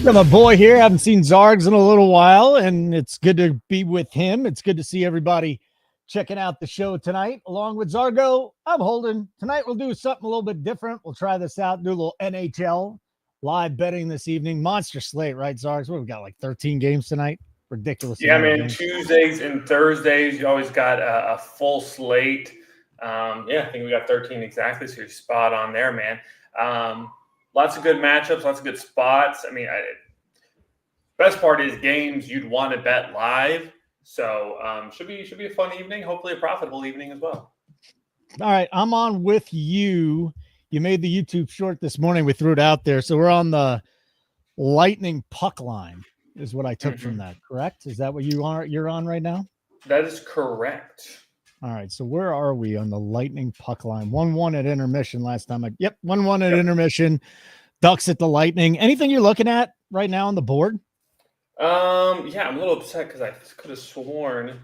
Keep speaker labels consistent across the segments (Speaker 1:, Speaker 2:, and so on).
Speaker 1: Got my boy here. Haven't seen Zargs in a little while, and it's good to be with him. It's good to see everybody checking out the show tonight. Along with Zargo, I'm Holden. Tonight we'll do something a little bit different. We'll try this out, do a little NHL live betting this evening. Monster slate, right, Zargs? What, we got like 13 games tonight? Ridiculous.
Speaker 2: Yeah, man. Tuesdays and Thursdays, you always got a full slate. I think we got 13 exactly, so you're spot on there, man. Lots of good matchups, lots of good spots. I mean, best part is games you'd want to bet live. So should be a fun evening, hopefully a profitable evening as well.
Speaker 1: All right, I'm on with you. You made the YouTube short this morning. We threw it out there. So we're on the Lightning puck line is what I took from that, correct? Is that what you're on right now?
Speaker 2: That is correct.
Speaker 1: All right, so where are we on the Lightning puck line? 1-1 at intermission last time. 1-1 at intermission. Ducks at the Lightning. Anything you're looking at right now on the board?
Speaker 2: I'm a little upset because I could have sworn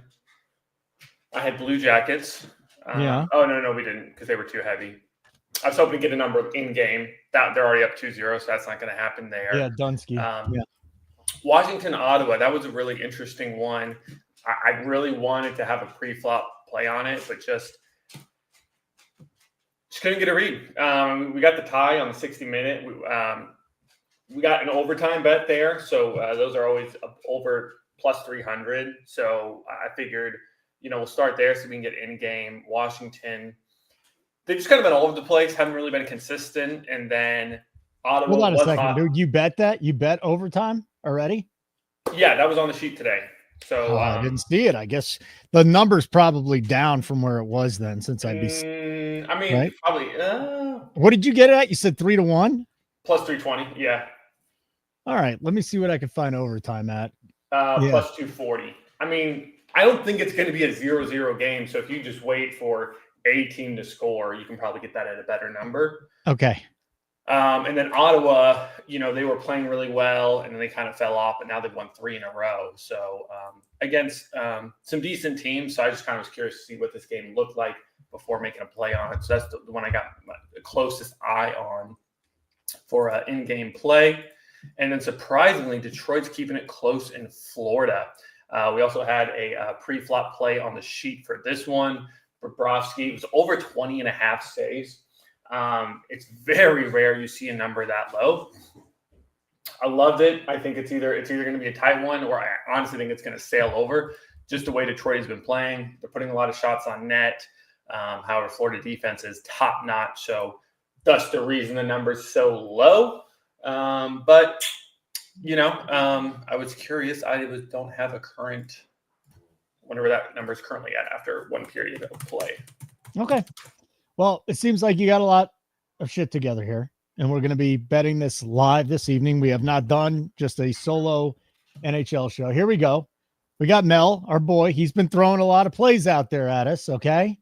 Speaker 2: I had Blue Jackets.
Speaker 1: Yeah.
Speaker 2: Oh, no, we didn't because they were too heavy. I was hoping to get a number in game. That they're already up 2-0, so that's not going to happen there.
Speaker 1: Yeah, Dunsky.
Speaker 2: Washington, Ottawa, that was a really interesting one. I really wanted to have a pre-flop play on it, but just couldn't get a read. We got the tie on the 60-minute. We got an overtime bet there, so those are always over plus 300. So I figured, we'll start there so we can get in game. Washington, they've just kind of been all over the place, haven't really been consistent, and then Ottawa.
Speaker 1: Hold on a second, dude. You bet that? You bet overtime already?
Speaker 2: Yeah, that was on the sheet today. So
Speaker 1: I didn't see it. I guess the number's probably down from where it was then, since I'd be.
Speaker 2: Right? Probably.
Speaker 1: What did you get it at? You said 3-1.
Speaker 2: Plus 320. Yeah.
Speaker 1: All right. Let me see what I can find overtime at.
Speaker 2: Plus 240. I mean, I don't think it's going to be a 0-0 game. So if you just wait for a team to score, you can probably get that at a better number.
Speaker 1: Okay.
Speaker 2: And then Ottawa, they were playing really well, and then they kind of fell off, but now they've won 3 in a row. So against some decent teams. So I just kind of was curious to see what this game looked like before making a play on it. So that's the one I got the closest eye on for in-game play. And then surprisingly, Detroit's keeping it close in Florida. We also had a pre-flop play on the sheet for this one. Bobrovsky, it was over 20.5 saves. It's very rare you see a number that low. I loved it. I think it's either going to be a tight one, or I honestly think it's going to sail over. Just the way Detroit has been playing, they're putting a lot of shots on net. However, Florida defense is top notch, so that's the reason the number's so low. But I was curious. I don't have a current. Wonder where that number is currently at after one period of play.
Speaker 1: Okay. Well, it seems like you got a lot of shit together here, and we're going to be betting this live this evening. We have not done just a solo NHL show. Here we go. We got Mel, our boy. He's been throwing a lot of plays out there at us, okay?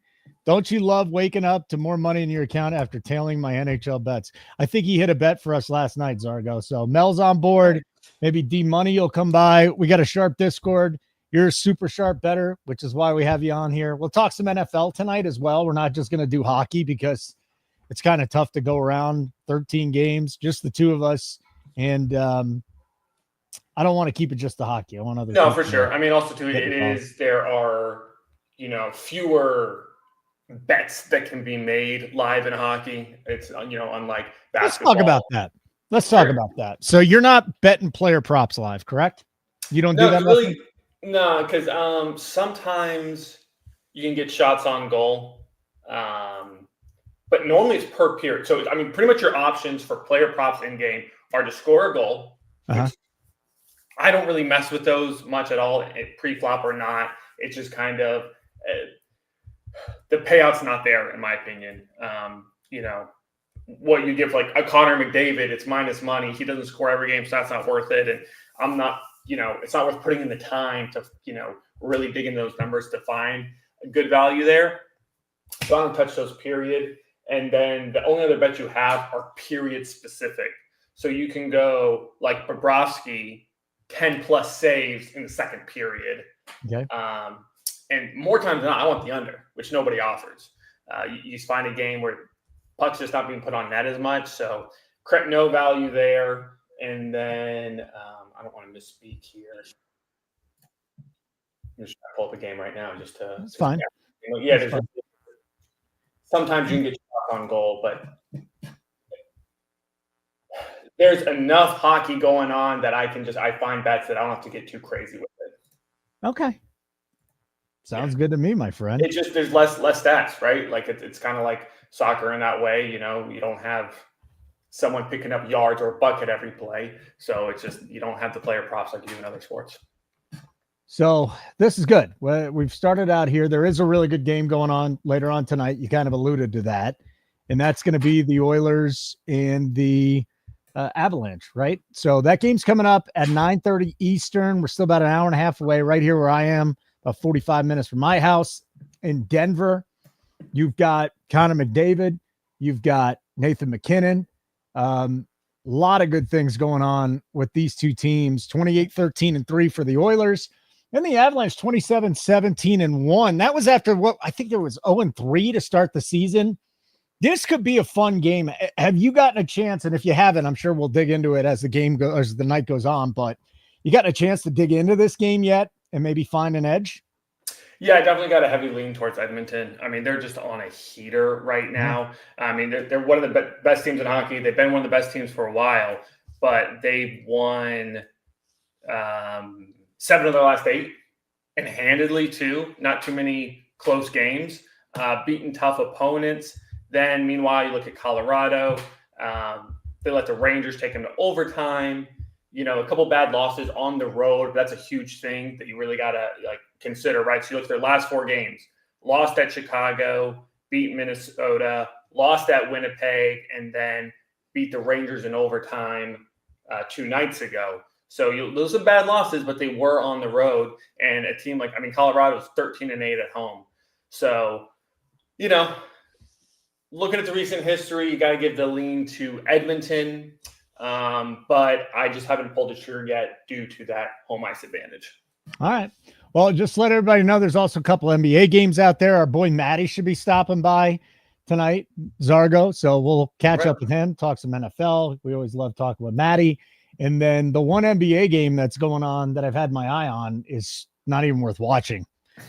Speaker 1: Don't you love waking up to more money in your account after tailing my NHL bets? I think he hit a bet for us last night, Zargo. So Mel's on board. Maybe D-Money will come by. We got a sharp Discord. You're a super sharp bettor, which is why we have you on here. We'll talk some NFL tonight as well. We're not just going to do hockey because it's kind of tough to go around 13 games, just the two of us. And I don't want to keep it just the hockey. I want other.
Speaker 2: No, for sure. I mean, also too, there are, fewer bets that can be made live in hockey. It's, unlike basketball.
Speaker 1: Let's talk about that. Talk about that. So you're not betting player props live, correct? You don't do that
Speaker 2: really. No, because sometimes you can get shots on goal, but normally it's per period. So, pretty much your options for player props in game are to score a goal. I don't really mess with those much at all, pre-flop or not. It's just kind of the payout's not there, in my opinion. What you give like a Connor McDavid, it's minus money. He doesn't score every game, so that's not worth it. And I'm not. It's not worth putting in the time to, really dig in those numbers to find a good value there. So I don't touch those, period. And then the only other bets you have are period specific. So you can go like Bobrovsky, 10 plus saves in the second period.
Speaker 1: Okay.
Speaker 2: And more times than not, I want the under, which nobody offers. You find a game where puck's just not being put on net as much. So no value there. And then I don't want to misspeak here. I'm just trying to pull up a game right now just to.
Speaker 1: It's fine.
Speaker 2: Yeah, there's fine. Sometimes you can get stuck on goal, but there's enough hockey going on that I find bets that I don't have to get too crazy with it.
Speaker 1: Okay. Sounds good to me, my friend.
Speaker 2: It just, there's less stats, right? Like it's kind of like soccer in that way. You don't have someone picking up yards or a bucket every play. So it's just, you don't have the player props like you do in other sports.
Speaker 1: So this is good. We've started out here. There is a really good game going on later on tonight. You kind of alluded to that. And that's going to be the Oilers and the Avalanche, right? So that game's coming up at 9:30 Eastern. We're still about an hour and a half away right here where I am, about 45 minutes from my house in Denver. You've got Connor McDavid. You've got Nathan McKinnon. A lot of good things going on with these two teams. 28-13-3 for the Oilers. And the Avalanche 27-17-1. That was after what I think there was 0-3 to start the season. This could be a fun game. Have you gotten a chance? And if you haven't, I'm sure we'll dig into it as the night goes on. But you got a chance to dig into this game yet and maybe find an edge?
Speaker 2: Yeah, I definitely got a heavy lean towards Edmonton. I mean, they're just on a heater right now. I mean, they're one of the best teams in hockey. They've been one of the best teams for a while, but they've won 7 of their last 8, and handedly too. Not too many close games. Beaten tough opponents. Then, meanwhile, you look at Colorado. They let the Rangers take them to overtime. A couple bad losses on the road. That's a huge thing that you really got to consider, right? So you look at their last 4 games. Lost at Chicago, beat Minnesota, lost at Winnipeg, and then beat the Rangers in overtime 2 nights ago. So those are bad losses, but they were on the road. And a team Colorado's 13-8 at home. So, looking at the recent history, you got to give the lean to Edmonton. But I just haven't pulled the trigger yet due to that home ice advantage.
Speaker 1: All right. Well, just let everybody know there's also a couple NBA games out there. Our boy Matty should be stopping by tonight, Zargo. So we'll catch up with him, talk some NFL. We always love talking with Matty. And then the one NBA game that's going on that I've had my eye on is not even worth watching.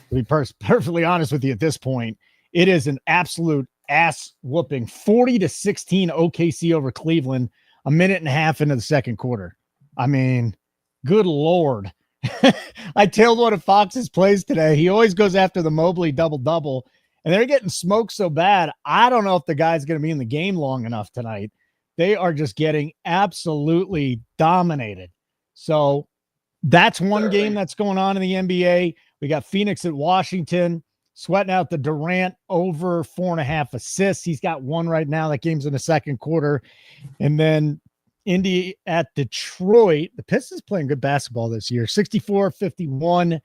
Speaker 1: To be perfectly honest with you at this point, it is an absolute ass whooping. 40-16 OKC over Cleveland, a minute and a half into the second quarter. I mean, good Lord. I tailed one of Fox's plays today. He always goes after the Mobley double-double, and they're getting smoked so bad. I don't know if the guy's going to be in the game long enough tonight. They are just getting absolutely dominated. So that's one game that's going on in the NBA. We got Phoenix at Washington, sweating out the Durant over 4.5 assists. He's got 1 right now. That game's in the second quarter. And then Indy at Detroit. The Pistons playing good basketball this year. 64-51.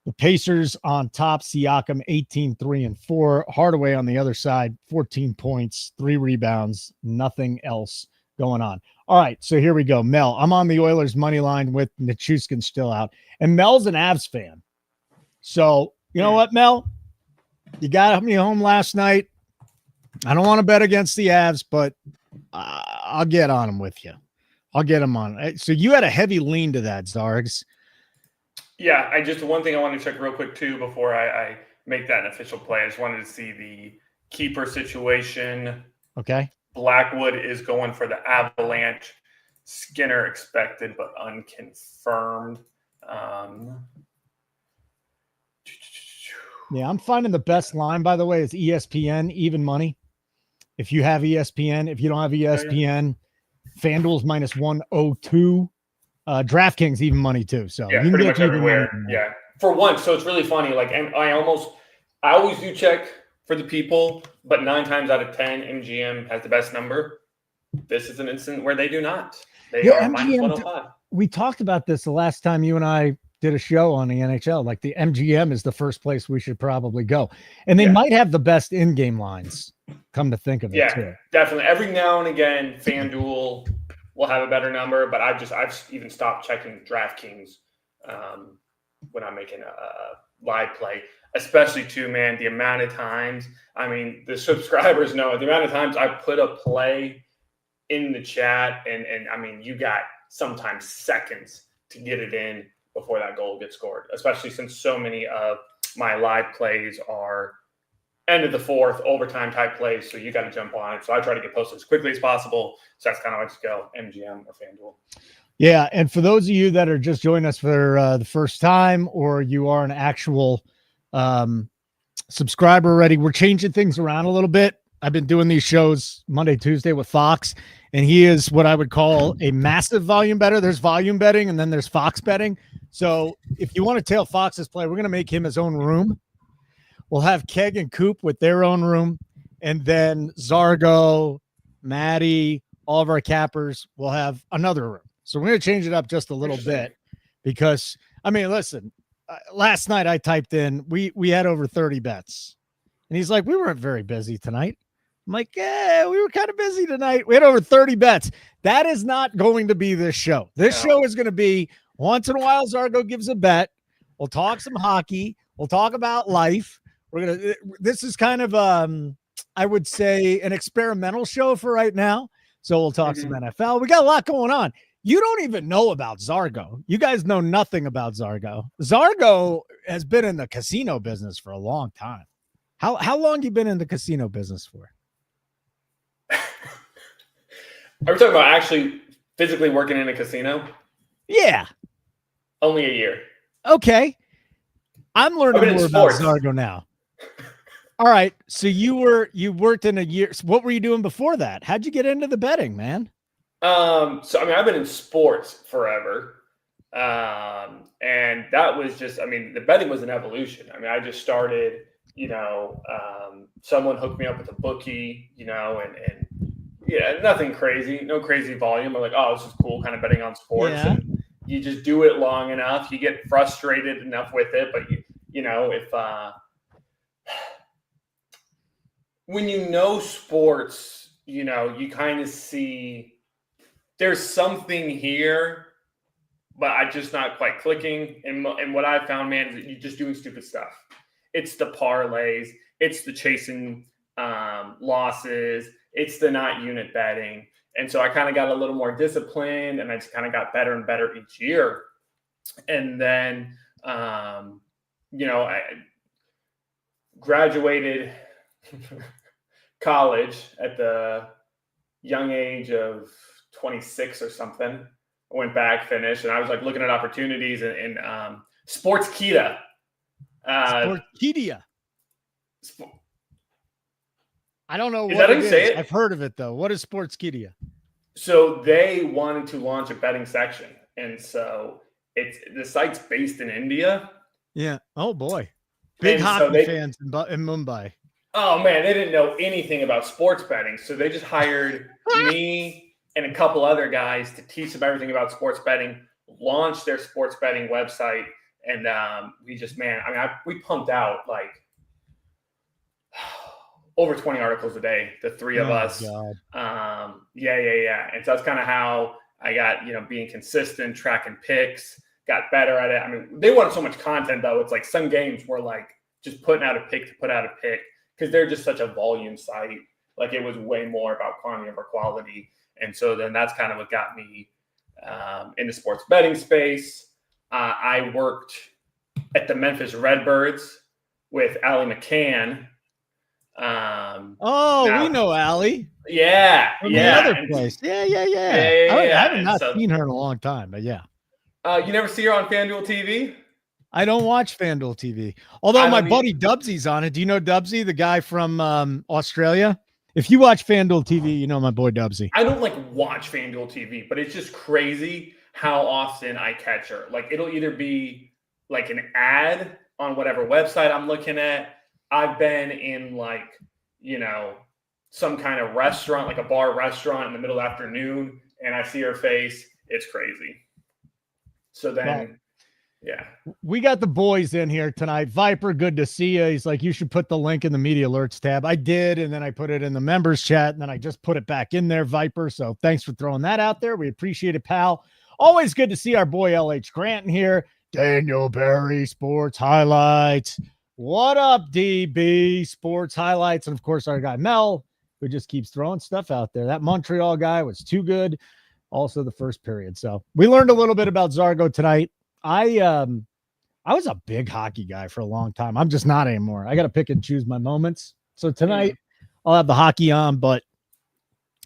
Speaker 1: The Pacers on top. Siakam 18-3-4. Hardaway on the other side, 14 points, 3 rebounds, nothing else going on. All right, so here we go. Mel, I'm on the Oilers money line with Nichushkin still out. And Mel's an Avs fan. So, you know what, Mel? You got me home last night. I don't want to bet against the Avs, but I'll get on them with you. I'll get them on. So you had a heavy lean to that, Zargs.
Speaker 2: Yeah, one thing I want to check real quick, too, before I make that an official play. I just wanted to see the keeper situation.
Speaker 1: Okay.
Speaker 2: Blackwood is going for the Avalanche. Skinner expected, but unconfirmed.
Speaker 1: Yeah, I'm finding the best line, by the way, is ESPN, even money. If you have ESPN, if you don't have ESPN, FanDuel's minus 102. DraftKings, even money too. So
Speaker 2: yeah,
Speaker 1: you can
Speaker 2: pretty
Speaker 1: get
Speaker 2: much everywhere. Yeah, for once. So it's really funny. I always do check for the people, but 9 times out of 10, MGM has the best number. This is an instant where they do not. They are minus 105.
Speaker 1: We talked about this the last time you and I did a show on the NHL. Like the MGM is the first place we should probably go. And they might have the best in-game lines, come to think of it.
Speaker 2: Yeah, definitely. Every now and again, FanDuel will have a better number, but I've even stopped checking DraftKings when I'm making a live play, especially too, man, the amount of times, the subscribers know the amount of times I put a play in the chat, and I mean, you got sometimes seconds to get it in before that goal gets scored, especially since so many of my live plays are end of the fourth, overtime type plays. So you got to jump on it. So I try to get posted as quickly as possible. So that's kind of like to go MGM or FanDuel.
Speaker 1: Yeah. And for those of you that are just joining us for the first time, or you are an actual subscriber already, we're changing things around a little bit. I've been doing these shows Monday, Tuesday with Fox, and he is what I would call a massive volume bettor. There's volume betting, and then there's Fox betting. So if you want to tail Fox's play, we're going to make him his own room. We'll have Keg and Coop with their own room, and then Zargo, Maddie, all of our cappers will have another room. So we're going to change it up just a little bit because, I mean, listen, last night I typed in, we had over 30 bets, and he's like, we weren't very busy tonight. I'm like, yeah, we were kind of busy tonight. We had over 30 bets. That is not going to be this show. This show is going to be once in a while, Zargo gives a bet. We'll talk some hockey. We'll talk about life. This is kind of, I would say, an experimental show for right now. So we'll talk some NFL. We got a lot going on. You don't even know about Zargo. You guys know nothing about Zargo. Zargo has been in the casino business for a long time. How long you been in the casino business for?
Speaker 2: Are we talking about actually physically working in a casino?
Speaker 1: Yeah.
Speaker 2: Only a year.
Speaker 1: Okay. I'm learning more about Zargo now. All right. So you worked in a year. What were you doing before that? How'd you get into the betting, man?
Speaker 2: So I mean, I've been in sports forever. And that was just, I mean, the betting was an evolution. I mean, I just started, someone hooked me up with a bookie, and yeah, nothing crazy, no crazy volume. I'm like, oh, this is cool, kind of betting on sports. Yeah. And you just do it long enough, you get frustrated enough with it. But if when you know sports, you kind of see there's something here, but I'm just not quite clicking. And what I found, man, is that you're just doing stupid stuff. It's the parlays, it's the chasing losses, it's the not unit betting. And so I kind of got a little more disciplined, and I just kind of got better and better each year. And then, I graduated college at the young age of 26 or something. I went back, finished, and I was like looking at opportunities in Sportskeeda.
Speaker 1: Sportskeeda. I don't know
Speaker 2: what it is.
Speaker 1: I've heard of it though. What is Sportskeeda?
Speaker 2: So they wanted to launch a betting section, and so the site's based in India.
Speaker 1: Yeah. Oh boy, big hockey fans in Mumbai.
Speaker 2: Oh man, they didn't know anything about sports betting, so they just hired me and a couple other guys to teach them everything about sports betting. Launch their sports betting website, and we pumped out like over 20 articles a day, the three of us. God. Yeah. And so that's kind of how I got, being consistent, tracking picks, got better at it. I mean, they wanted so much content though. It's like some games were like just putting out a pick to put out a pick because they're just such a volume site. Like it was way more about quantity over quality. And so then that's kind of what got me in the sports betting space. I worked at the Memphis Redbirds with Allie McCann.
Speaker 1: We know Allie.
Speaker 2: Yeah.
Speaker 1: From the other place. Yeah. I haven't not seen her in a long time, but yeah.
Speaker 2: You never see her on FanDuel TV?
Speaker 1: I don't watch FanDuel TV. Although my buddy Dubsy's on it. Do you know Dubsy, the guy from Australia? If you watch FanDuel TV, you know my boy Dubsy.
Speaker 2: I don't watch FanDuel TV, but it's just crazy how often I catch her. Like it'll either be like an ad on whatever website I'm looking at. I've been in some kind of restaurant, like a bar restaurant in the middle of the afternoon, and I see her face. It's crazy. So then, yeah.
Speaker 1: We got the boys in here tonight. Viper, good to see you. He's like, you should put the link in the media alerts tab. I did, and then I put it in the members chat, and then I just put it back in there, Viper. So thanks for throwing that out there. We appreciate it, pal. Always good to see our boy LH Grant in here. Daniel Berry, Sports Highlights. What up, DB? Sports Highlights. And, of course, our guy Mel who just keeps throwing stuff out there. That Montreal guy was too good. Also the first period. So we learned a little bit about Zargo tonight. I was a big hockey guy for a long time. I'm just not anymore. I got to pick and choose my moments. So tonight I'll have the hockey on, but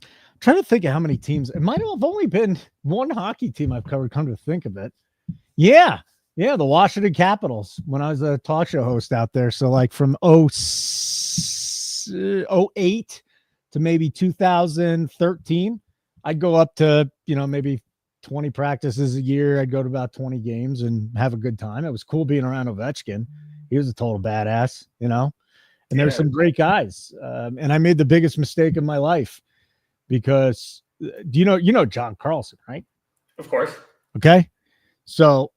Speaker 1: I'm trying to think of how many teams. It might have only been one hockey team I've covered, come to think of it. Yeah, the Washington Capitals when I was a talk show host out there. So like from 08 to maybe 2013, I'd go up to, maybe 20 practices a year. I'd go to about 20 games and have a good time. It was cool being around Ovechkin. He was a total badass, and there's some great guys. And I made the biggest mistake of my life because you know John Carlson, right?
Speaker 2: Of course.
Speaker 1: Okay. So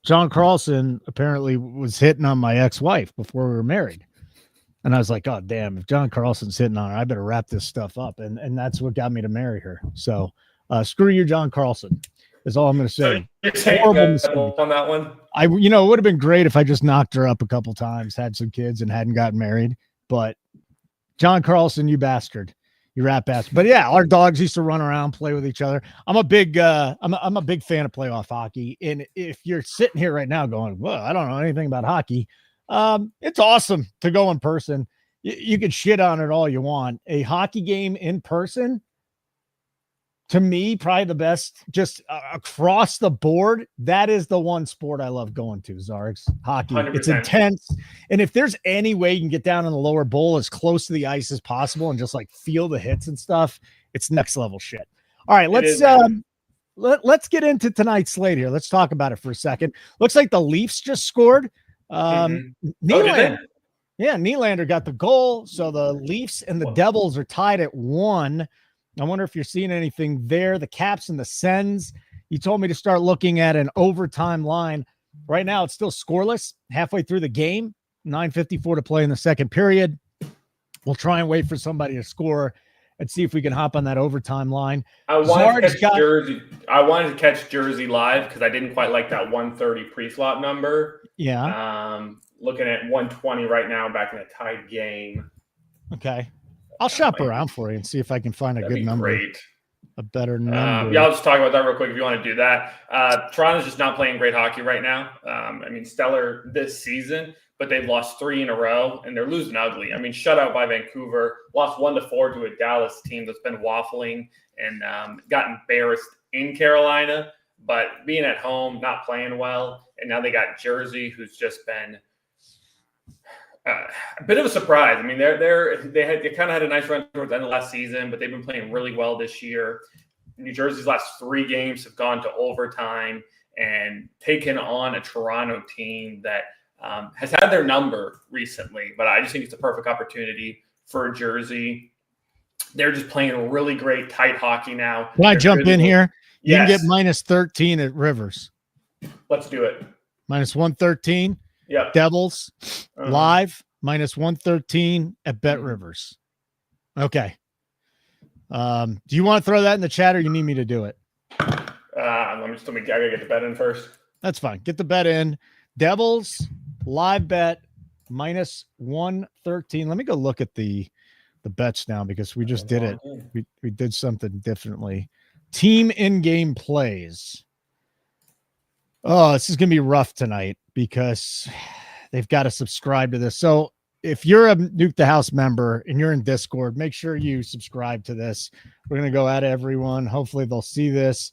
Speaker 1: John Carlson apparently was hitting on my ex-wife before we were married. And I was like, oh, damn, if John Carlson's hitting on her, I better wrap this stuff up. And that's what got me to marry her. So screw you, John Carlson, is all I'm going to say.
Speaker 2: So horrible mistake on that one.
Speaker 1: It would have been great if I just knocked her up a couple times, had some kids, and hadn't gotten married. But John Carlson, you bastard. You rat bastard. But yeah, our dogs used to run around, play with each other. I'm a big fan of playoff hockey. And if you're sitting here right now going, well, I don't know anything about hockey, it's awesome to go in person. You can shit on it all you want. A hockey game in person, to me, probably the best, just across the board. That is the one sport I love going to, Zargs. Hockey. 100%. It's intense. And if there's any way you can get down in the lower bowl as close to the ice as possible and just like feel the hits and stuff, it's next level shit. All right, let's get into tonight's slate here. Let's talk about it for a second. Looks like the Leafs just scored. Nylander. Yeah, Nylander got the goal. So the Leafs and the Devils are tied at 1. I wonder if you're seeing anything there. The Caps and the Sens. You told me to start looking at an overtime line. Right now, it's still scoreless halfway through the game. 9:54 to play in the second period. We'll try and wait for somebody to score and see if we can hop on that overtime line.
Speaker 2: I wanted to catch Jersey live because I didn't quite like that 130 pre-flop number.
Speaker 1: Yeah.
Speaker 2: Looking at 120 right now, back in a tied game.
Speaker 1: Okay. I'll shop around for you and see if I can find a good number.
Speaker 2: Great.
Speaker 1: A better number.
Speaker 2: I'll just talk about that real quick if you want to do that. Toronto's just not playing great hockey right now. Stellar this season, but they've lost 3 in a row, and they're losing ugly. Shutout by Vancouver, lost 1-4 to a Dallas team that's been waffling and got embarrassed in Carolina, but being at home, not playing well. And now they got Jersey, who's just been a bit of a surprise. They kind of had a nice run towards the end of last season, but they've been playing really well this year. New Jersey's last 3 games have gone to overtime and taken on a Toronto team that has had their number recently. But I just think it's a perfect opportunity for Jersey. They're just playing really great, tight hockey now.
Speaker 1: Can I jump in here? You
Speaker 2: Yes.
Speaker 1: can get -13 at Rivers.
Speaker 2: Let's do it.
Speaker 1: -113.
Speaker 2: Yep.
Speaker 1: Devils live -113 at Bet Rivers. Okay. Do you want to throw that in the chat or you need me to do it?
Speaker 2: I gotta get the bet in first.
Speaker 1: That's fine. Get the bet in. Devils live bet -113. Let me go look at the bets now because we just did it. We did something differently. Team in-game plays. Oh, this is going to be rough tonight because they've got to subscribe to this. So if you're a Nuke the House member and you're in Discord, make sure you subscribe to this. We're going to go at everyone. Hopefully they'll see this.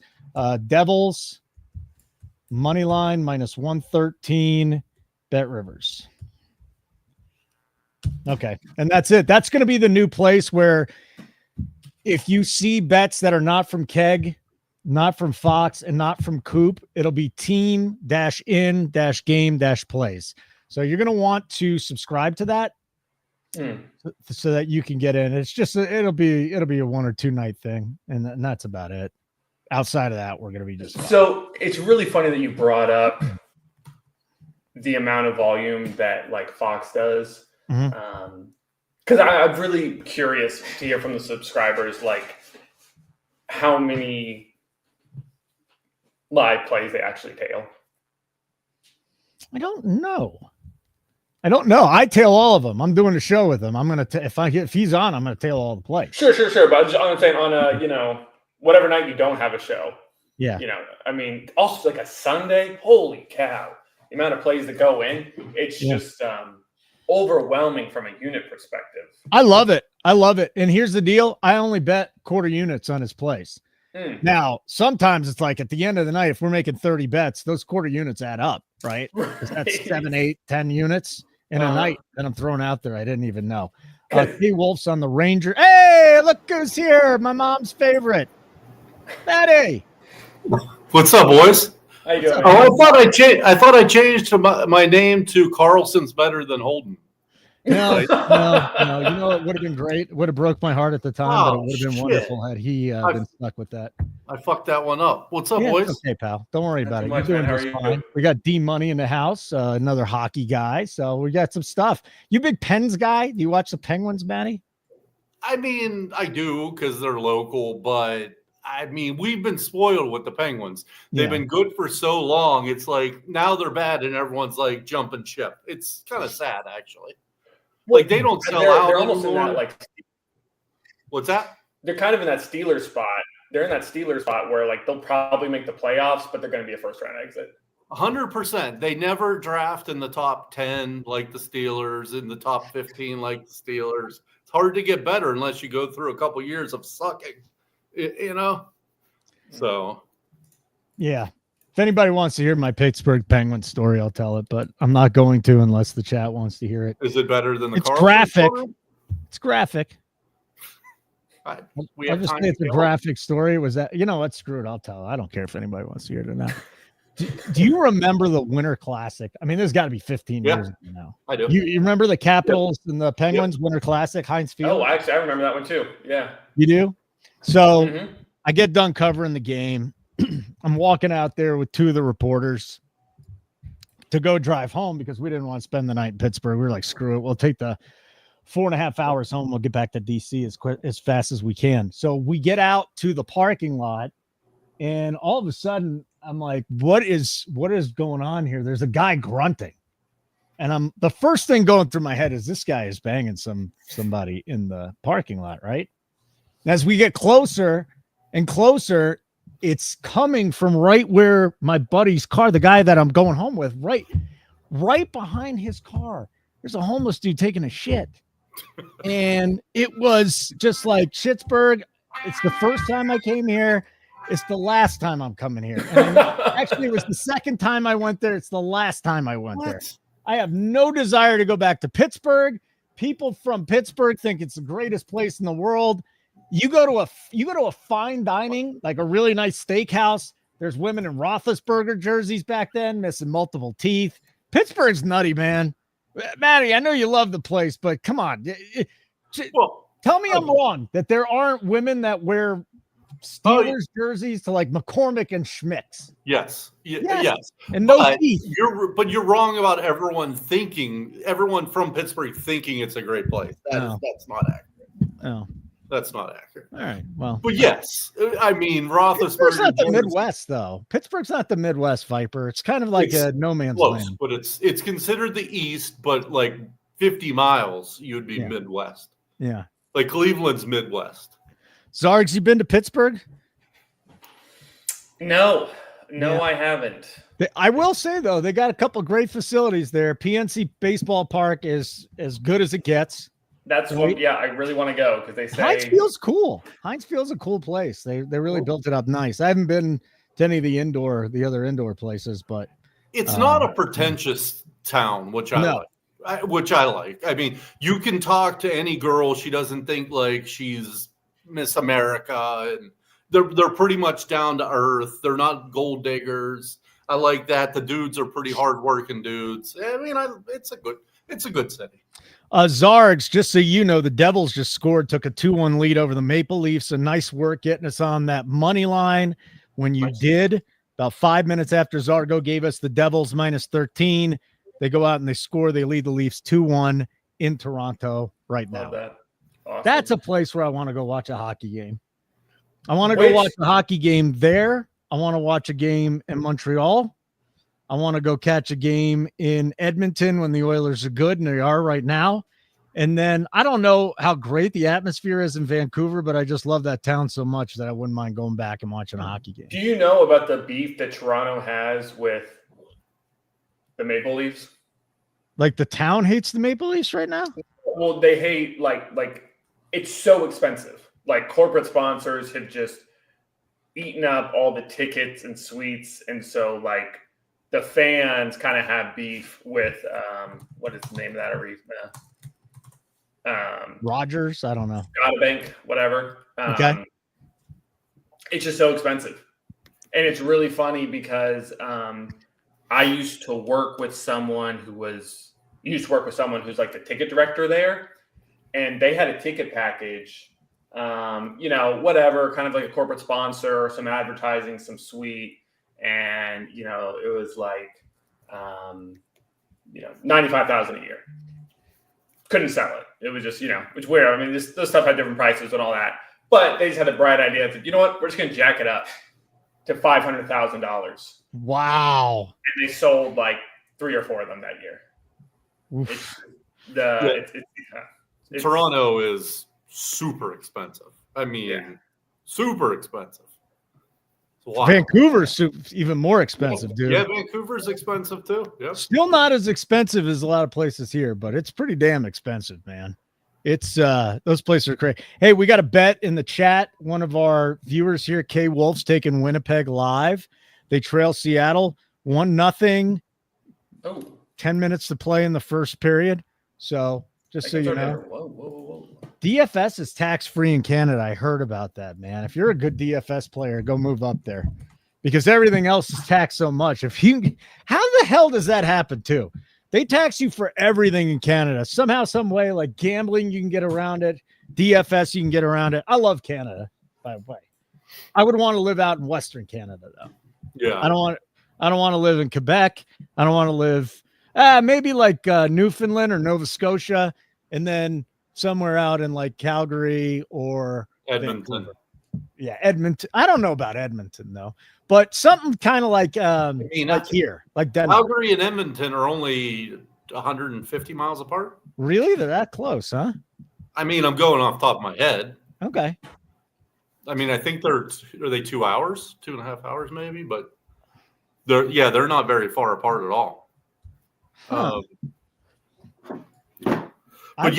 Speaker 1: Devils money line -113 Bet Rivers. Okay. And that's it. That's going to be the new place where if you see bets that are not from Keg, not from Fox, and not from Coop, it'll be team-in-game-plays. So you're going to want to subscribe to that so that you can get in. It's just, it'll be a 1 or 2 night thing. And that's about it. Outside of that, we're going to be just fine.
Speaker 2: So it's really funny that you brought up the amount of volume that like Fox does. Because I'm really curious to hear from the subscribers, like how many live plays they actually tail.
Speaker 1: I don't know. I don't know. I tail all of them. I'm doing a show with him. I'm gonna if he's on, I'm gonna tail all the plays.
Speaker 2: Sure. But I'm saying on a whatever night you don't have a show.
Speaker 1: Yeah.
Speaker 2: I mean, also like a Sunday. Holy cow! The amount of plays that go in, it's just overwhelming from a unit perspective.
Speaker 1: I love it. And here's the deal: I only bet quarter units on his plays. Now, sometimes it's like at the end of the night, if we're making 30 bets, those quarter units add up, right? That's 7, 8, 10 units in a night that I'm throwing out there. I didn't even know. T. Wolf's on the Ranger. Hey, look who's here. My mom's favorite. Maddie.
Speaker 3: What's up, boys?
Speaker 2: How you doing?
Speaker 3: I thought I changed my name to Carlson's Better Than Holden.
Speaker 1: No. You know, it would have been great. It would have broke my heart at the time, but it would have been wonderful had he been stuck with that.
Speaker 3: I fucked that one up. What's up, boys?
Speaker 1: Okay, pal. Don't worry about it.
Speaker 2: Much,
Speaker 1: You're doing
Speaker 2: man.
Speaker 1: just fine. We got D Money in the house, another hockey guy. So we got some stuff. You big Pens guy? Do you watch the Penguins, Matty?
Speaker 3: I mean, I do because they're local, but I mean, we've been spoiled with the Penguins. They've been good for so long. It's like now they're bad and everyone's like jumping ship. It's kind of sad, actually. Like they don't sell out.
Speaker 2: They're almost in that
Speaker 3: What's that?
Speaker 2: They're kind of in that Steelers spot. They're in that Steelers spot where like they'll probably make the playoffs, but they're going to be a first round exit.
Speaker 3: 100%. They never draft in the top 10 like the Steelers, in the top 15 like the Steelers. It's hard to get better unless you go through a couple years of sucking, So,
Speaker 1: yeah. If anybody wants to hear my Pittsburgh Penguins story, I'll tell it, but I'm not going to unless the chat wants to hear it.
Speaker 3: Is it better than the
Speaker 1: It's
Speaker 3: Carlson
Speaker 1: graphic.
Speaker 3: story?
Speaker 1: It's graphic. I'll just say it's a graphic story. Was that, you know what? Screw it. I'll tell it. I don't care if anybody wants to hear it or not. Do you remember the Winter Classic? I mean, there's got to be 15 years ago now.
Speaker 3: I do.
Speaker 1: You remember the Capitals and the Penguins Winter Classic, Heinz Field?
Speaker 2: Oh, actually, I remember that one too. Yeah.
Speaker 1: You do? So I get done covering the game. I'm walking out there with two of the reporters to go drive home because we didn't want to spend the night in Pittsburgh. We were like, screw it. We'll take the 4.5 hours home. We'll get back to DC as fast as we can. So we get out to the parking lot, and all of a sudden I'm like, what is going on here? There's a guy grunting. And the first thing going through my head is this guy is banging somebody in the parking lot, right? And as we get closer and closer, it's coming from right where my buddy's car, the guy that I'm going home with, right behind his car. There's a homeless dude taking a shit. And it was just like, Schittsburg, it's the first time I came here. It's the last time I'm coming here. And actually, it was the second time I went there. It's the last time I went there. I have no desire to go back to Pittsburgh. People from Pittsburgh think it's the greatest place in the world. You go to a fine dining, like a really nice steakhouse. There's women in Roethlisberger jerseys back then, missing multiple teeth. Pittsburgh's nutty, man. Matty, I know you love the place, but come on. Tell me I'm wrong that there aren't women that wear Steelers jerseys to like McCormick and Schmick's.
Speaker 3: Yes. Yes.
Speaker 1: And no teeth.
Speaker 3: You're wrong about everyone from Pittsburgh thinking it's a great place. That's not accurate.
Speaker 1: Oh.
Speaker 3: That's not accurate.
Speaker 1: All right. Well,
Speaker 3: but yes, I mean, Roethlisberger.
Speaker 1: Pittsburgh's not the Midwest, though. Pittsburgh's not the Midwest, Viper. It's kind of like a no man's land.
Speaker 3: But it's considered the East, but like 50 miles, you'd be Midwest.
Speaker 1: Yeah.
Speaker 3: Like Cleveland's Midwest.
Speaker 1: Zargs, you been to Pittsburgh?
Speaker 2: No, I haven't.
Speaker 1: I will say, though, they got a couple great facilities there. PNC Baseball Park is as good as it gets.
Speaker 2: That's what, I really want to go because they say
Speaker 1: Heinz Field's cool. Heinz Field's a cool place. They really built it up nice. I haven't been to any of the other indoor places, but
Speaker 3: it's not a pretentious town, which I like. I mean, you can talk to any girl; she doesn't think like she's Miss America, and they're pretty much down to earth. They're not gold diggers. I like that. The dudes are pretty hardworking dudes. I mean, it's a good city.
Speaker 1: Zargs, just so you know, the Devils just scored, took a 2-1 lead over the Maple Leafs. And nice work getting us on that money line when you did. About 5 minutes after Zargo gave us the Devils -13, they go out and they score. They lead the Leafs 2-1 in Toronto right now.
Speaker 2: That. Awesome.
Speaker 1: That's a place where I want to go watch a hockey game. I want to go watch a hockey game there. I want to watch a game in Montreal. I want to go catch a game in Edmonton when the Oilers are good, and they are right now. And then I don't know how great the atmosphere is in Vancouver, but I just love that town so much that I wouldn't mind going back and watching a hockey game.
Speaker 2: Do you know about the beef that Toronto has with the Maple Leafs?
Speaker 1: Like the town hates the Maple Leafs right now?
Speaker 2: Well, they hate like it's so expensive. Like corporate sponsors have just eaten up all the tickets and suites, and so like the fans kind of have beef with what is the name of that arena?
Speaker 1: Rogers, I don't know.
Speaker 2: Scotiabank, whatever.
Speaker 1: Okay.
Speaker 2: It's just so expensive. And it's really funny because I used to work with someone who's like the ticket director there. And they had a ticket package, whatever, kind of like a corporate sponsor, some advertising, some suite. And, it was like, $95,000 a year. Couldn't sell it. It was just, it's weird. I mean, this stuff had different prices and all that. But they just had the bright idea that, you know what, we're just going to jack it up to $500,000.
Speaker 1: Wow.
Speaker 2: And they sold like 3 or 4 of them that year.
Speaker 3: Toronto is super expensive. I mean, super expensive. Wow.
Speaker 1: Vancouver's even more expensive, dude.
Speaker 3: Yeah, Vancouver's expensive too. Yep.
Speaker 1: Still not as expensive as a lot of places here, but it's pretty damn expensive, man. It's those places are crazy. Hey, we got a bet in the chat. One of our viewers here, K Wolf's taking Winnipeg live. They trail Seattle 1-0. 10 minutes to play in the first period. So just so you know.
Speaker 2: Whoa.
Speaker 1: DFS is tax-free in Canada. I heard about that, man. If you're a good DFS player, go move up there because everything else is taxed so much. How the hell does that happen too? They tax you for everything in Canada. Somehow, some way, like gambling, you can get around it. DFS, you can get around it. I love Canada, by the way. I would want to live out in Western Canada, though.
Speaker 3: Yeah.
Speaker 1: I don't want to live in Quebec. I don't want to live maybe like Newfoundland or Nova Scotia, and then somewhere out in like Calgary or
Speaker 3: Edmonton.
Speaker 1: Vancouver. Yeah, Edmonton. I don't know about Edmonton though, but something kind of like like here, like Denver.
Speaker 3: Calgary and Edmonton are only 150 miles apart.
Speaker 1: Really? They're that close, huh?
Speaker 3: I mean, I'm going off the top of my head.
Speaker 1: Okay.
Speaker 3: I mean, I think are they 2 hours, 2.5 hours maybe, but they're not very far apart at all.
Speaker 1: Huh.
Speaker 3: But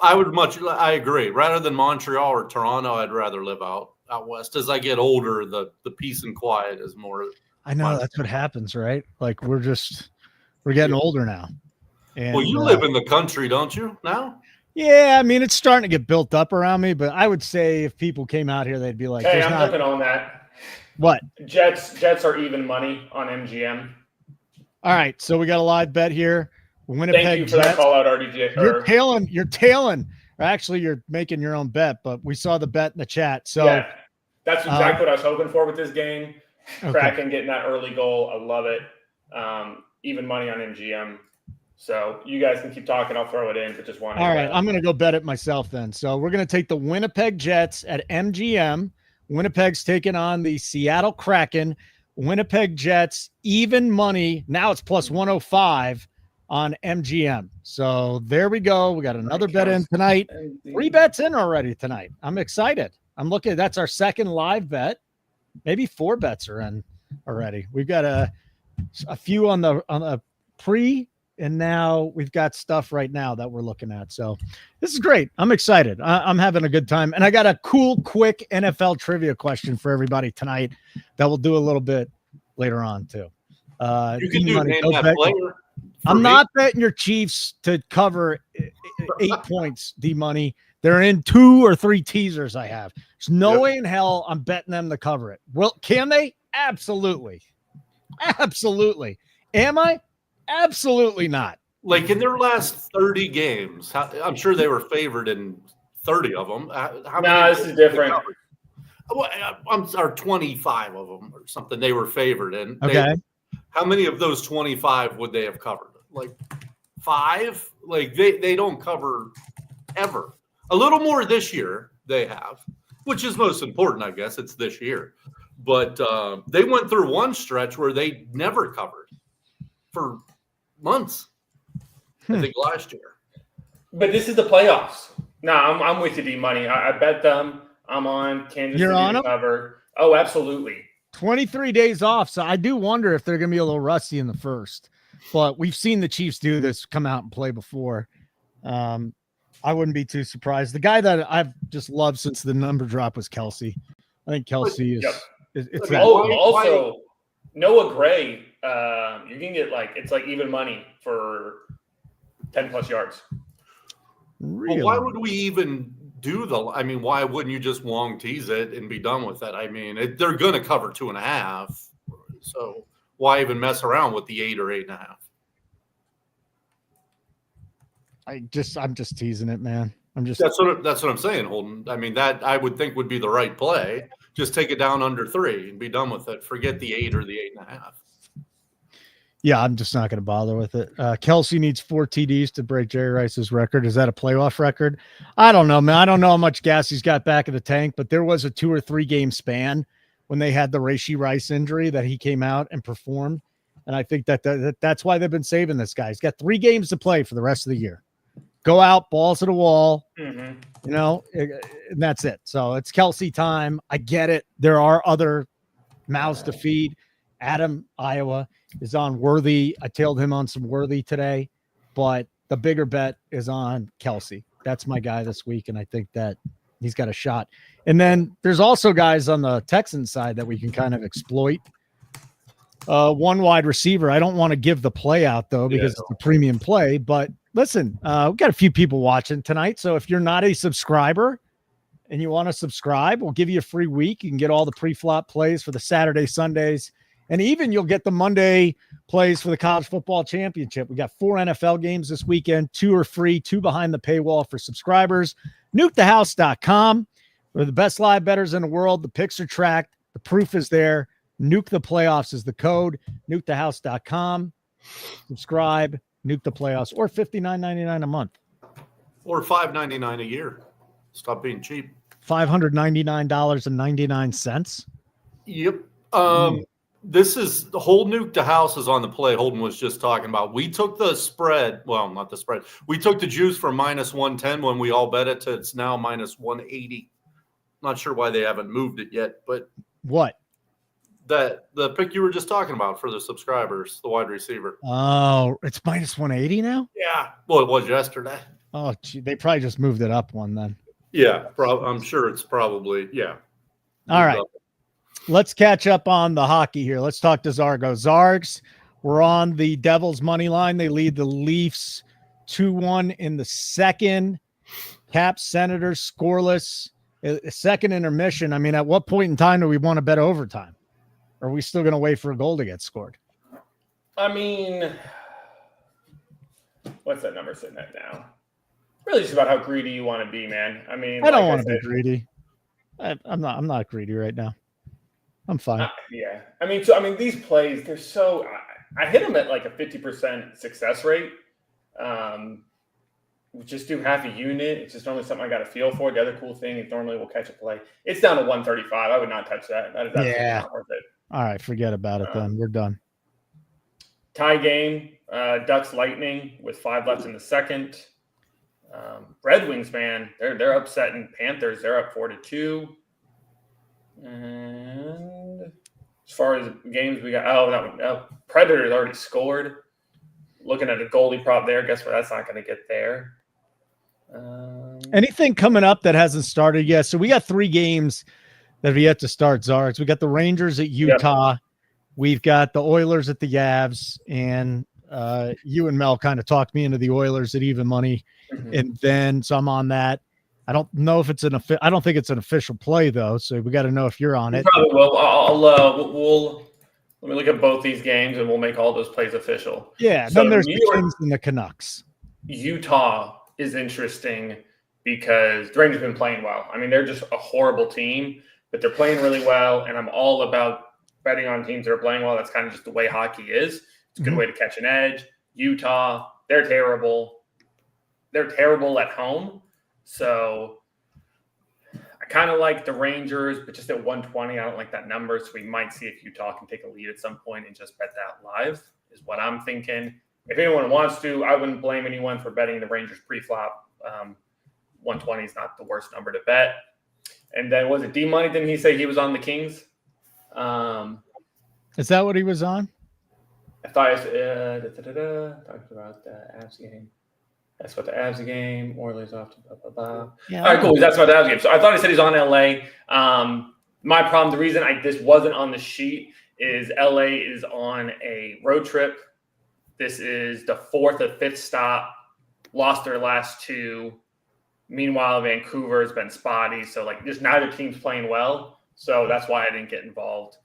Speaker 3: I agree. Rather than Montreal or Toronto, I'd rather live out west. As I get older, the peace and quiet is more.
Speaker 1: I know that's what happens, right? Like we're getting older now. And,
Speaker 3: well, you live in the country, don't you? Now?
Speaker 1: Yeah, I mean it's starting to get built up around me, but I would say if people came out here, they'd be like,
Speaker 2: "Hey, I'm jumping on that."
Speaker 1: What?
Speaker 2: Jets are even money on MGM.
Speaker 1: All right, so we got a live bet here. Winnipeg
Speaker 2: Thank you for
Speaker 1: Jets.
Speaker 2: that call out, RDJ.
Speaker 1: You're tailing. Actually, you're making your own bet, but we saw the bet in the chat. So
Speaker 2: yeah, that's exactly what I was hoping for with this game.
Speaker 1: Okay.
Speaker 2: Kraken getting that early goal. I love it. Even money on MGM. So you guys can keep talking. I'll throw it in, but just one.
Speaker 1: All right, I'm going to go bet it myself then. So we're going to take the Winnipeg Jets at MGM. Winnipeg's taking on the Seattle Kraken. Winnipeg Jets, even money. Now it's plus 105 on MGM. So there we go. We got another bet in tonight. 3 bets in already tonight. I'm excited. I'm looking. That's our second live bet. Maybe 4 bets are in already. We've got a few on the pre, and now we've got stuff right now that we're looking at. So this is great. I'm excited. I'm having a good time. And I got a cool, quick NFL trivia question for everybody tonight that we'll do a little bit later on too.
Speaker 3: You can do name that player.
Speaker 1: I'm not betting your Chiefs to cover 8 points, D-Money. They're in 2 or 3 teasers I have. There's no way in hell I'm betting them to cover it. Well, can they? Absolutely. Absolutely. Am I? Absolutely not.
Speaker 3: Like in their last 30 games, I'm sure they were favored in 30 of them.
Speaker 2: This is different.
Speaker 3: Or 25 of them or something they were favored in.
Speaker 1: Okay.
Speaker 3: How many of those 25 would they have covered? Like 5? Like they don't cover ever. A little more this year they have, which is most important, I guess. It's this year. But they went through one stretch where they never covered. for months. I think last year.
Speaker 2: But this is the playoffs. No, I'm with you, D Money. I bet them. I'm on Kansas
Speaker 1: You're
Speaker 2: City
Speaker 1: on
Speaker 2: to
Speaker 1: them?
Speaker 2: cover. Oh, absolutely.
Speaker 1: 23 days off. So I do wonder if they're going to be a little rusty in the first. But we've seen the Chiefs do this, come out and play before. I wouldn't be too surprised. The guy that I've just loved since the number drop was Kelsey. I think Kelsey is.
Speaker 2: Yep.
Speaker 1: It's
Speaker 3: I mean,
Speaker 1: that.
Speaker 2: Also, Noah Gray, you can get it's like even money for 10 plus yards.
Speaker 1: Really?
Speaker 3: Well, why would we even do why wouldn't you just long tease it and be done with it? I mean, they're going to cover 2.5. So why even mess around with the 8 or 8.5?
Speaker 1: I'm just teasing it, man.
Speaker 3: That's what I'm saying, Holden. I mean, that I would think would be the right play. Just take it down under 3 and be done with it. Forget the 8 or the 8.5.
Speaker 1: Yeah, I'm just not going to bother with it. Kelsey needs 4 TDs to break Jerry Rice's record. Is that a playoff record? I don't know, man. I don't know how much gas he's got back in the tank, but there was a 2 or 3 game span when they had the Rashee Rice injury that he came out and performed. And I think that's why they've been saving this guy. He's got 3 games to play for the rest of the year. Go out, balls to the wall, and that's it. So it's Kelsey time. I get it. There are other mouths to feed. Adam, Iowa, is on Worthy. I tailed him on some Worthy today, but the bigger bet is on Kelsey. That's my guy this week, and I think that he's got a shot. And then there's also guys on the Texans side that we can kind of exploit. One wide receiver. I don't want to give the play out, though, because it's a premium play. But listen, we've got a few people watching tonight. So if you're not a subscriber and you want to subscribe, we'll give you a free week. You can get all the pre-flop plays for the Saturday, Sundays. And even you'll get the Monday plays for the college football championship. We got 4 NFL games this weekend. 2 are free, 2 behind the paywall for subscribers. NukeTheHouse.com. We're the best live bettors in the world. The picks are tracked. The proof is there. Nuke the playoffs is the code. NukeTheHouse.com. Subscribe. Nuke the playoffs, or $59.99 a month.
Speaker 3: Or $5.99 a year. Stop being cheap.
Speaker 1: $599.99.
Speaker 3: Yep. This is the whole Nuke the House is on the play. Holden was just talking about. We took the spread. Well, not the spread. We took the juice from -110 when we all bet it to it's now -180. Not sure why they haven't moved it yet, but
Speaker 1: what?
Speaker 3: The pick you were just talking about for the subscribers, the wide receiver.
Speaker 1: Oh, it's -180 now?
Speaker 3: Yeah. Well, it was yesterday.
Speaker 1: Oh, gee, they probably just moved it up one then.
Speaker 3: Yeah, I'm sure it's probably, yeah.
Speaker 1: All right. Let's catch up on the hockey here. Let's talk to Zargo. Zargs, we're on the Devils money line. They lead the Leafs 2-1 in the second. Caps, Senators, scoreless. Second intermission. I mean, at what point in time do we want to bet overtime? Or are we still going to wait for a goal to get scored?
Speaker 2: I mean, what's that number sitting at now? Really just about how greedy you want to be, man. I mean,
Speaker 1: I don't want to be greedy. I'm not greedy right now. I'm fine.
Speaker 2: Yeah. I mean, these plays, they're so I hit them at like a 50% success rate. We just do half a unit. It's just normally something I got a feel for. The other cool thing is normally we'll catch a play. It's down to 135. I would not touch that. That is absolutely not worth it.
Speaker 1: All right, forget about it then. We're done.
Speaker 2: Tie game, Ducks Lightning with 5 left in the second. Red Wings, man, they're upsetting Panthers. They're up 4-2. And as far as games we got, Predators already scored. Looking at a goalie prop there. Guess what? That's not going to get there.
Speaker 1: Anything coming up that hasn't started yet? So we got 3 games that have yet to start, Zargs. We got the Rangers at Utah. Yep. We've got the Oilers at the Avs, and you and Mel kind of talked me into the Oilers at even money, and then so I'm on that. I don't know if it's I don't think it's an official play though, so we got to know if you're on it.
Speaker 2: Probably will. We'll let me look at both these games, and we'll make all those plays official.
Speaker 1: Yeah. So then there's the Kings and the Canucks.
Speaker 2: Utah is interesting because the Rangers have been playing well. I mean, they're just a horrible team, but they're playing really well, and I'm all about betting on teams that are playing well. That's kind of just the way hockey is. It's a good way to catch an edge. Utah, they're terrible. They're terrible at home. So I kind of like the Rangers, but just at 120, I don't like that number. So we might see if Utah can take a lead at some point and just bet that live is what I'm thinking. If anyone wants to, I wouldn't blame anyone for betting the Rangers pre-flop. 120 is not the worst number to bet. And then was it D-Money? Didn't he say he was on the Kings?
Speaker 1: Is that what he was on?
Speaker 2: I thought talked about the Avs game. That's what the Avs game. Oilers off to blah, blah, blah.
Speaker 1: Yeah.
Speaker 2: All right, cool. That's about the Avs game. So I thought he said he's on LA. My problem, the reason this wasn't on the sheet is LA is on a road trip. This is the 4th or 5th stop. Lost their last 2. Meanwhile, Vancouver has been spotty. So, just neither team's playing well. So that's why I didn't get involved.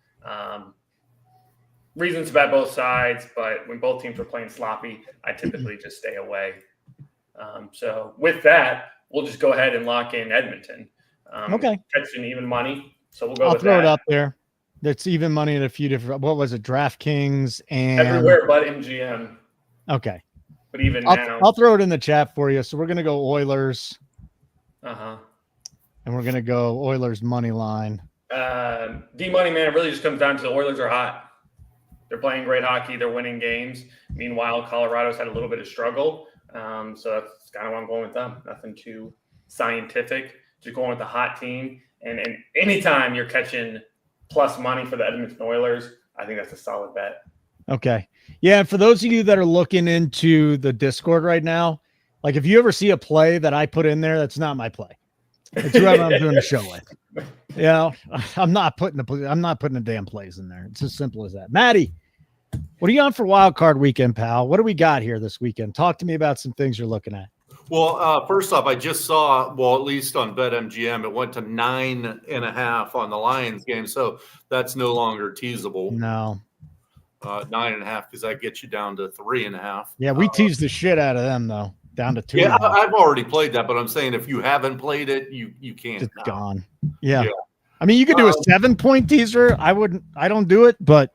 Speaker 2: Reasons to bet both sides, but when both teams are playing sloppy, I typically just stay away. So with that, we'll just go ahead and lock in Edmonton.
Speaker 1: Okay.
Speaker 2: Catching even money. So we'll go
Speaker 1: I'll
Speaker 2: with
Speaker 1: throw
Speaker 2: that.
Speaker 1: it up there. That's even money at a few different. What was it? DraftKings and
Speaker 2: Everywhere but MGM.
Speaker 1: Okay.
Speaker 2: But even now.
Speaker 1: I'll throw it in the chat for you. So we're gonna go Oilers.
Speaker 2: Uh-huh.
Speaker 1: And we're gonna go Oilers money line.
Speaker 2: D-Money, man, it really just comes down to the Oilers are hot. They're playing great hockey. They're winning games. Meanwhile, Colorado's had a little bit of struggle. So that's kind of why I'm going with them. Nothing too scientific. Just going with the hot team. And anytime you're catching plus money for the Edmonton Oilers, I think that's a solid bet.
Speaker 1: Okay. Yeah, for those of you that are looking into the Discord right now, if you ever see a play that I put in there, that's not my play. It's whoever I'm doing the show with. I'm not putting the damn plays in there. It's as simple as that. Maddie, what are you on for wild card weekend, pal? What do we got here this weekend? Talk to me about some things you're looking at.
Speaker 3: Well, first off, I just saw, at least on BetMGM, it went to 9.5 on the Lions game. So that's no longer teasable.
Speaker 1: No.
Speaker 3: 9.5, because that gets you down to 3.5.
Speaker 1: Yeah, we teased the shit out of them, though. Down to 2.
Speaker 3: Yeah, I've already played that, but I'm saying if you haven't played it, you can't.
Speaker 1: It's gone. Yeah. I mean, you could do a 7-point teaser. I don't do it, but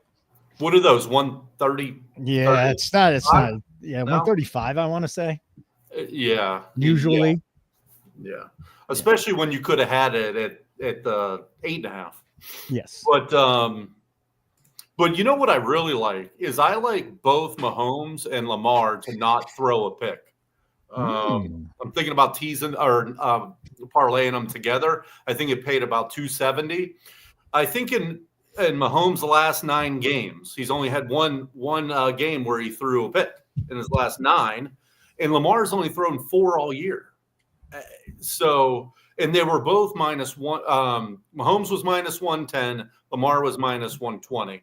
Speaker 3: what are those? 130?
Speaker 1: Yeah, 30? It's not. Yeah,
Speaker 3: no?
Speaker 1: 135, I want to say.
Speaker 3: Yeah.
Speaker 1: Usually.
Speaker 3: Yeah. Especially when you could have had it at the 8.5.
Speaker 1: Yes.
Speaker 3: But you know what I really like is I like both Mahomes and Lamar to not throw a pick. I'm thinking about teasing or parlaying them together. I think it paid about 270. I think in Mahomes' the last 9 games, he's only had one game where he threw a pick in his last 9, and Lamar's only thrown 4 all year. So, and they were both -1. Mahomes was -110. Lamar was -120.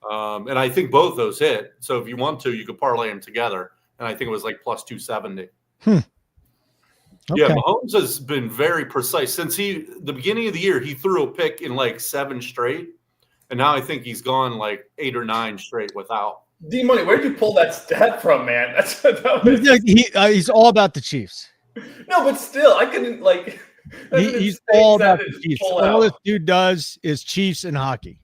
Speaker 3: And I think both those hit. So if you want to, you could parlay them together. And I think it was plus 270.
Speaker 1: Okay.
Speaker 3: Yeah, Mahomes has been very precise. Since the beginning of the year, he threw a pick in 7 straight. And now I think he's gone 8 or 9 straight without.
Speaker 2: D-Money, where'd you pull that stat from, man?
Speaker 1: He's all about the Chiefs.
Speaker 2: No, but still, I couldn't
Speaker 1: he's all about the Chiefs. All this dude does is Chiefs and hockey.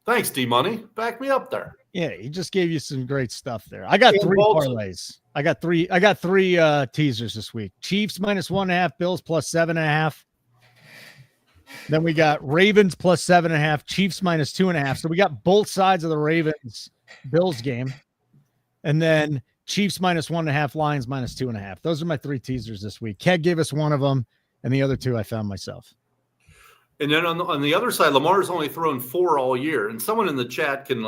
Speaker 3: Thanks, D-Money. Back me up there.
Speaker 1: Yeah, he just gave you some great stuff there. I got 3 parlays. I got three teasers this week. Chiefs -1.5, Bills +7.5. Then we got Ravens +7.5, Chiefs -2.5. So we got both sides of the Ravens Bills game. And then Chiefs -1.5, Lions -2.5. Those are my 3 teasers this week. Keg gave us one of them, and the other 2 I found myself.
Speaker 3: And then on the other side, Lamar's only thrown 4 all year. And someone in the chat can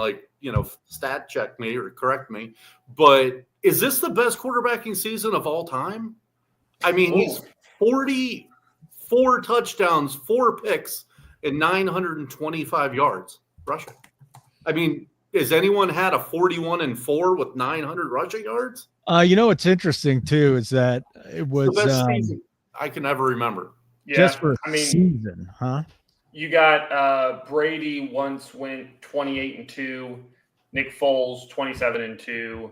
Speaker 3: stat check me or correct me. But is this the best quarterbacking season of all time? I mean, he's 44 touchdowns, 4 picks, and 925 yards rushing. I mean, has anyone had a 41-4 with 900 rushing yards?
Speaker 1: What's interesting too is that it was
Speaker 3: the best season I can ever remember.
Speaker 2: Yeah,
Speaker 1: just for season, huh?
Speaker 2: You got Brady once went 28-2, Nick Foles 27-2,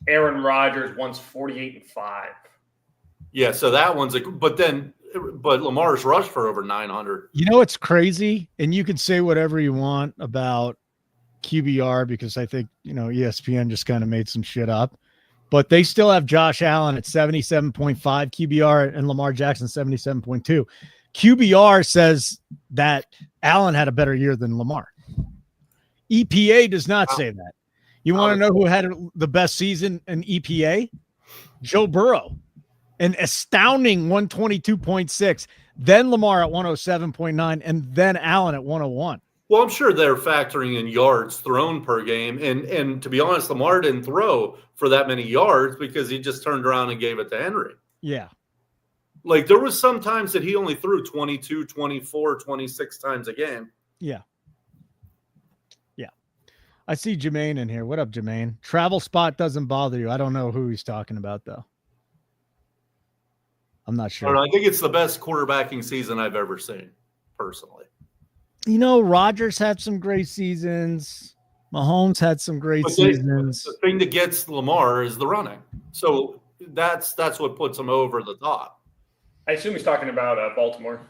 Speaker 2: Aaron Rodgers once 48-5.
Speaker 3: Yeah, so that one's but Lamar's rushed for over 900.
Speaker 1: It's crazy, and you can say whatever you want about QBR because I think ESPN just kind of made some shit up. But they still have Josh Allen at 77.5 QBR and Lamar Jackson 77.2. QBR says that Allen had a better year than Lamar. EPA does not say that. You want to know who had the best season in EPA? Joe Burrow, an astounding 122.6. Then Lamar at 107.9, and then Allen at 101.
Speaker 3: Well, I'm sure they're factoring in yards thrown per game. And to be honest, Lamar didn't throw for that many yards because he just turned around and gave it to Henry.
Speaker 1: Yeah.
Speaker 3: Like there was some times that he only threw 22, 24, 26 times a game.
Speaker 1: Yeah. Yeah. I see Jermaine in here. What up, Jermaine? Travel spot doesn't bother you. I don't know who he's talking about, though. I'm not sure.
Speaker 3: I think it's the best quarterbacking season I've ever seen, personally.
Speaker 1: You know, Rodgers had some great seasons. Mahomes had some great seasons.
Speaker 3: The thing that gets Lamar is the running. So that's what puts him over the top.
Speaker 2: I assume he's talking about Baltimore.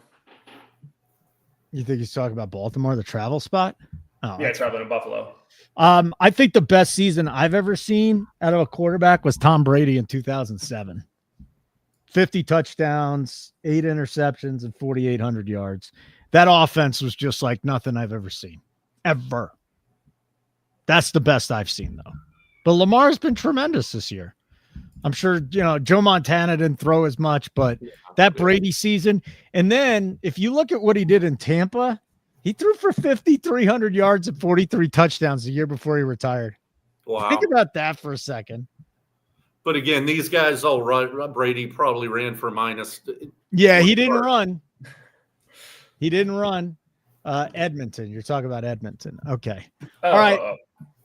Speaker 1: You think he's talking about Baltimore, the travel spot? Oh,
Speaker 2: yeah, traveling to Buffalo.
Speaker 1: I think the best season I've ever seen out of a quarterback was Tom Brady in 2007. 50 touchdowns, 8 interceptions, and 4,800 yards. That offense was just like nothing I've ever seen, ever. That's the best I've seen, though. But Lamar's been tremendous this year. I'm sure, Joe Montana didn't throw as much, but that Brady season. And then if you look at what he did in Tampa, he threw for 5,300 yards and 43 touchdowns the year before he retired.
Speaker 3: Wow.
Speaker 1: Think about that for a second.
Speaker 3: But again, these guys all run. Brady probably ran for minus.
Speaker 1: Yeah, he didn't run. He didn't run. Edmonton. You're talking about Edmonton. Okay. All right.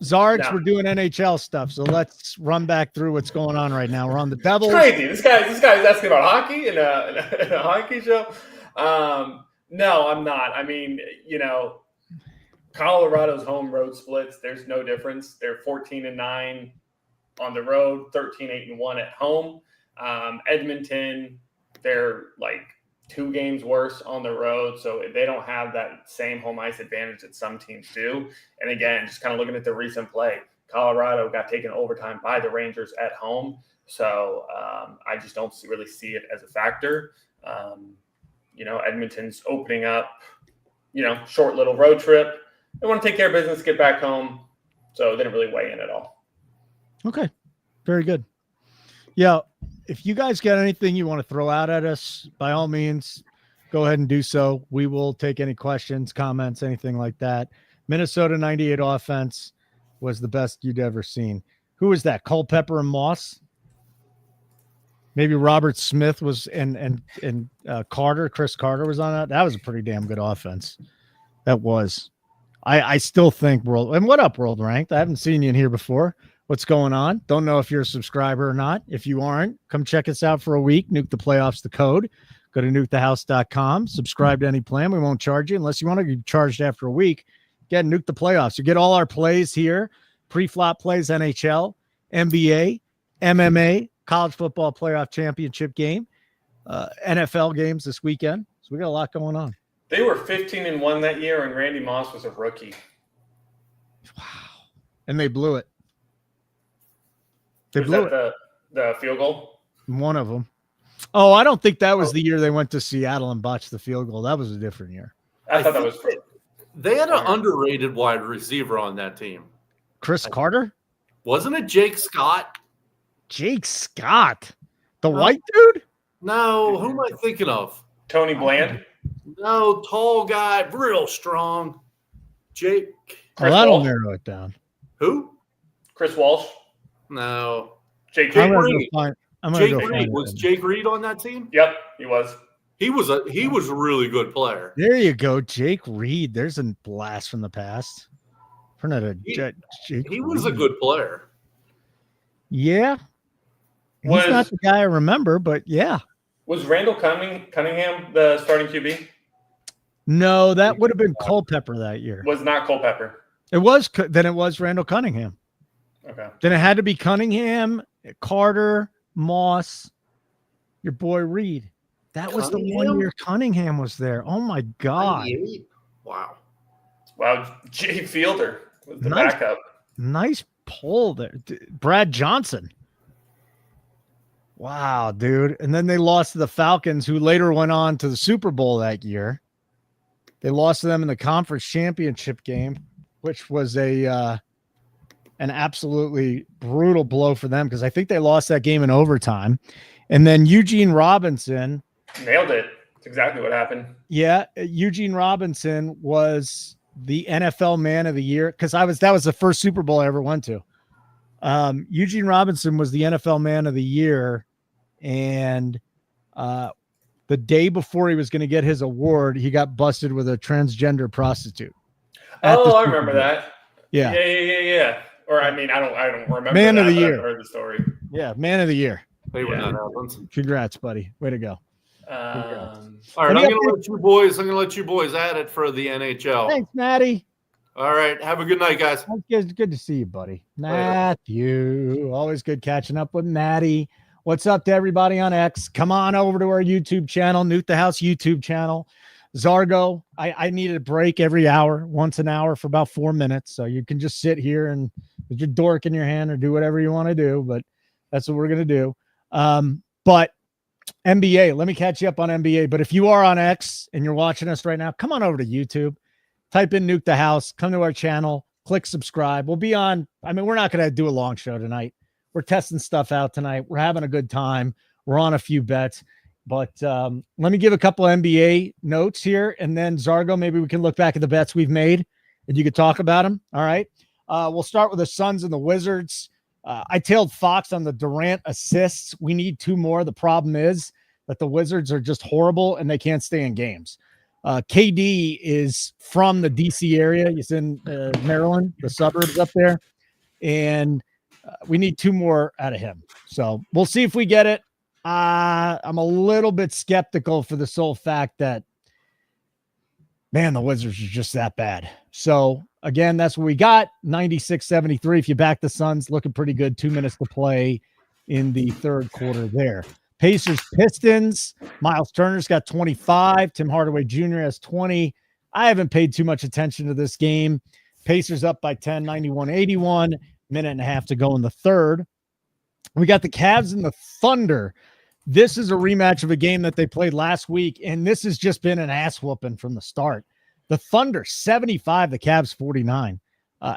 Speaker 1: Zargs, we're doing NHL stuff, so let's run back through what's going on right now. We're on the Devils.
Speaker 2: It's crazy. This guy's asking about hockey in a hockey show. No, I'm not. I mean, Colorado's home road splits. There's no difference. They're 14-9 on the road, 13-8-1 at home. Edmonton, they're like 2 games worse on the road, so they don't have that same home ice advantage that some teams do. And again, just kind of looking at the recent play, Colorado got taken overtime by the Rangers at home, so I just don't really see it as a factor. Edmonton's opening up, short little road trip. They want to take care of business, get back home, so they didn't really weigh in at all.
Speaker 1: Okay, very good. Yeah. If you guys got anything you want to throw out at us, by all means, go ahead and do so. We will take any questions, comments, anything like that. Minnesota 98 offense was the best you'd ever seen. Who was that? Culpepper and Moss? Maybe Robert Smith was and Carter, Chris Carter was on that. That was a pretty damn good offense. That was. I still think World. And what up, World Ranked? I haven't seen you in here before. What's going on? Don't know if you're a subscriber or not. If you aren't, come check us out for a week. Nuke the Playoffs, the code. Go to nukethehouse.com. Subscribe to any plan. We won't charge you unless you want to be charged after a week. Get Nuke the Playoffs. You get all our plays here. Pre-flop plays, NHL, NBA, MMA, college football playoff championship game, NFL games this weekend. So we got a lot going on.
Speaker 2: They were 15-1 that year, and Randy Moss was a rookie.
Speaker 1: Wow. And they blew it. They
Speaker 2: was
Speaker 1: blew
Speaker 2: that the field goal?
Speaker 1: One of them. Oh, I don't think that was the year they went to Seattle and botched the field goal. That was a different year.
Speaker 2: I thought that was.
Speaker 3: They had an underrated wide receiver on that team.
Speaker 1: Chris Carter?
Speaker 3: Wasn't it Jake Scott?
Speaker 1: Jake Scott? The white dude?
Speaker 3: No, who am I thinking of?
Speaker 2: Tony Bland?
Speaker 3: No, tall guy, real strong. Jake.
Speaker 1: Well, that'll narrow it down.
Speaker 3: Who?
Speaker 2: Chris Walsh?
Speaker 3: No.
Speaker 2: Jake
Speaker 3: Reed.
Speaker 2: Reed.
Speaker 3: Was Jake Reed on that team?
Speaker 2: Yep, he was.
Speaker 3: He was a really good player.
Speaker 1: There you go, Jake Reed. There's a blast from the past.
Speaker 3: He was a good player.
Speaker 1: Yeah. He's not the guy I remember, but yeah.
Speaker 2: Was Randall Cunningham the starting QB?
Speaker 1: No, that would have been Culpepper that year.
Speaker 2: Was not Culpepper.
Speaker 1: It was Randall Cunningham.
Speaker 2: Okay.
Speaker 1: Then it had to be Cunningham, Carter, Moss, your boy Reed. That was the 1 year Cunningham was there. Oh my God.
Speaker 3: Wow.
Speaker 2: Wow. Jay Fielder was the backup.
Speaker 1: Nice pull there. Brad Johnson. Wow, dude. And then they lost to the Falcons, who later went on to the Super Bowl that year. They lost to them in the conference championship game, which was a an absolutely brutal blow for them because I think they lost that game in overtime. And then Eugene Robinson
Speaker 2: nailed it. That's exactly what happened.
Speaker 1: Yeah, Eugene Robinson was the NFL Man of the Year because that was the first Super Bowl I ever went to. Eugene Robinson was the NFL Man of the Year, and the day before he was going to get his award, he got busted with a transgender prostitute.
Speaker 2: Oh, I remember that.
Speaker 1: Yeah.
Speaker 2: Or I mean, I don't remember.
Speaker 1: Man of the Year.
Speaker 2: I've heard the story.
Speaker 1: Yeah, Man of the Year.
Speaker 3: Hey, when that happens.
Speaker 1: Congrats, buddy. Way to go.
Speaker 3: All right, I'm going to let you boys at it for the NHL.
Speaker 1: Thanks, Matty.
Speaker 3: All right, have a good night, guys.
Speaker 1: Good to see you, buddy. Matthew, always good catching up with Matty. What's up to everybody on X? Come on over to our YouTube channel, Nuke the House YouTube channel. Zargo, I needed a break every hour, once an hour for about 4 minutes. So you can just sit here and with your dork in your hand or do whatever you want to do, but that's what we're going to do. But NBA, let me catch you up on NBA. But if you are on X and you're watching us right now, come on over to YouTube, type in Nuke the House, come to our channel, click subscribe. We'll be on. I mean, we're not going to do a long show tonight. We're testing stuff out tonight. We're having a good time. We're on a few bets. But let me give a couple NBA notes here. And then, Zargo, maybe we can look back at the bets we've made and you could talk about them. All right. We'll start with the Suns and the Wizards. I tailed Fox on the Durant assists. We need 2 more. The problem is that the Wizards are just horrible and they can't stay in games. KD is from the DC area. He's in Maryland, the suburbs up there. And we need 2 more out of him. So we'll see if we get it. I'm a little bit skeptical for the sole fact that, man, the Wizards are just that bad. So again, that's what we got. 96-73. If you back the Suns, looking pretty good. 2 minutes to play in the third quarter there. Pacers, Pistons. Miles Turner's got 25. Tim Hardaway Jr. has 20. I haven't paid too much attention to this game. Pacers up by 10, 91-81. Minute and a half to go in the third. We got the Cavs and the Thunder. This is a rematch of a game that they played last week, and this has just been an ass whooping from the start. The Thunder, 75, the Cavs, 49.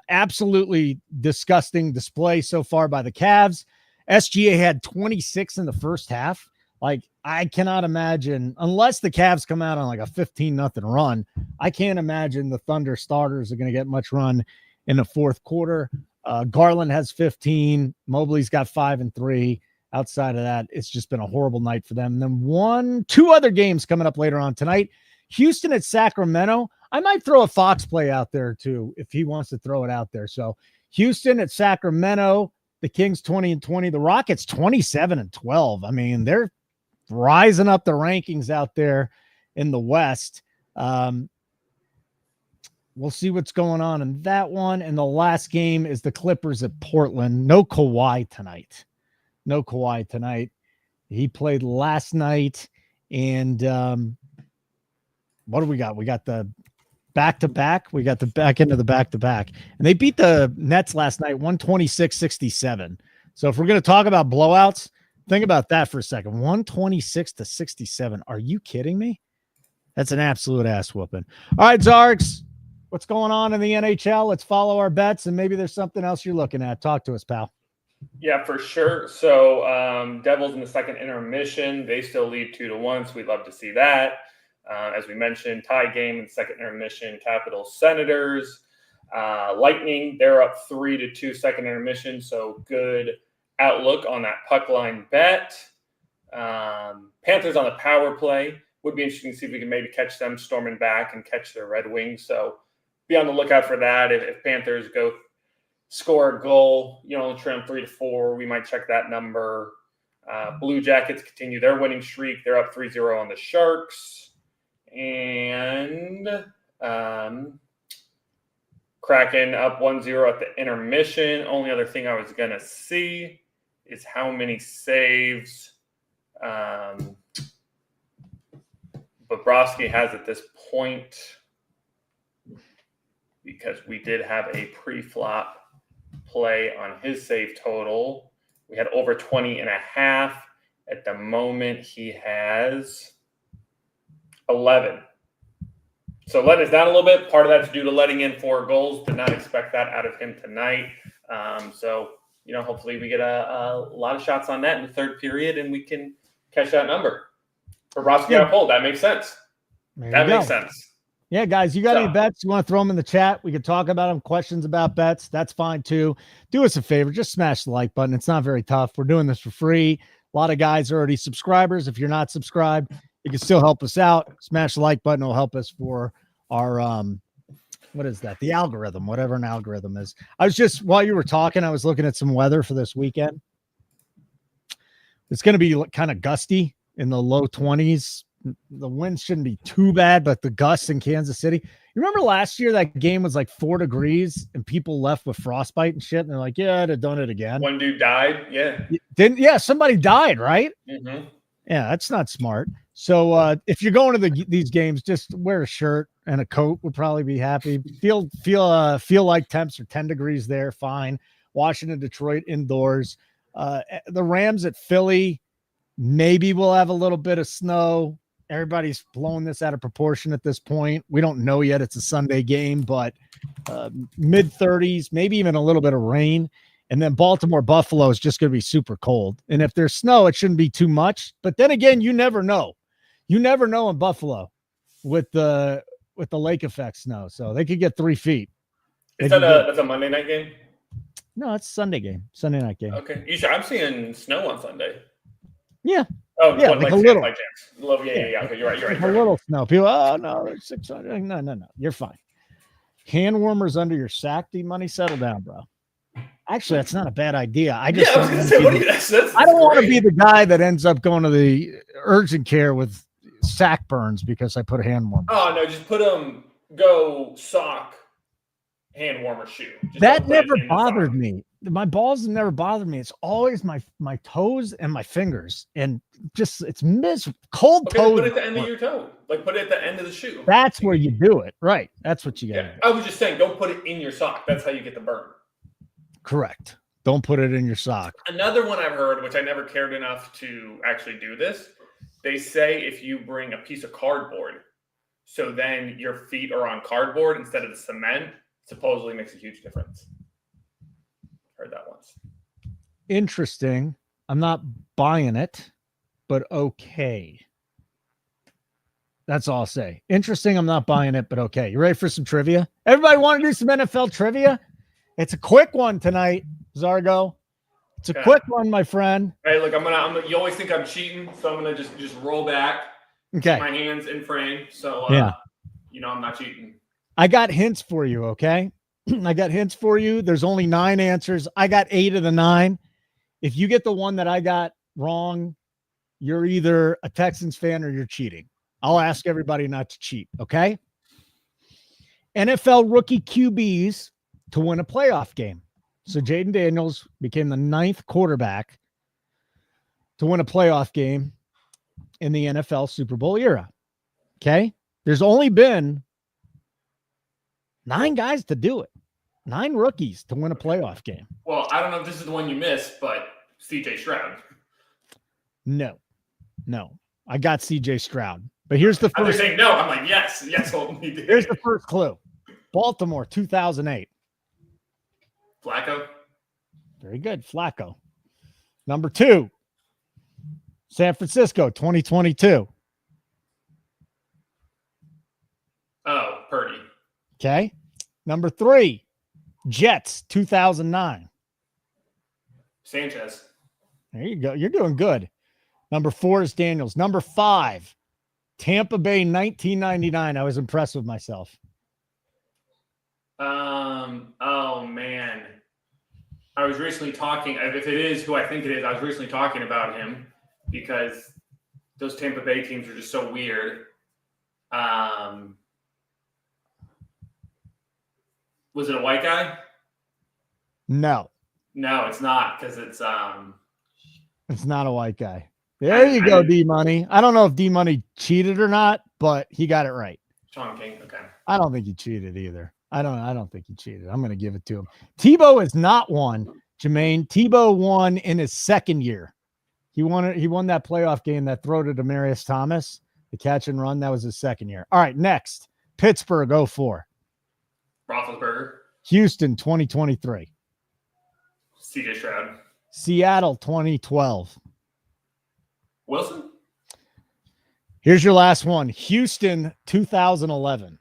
Speaker 1: Absolutely disgusting display so far by the Cavs. SGA had 26 in the first half. Like, I cannot imagine, unless the Cavs come out on like a 15-0 run, I can't imagine the Thunder starters are going to get much run in the fourth quarter. Garland has 15. Mobley's got 5 and 3. Outside of that, it's just been a horrible night for them. And then 2 other games coming up later on tonight. Houston at Sacramento. I might throw a Fox play out there too, if he wants to throw it out there. So Houston at Sacramento, the Kings 20-20, the Rockets 27-12. I mean, they're rising up the rankings out there in the West. We'll see what's going on in that one. And the last game is the Clippers at Portland. No Kawhi tonight. He played last night. And what do we got? We got the back-to-back. We got the back end of the back-to-back. And they beat the Nets last night, 126-67. So if we're going to talk about blowouts, think about that for a second. 126-67. Are you kidding me? That's an absolute ass whooping. All right, Zargs, what's going on in the NHL? Let's follow our bets, and maybe there's something else you're looking at. Talk to us, pal.
Speaker 2: Yeah, for sure. So Devils in the second intermission, they still lead 2-1, so we'd love to see that. As we mentioned, tie game in the second intermission, Capitals Senators. Lightning, they're up 3-2 second intermission, so good outlook on that puck line bet. Panthers on the power play. Would be interesting to see if we can maybe catch them storming back and catch their Red Wings. So be on the lookout for that. If Panthers go score a goal, trim 3-4, we might check that number. Blue Jackets continue their winning streak. They're up 3-0 on the Sharks. And Kraken up 1-0 at the intermission. Only other thing I was going to see is how many saves Bobrovsky has at this point, because we did have a pre-flop play on his save total. We had over 20.5. At the moment, he has 11. So letting us down a little bit. Part of that's due to letting in 4 goals. Did not expect that out of him tonight. So, hopefully we get a lot of shots on net in the third period and we can catch that number. For Broski got pulled. That makes sense. That makes sense.
Speaker 1: Yeah, guys, you got any bets? You want to throw them in the chat? We can talk about them. Questions about bets. That's fine too. Do us a favor. Just smash the like button. It's not very tough. We're doing this for free. A lot of guys are already subscribers. If you're not subscribed, you can still help us out. Smash the like button. It'll help us for our, what is that? The algorithm, whatever an algorithm is. I was just, while you were talking, I was looking at some weather for this weekend. It's going to be kind of gusty in the low 20s. The wind shouldn't be too bad, but the gusts in Kansas City. You remember last year that game was like 4 degrees and people left with frostbite and shit. And they're like, yeah, I'd have done it again.
Speaker 2: One dude died. Yeah.
Speaker 1: Somebody died, right?
Speaker 2: Mm-hmm.
Speaker 1: Yeah, that's not smart. So if you're going to these games, just wear a shirt and a coat would probably be happy. Feel like temps are 10 degrees there. Fine. Washington, Detroit indoors. The Rams at Philly, maybe we'll have a little bit of snow. Everybody's blowing this out of proportion at this point. We don't know yet. It's a Sunday game, but mid 30s, maybe even a little bit of rain. And then Baltimore, Buffalo is just going to be super cold. And if there's snow, it shouldn't be too much. But then again, you never know. You never know in Buffalo with the lake effect snow. So they could get 3 feet.
Speaker 2: Is that's a Monday night game?
Speaker 1: No, it's a Sunday game. Sunday night game.
Speaker 2: Okay. I'm seeing snow on Sunday.
Speaker 1: Yeah.
Speaker 2: Oh,
Speaker 1: yeah, like a little.
Speaker 2: Yeah. Okay, you're right.
Speaker 1: A little snow. People, oh, no, there's 600. No. You're fine. Hand warmers under your sack, D-Money. Settle down, bro. Actually, that's not a bad idea. I just I don't want to be the guy that ends up going to the urgent care with sack burns because I put a hand warmer.
Speaker 2: Oh, no, just put go sock, hand warmer, shoe.
Speaker 1: That never bothered me. My balls have never bothered me. It's always my toes and my fingers. And just, it's miserable. Cold toes.
Speaker 2: Put it at the end of your toe. Like, put it at the end of the shoe.
Speaker 1: That's where you do it. Right. That's what you got to do.
Speaker 2: I was just saying, don't put it in your sock. That's how you get the burn.
Speaker 1: Correct. Don't put it in your sock.
Speaker 2: Another one I've heard, which I never cared enough to actually do this, they say if you bring a piece of cardboard, so then your feet are on cardboard instead of the cement, supposedly makes a huge difference. Heard that once.
Speaker 1: Interesting. I'm not buying it, but okay. That's all I'll say. Interesting. I'm not buying it, but okay. You ready for some trivia? Everybody want to do some NFL trivia? It's a quick one tonight, Zargo. It's a quick one, my friend.
Speaker 2: Hey, look, I'm gonna. You always think I'm cheating, so I'm gonna just roll back.
Speaker 1: Okay.
Speaker 2: My hands in frame, so
Speaker 1: yeah.
Speaker 2: I'm not cheating.
Speaker 1: I got hints for you. Okay. I got hints for you. There's only 9 answers. I got 8 of the 9. If you get the one that I got wrong, you're either a Texans fan or you're cheating. I'll ask everybody not to cheat. Okay. NFL rookie QBs to win a playoff game. So Jaden Daniels became the 9th quarterback to win a playoff game in the NFL Super Bowl era. Okay. There's only been 9 guys to do it. 9 rookies to win a playoff game.
Speaker 2: Well, I don't know if this is the one you missed, but CJ Stroud.
Speaker 1: No. I got CJ Stroud. But here's the first.
Speaker 2: They're saying no. I'm like, yes, Holden, you did.
Speaker 1: Here's the first clue. Baltimore, 2008.
Speaker 2: Flacco.
Speaker 1: Very good. Flacco. Number 2, San Francisco, 2022.
Speaker 2: Oh, Purdy.
Speaker 1: Okay. Number 3, Jets, 2009.
Speaker 2: Sanchez.
Speaker 1: There you go. You're doing good. Number 4 is Daniels. Number 5, Tampa Bay, 1999. I was impressed with myself.
Speaker 2: Oh man. I was recently talking, if it is who I think it is, I was recently talking about him because those Tampa Bay teams are just so weird. Was it a white guy?
Speaker 1: No,
Speaker 2: it's not because it's
Speaker 1: not a white guy. There you go, D-Money. I don't know if D-Money cheated or not, but he got it right.
Speaker 2: Sean King, okay.
Speaker 1: I don't think he cheated either. I don't think he cheated. I'm going to give it to him. Tebow has not won, Jermaine. Tebow won in his second year. He won that playoff game, that throw to Demaryius Thomas, the catch and run. That was his second year. All right, next. Pittsburgh 04.
Speaker 2: Roethlisberger.
Speaker 1: Houston 2023.
Speaker 2: CJ Stroud.
Speaker 1: Seattle 2012.
Speaker 2: Wilson?
Speaker 1: Here's your last one. Houston 2011.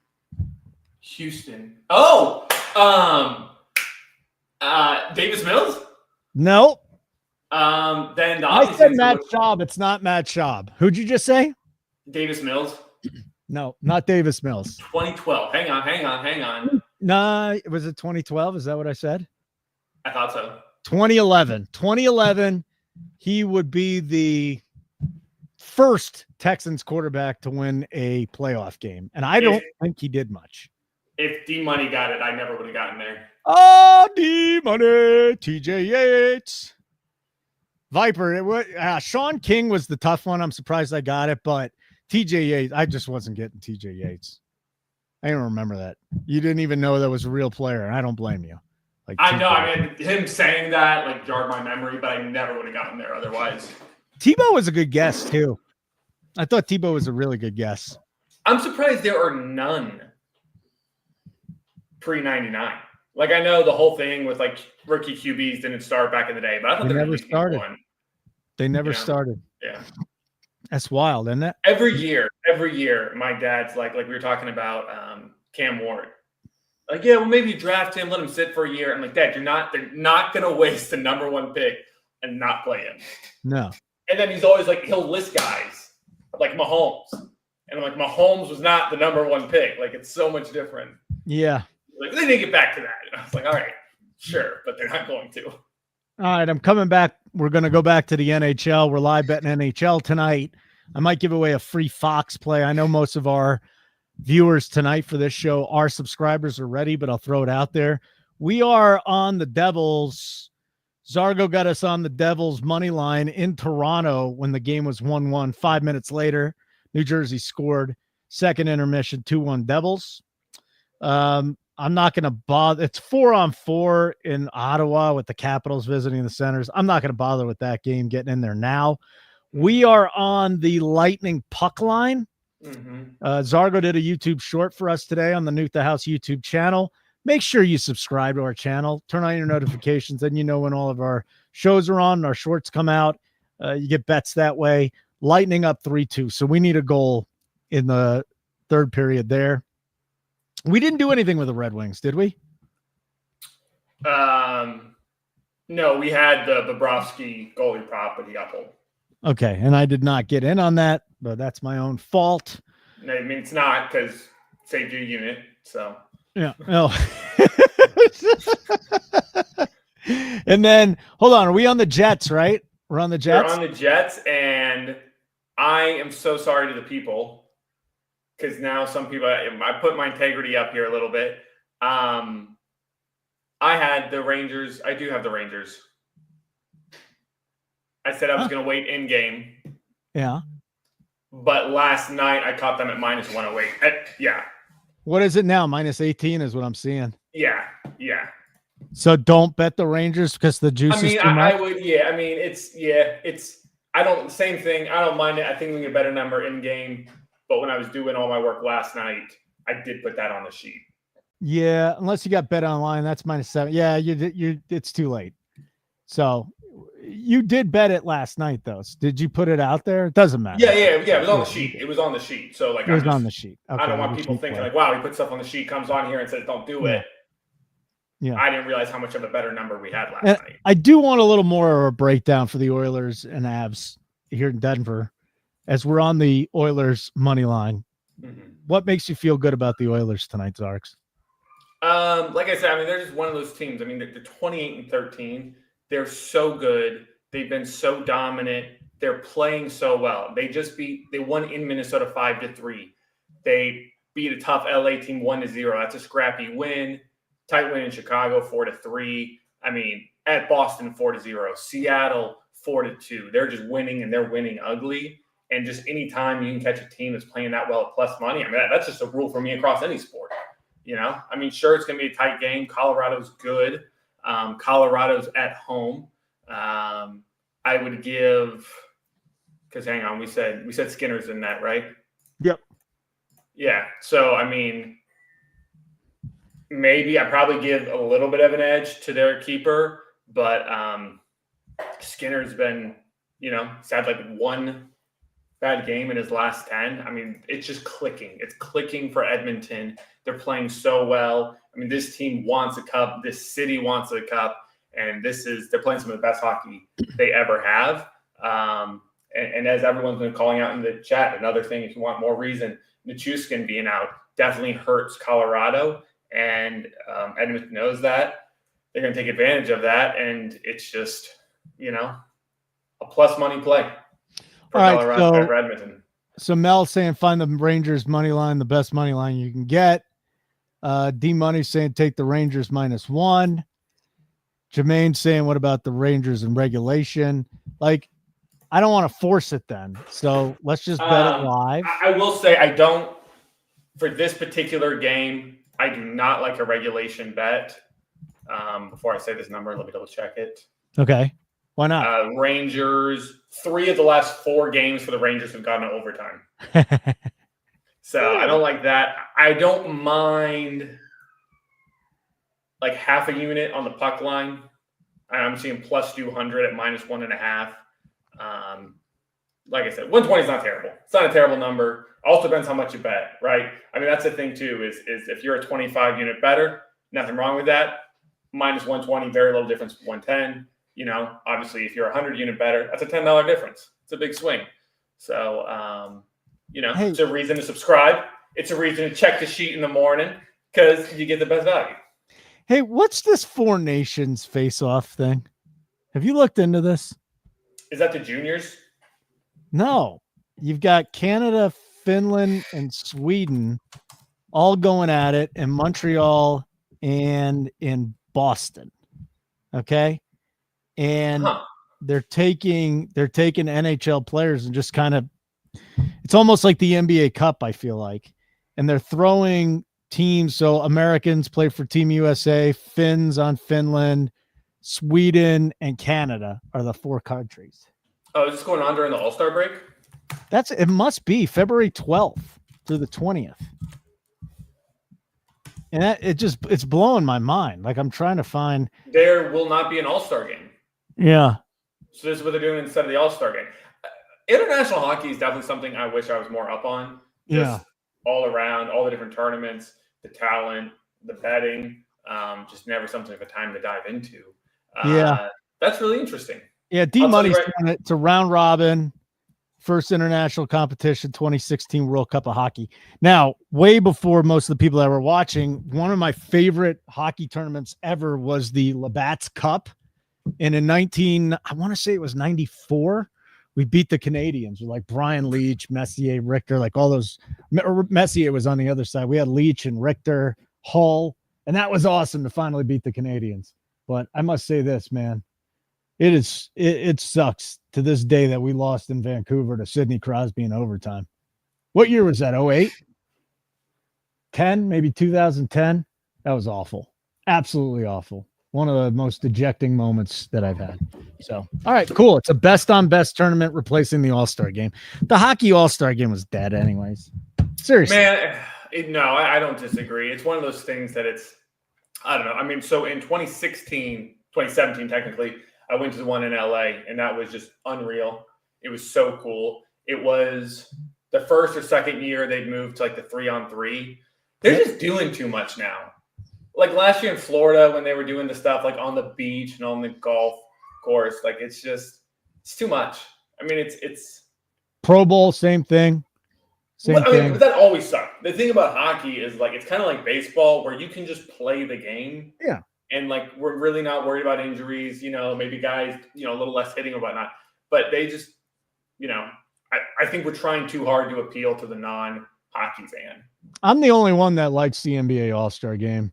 Speaker 2: Houston. Oh! Davis Mills?
Speaker 1: No.
Speaker 2: Then the
Speaker 1: I
Speaker 2: obvious
Speaker 1: said
Speaker 2: answer
Speaker 1: Matt
Speaker 2: was
Speaker 1: Schaub. It's not Matt Schaub. Who'd you just say?
Speaker 2: Davis Mills.
Speaker 1: No, not Davis Mills.
Speaker 2: 2012. Hang on.
Speaker 1: Nah, was it 2012? Is that what I said?
Speaker 2: I thought so.
Speaker 1: 2011. 2011, he would be the first Texans quarterback to win a playoff game. And I don't think he did much.
Speaker 2: If D-Money got it, I never would have gotten there.
Speaker 1: Oh, D-Money, TJ Yates. Viper. Sean King was the tough one. I'm surprised I got it, but TJ Yates, I just wasn't getting TJ Yates. I don't remember that. You didn't even know that was a real player. I don't blame you. Like
Speaker 2: I know. I mean, him saying that like jarred my memory, but I never would have gotten there otherwise.
Speaker 1: Tebow was a good guess too. I thought Tebow was a really good guess.
Speaker 2: I'm surprised there are none pre-99. Like I know the whole thing with like rookie QBs didn't start back in the day, but I thought
Speaker 1: They
Speaker 2: there
Speaker 1: never
Speaker 2: was
Speaker 1: started.
Speaker 2: one.
Speaker 1: They never started.
Speaker 2: Yeah.
Speaker 1: That's wild, isn't it?
Speaker 2: Every year, my dad's like we were talking about Cam Ward. Like, yeah, well, maybe draft him, let him sit for a year. I'm like, Dad, they're not gonna waste the number one pick and not play him.
Speaker 1: No.
Speaker 2: And then he's always like, he'll list guys like Mahomes. And I'm like, Mahomes was not the number one pick. Like, it's so much different.
Speaker 1: Yeah.
Speaker 2: Like, they didn't get back to that. And I was like, all right, sure, but they're not going to.
Speaker 1: All right, I'm coming back. We're going to go back to the NHL. We're live betting NHL tonight. I might give away a free Fox play. I know most of our viewers tonight for this show are subscribers already, but I'll throw it out there. We are on the Devils. Zargo got us on the Devils money line in Toronto when the game was 1-1. 5 minutes later, New Jersey scored. Second intermission, 2-1 Devils. I'm not going to bother. It's 4-on-4 in Ottawa with the Capitals visiting the Senators. I'm not going to bother with that game getting in there now. We are on the Lightning puck line. Zargo did a YouTube short for us today on the Nuke the House YouTube channel. Make sure you subscribe to our channel. Turn on your notifications, and you know when all of our shows are on and our shorts come out. You get bets that way. Lightning up 3-2. So we need a goal in the third period there. We didn't do anything with the Red Wings, did we?
Speaker 2: No, we had the Bobrovsky goalie prop, but he got pulled.
Speaker 1: Okay, and I did not get in on that, but that's my own fault.
Speaker 2: No, I mean, it's not because it saved your unit, so.
Speaker 1: Yeah, no. And then, hold on, are we on the Jets, right? We're on the Jets?
Speaker 2: We're on the Jets, and I am so sorry to the people. Because now some people, I put my integrity up here a little bit. I had the Rangers. I do have the Rangers. I said I was going to wait in game.
Speaker 1: Yeah.
Speaker 2: But last night I caught them at -108. Yeah.
Speaker 1: What is it now? -18 is what I'm seeing.
Speaker 2: Yeah.
Speaker 1: So don't bet the Rangers because the juice is too much?
Speaker 2: I would. Yeah. I mean, same thing. I don't mind it. I think we get a better number in game. But when I was doing all my work last night, I did put that on the sheet.
Speaker 1: Yeah, unless you got bet online, that's -7. Yeah, you it's too late. So you did bet it last night, though. Did you put it out there? It doesn't matter.
Speaker 2: Yeah. It was on the sheet. It was on the sheet. So like,
Speaker 1: it was on the sheet. Okay,
Speaker 2: I don't want people thinking like, wow, he put stuff on the sheet, comes on here and says, don't do it.
Speaker 1: Yeah.
Speaker 2: I didn't realize how much of a better number we had last night.
Speaker 1: I do want a little more of a breakdown for the Oilers and Avs here in Denver. As we're on the Oilers money line, What makes you feel good about the Oilers tonight, Zarks?
Speaker 2: Like I said, I mean, they're just one of those teams. I mean, they're 28-13. They're so good. They've been so dominant. They're playing so well. They won in Minnesota 5-3. They beat a tough LA team 1-0. That's a scrappy win. Tight win in Chicago 4-3. I mean, at Boston 4-0. Seattle 4-2. They're just winning, and they're winning ugly. And just anytime you can catch a team that's playing that well at plus money, I mean, that's just a rule for me across any sport. You know, I mean, sure, it's going to be a tight game. Colorado's good. Colorado's at home. I would give, because hang on, we said Skinner's in that, right?
Speaker 1: Yep.
Speaker 2: Yeah. So, I mean, maybe I probably give a little bit of an edge to their keeper, But Skinner's been, he's had like one bad game in his last 10. I mean, it's just clicking. It's clicking for Edmonton. They're playing so well. I mean, this team wants a cup. This city wants a cup. And they're playing some of the best hockey they ever have. And as everyone's been calling out in the chat, another thing, if you want more reason, Nichushkin being out definitely hurts Colorado. And Edmonton knows that. They're going to take advantage of that. And it's just, a plus money play for Colorado and Edmonton.
Speaker 1: So Mel's saying find the Rangers money line, the best money line you can get. D Money's saying take the Rangers -1. Jermaine's saying what about the Rangers in regulation? Like, I don't want to force it then. So let's just bet it live.
Speaker 2: I will say for this particular game, I do not like a regulation bet. Before I say this number, let me double check it.
Speaker 1: Okay. Why not?
Speaker 2: Rangers, 3 of the last 4 games for the Rangers have gone to overtime. So I don't like that. I don't mind like half a unit on the puck line. I'm seeing plus 200 at -1.5. Like I said, 120 is not terrible. It's not a terrible number. Also depends how much you bet, right? I mean, that's the thing too, is if you're a 25 unit better, nothing wrong with that. -120, very little difference from 110. Obviously if you're a 100 unit better, that's a $10 difference. It's a big swing. So, hey, it's a reason to subscribe. It's a reason to check the sheet in the morning because you get the best value.
Speaker 1: Hey, what's this 4 nations face-off thing? Have you looked into this?
Speaker 2: Is that the juniors?
Speaker 1: No. You've got Canada, Finland, and Sweden all going at it in Montreal and in Boston. Okay? And they're taking NHL players and just kind of, it's almost like the NBA Cup, I feel like. And they're throwing teams. So Americans play for Team USA, Finns on Finland, Sweden, and Canada are the 4 countries.
Speaker 2: Oh, is this going on during the All-Star break?
Speaker 1: It must be February 12th through the 20th. And it's blowing my mind. Like I'm trying to find.
Speaker 2: There will not be an All-Star game.
Speaker 1: Yeah.
Speaker 2: So this is what they're doing instead of the All-Star game. International hockey is definitely something I wish I was more up on. Just all around, all the different tournaments, the talent, the betting, just never something of a time to dive into. That's really interesting.
Speaker 1: Yeah, D-Money's doing it. It's a round robin, first international competition, 2016 World Cup of Hockey. Now, way before most of the people that were watching, one of my favorite hockey tournaments ever was the Labatt's Cup. And in I want to say it was 94, we beat the Canadians with like Brian Leach, Messier, Richter, like all those. Messier was on the other side. We had Leach and Richter, Hull, and that was awesome to finally beat the Canadians. But I must say this, man. It sucks to this day that we lost in Vancouver to Sidney Crosby in overtime. What year was that? 08? 10, maybe 2010? That was awful. Absolutely awful. One of the most dejecting moments that I've had. So, all right, cool. It's a best on best tournament replacing the All-Star game. The hockey All-Star game was dead anyways. Seriously.
Speaker 2: Man, no, I don't disagree. It's one of those things that I don't know. I mean, so in 2017 technically, I went to the one in LA and that was just unreal. It was so cool. It was the first or second year they'd moved to like the 3-on-3. They're just doing too much now. Like last year in Florida when they were doing the stuff like on the beach and on the golf course, like it's too much. I mean, it's
Speaker 1: Pro Bowl, same thing.
Speaker 2: But that always sucked. The thing about hockey is like, it's kind of like baseball where you can just play the game.
Speaker 1: Yeah.
Speaker 2: And like, we're really not worried about injuries, maybe guys, a little less hitting or whatnot, but they just, I think we're trying too hard to appeal to the non-hockey fan.
Speaker 1: I'm the only one that likes the NBA All-Star game.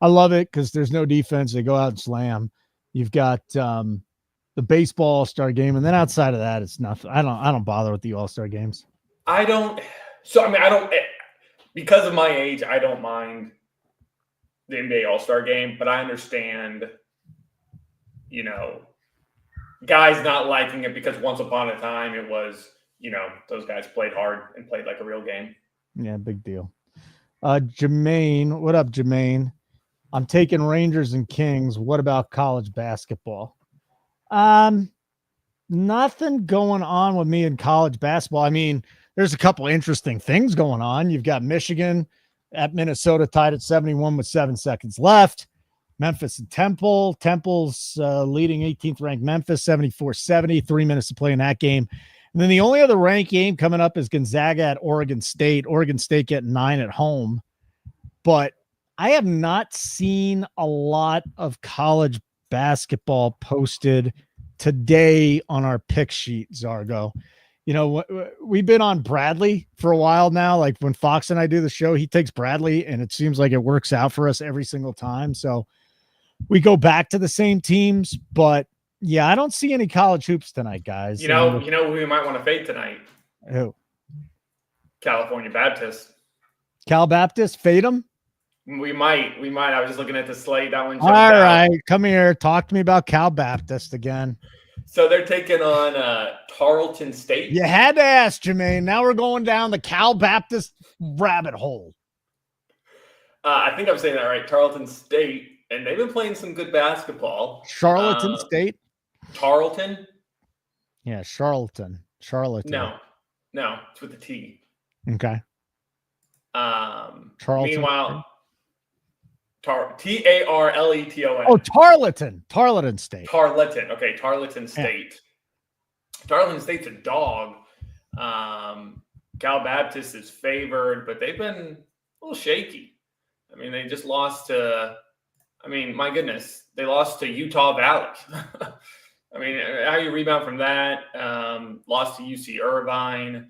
Speaker 1: I love it because there's no defense. They go out and slam. You've got the baseball All-Star game. And then outside of that, it's nothing. I don't bother with the All-Star games.
Speaker 2: Because of my age, I don't mind the NBA All-Star game, but I understand, guys not liking it because once upon a time it was, those guys played hard and played like a real game.
Speaker 1: Yeah, big deal. Jermaine, what up, Jermaine? I'm taking Rangers and Kings. What about college basketball? Nothing going on with me in college basketball. I mean, there's a couple interesting things going on. You've got Michigan at Minnesota tied at 71 with 7 seconds left. Memphis and Temple. Temple's leading 18th ranked Memphis 74-70. 3 minutes to play in that game. And then the only other ranked game coming up is Gonzaga at Oregon State. Oregon State getting 9 at home. But I have not seen a lot of college basketball posted today on our pick sheet, Zargo. You know, we've been on Bradley for a while now. Like when Fox and I do the show, he takes Bradley, and it seems like it works out for us every single time. So we go back to the same teams, but yeah, I don't see any college hoops tonight, guys.
Speaker 2: You know who we might want to fade tonight?
Speaker 1: Who?
Speaker 2: California Baptist.
Speaker 1: Cal Baptist, fade them?
Speaker 2: We might. I was just looking at the slate. That one.
Speaker 1: All right, come here. Talk to me about Cal Baptist again.
Speaker 2: So they're taking on Tarleton State.
Speaker 1: You had to ask, Jermaine. Now we're going down the Cal Baptist rabbit hole.
Speaker 2: I think I'm saying that right. Tarleton State, and they've been playing some good basketball.
Speaker 1: Charlatan State?
Speaker 2: Tarleton?
Speaker 1: Yeah, Charlatan.
Speaker 2: No, it's with the T.
Speaker 1: Okay.
Speaker 2: Tarleton. Meanwhile, Tarleton.
Speaker 1: Oh, Tarleton State.
Speaker 2: Tarleton. Okay, Tarleton State. Yeah. Tarleton State's a dog. Cal Baptist is favored, but they've been a little shaky. I mean, they just lost to. I mean, my goodness, they lost to Utah Valley. I mean, how you rebound from that? Lost to UC Irvine.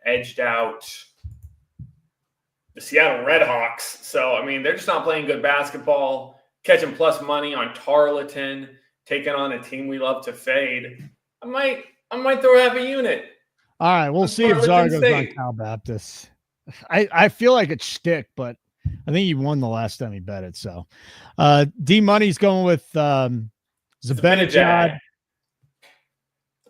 Speaker 2: Edged out the Seattle Redhawks. So, I mean, they're just not playing good basketball. Catching plus money on Tarleton, taking on a team we love to fade. I might throw half a unit.
Speaker 1: All right, we'll see if Zargo's on Cal Baptist. I feel like it's shtick, but I think he won the last time he bet it. So, D Money's going with Zibanejad.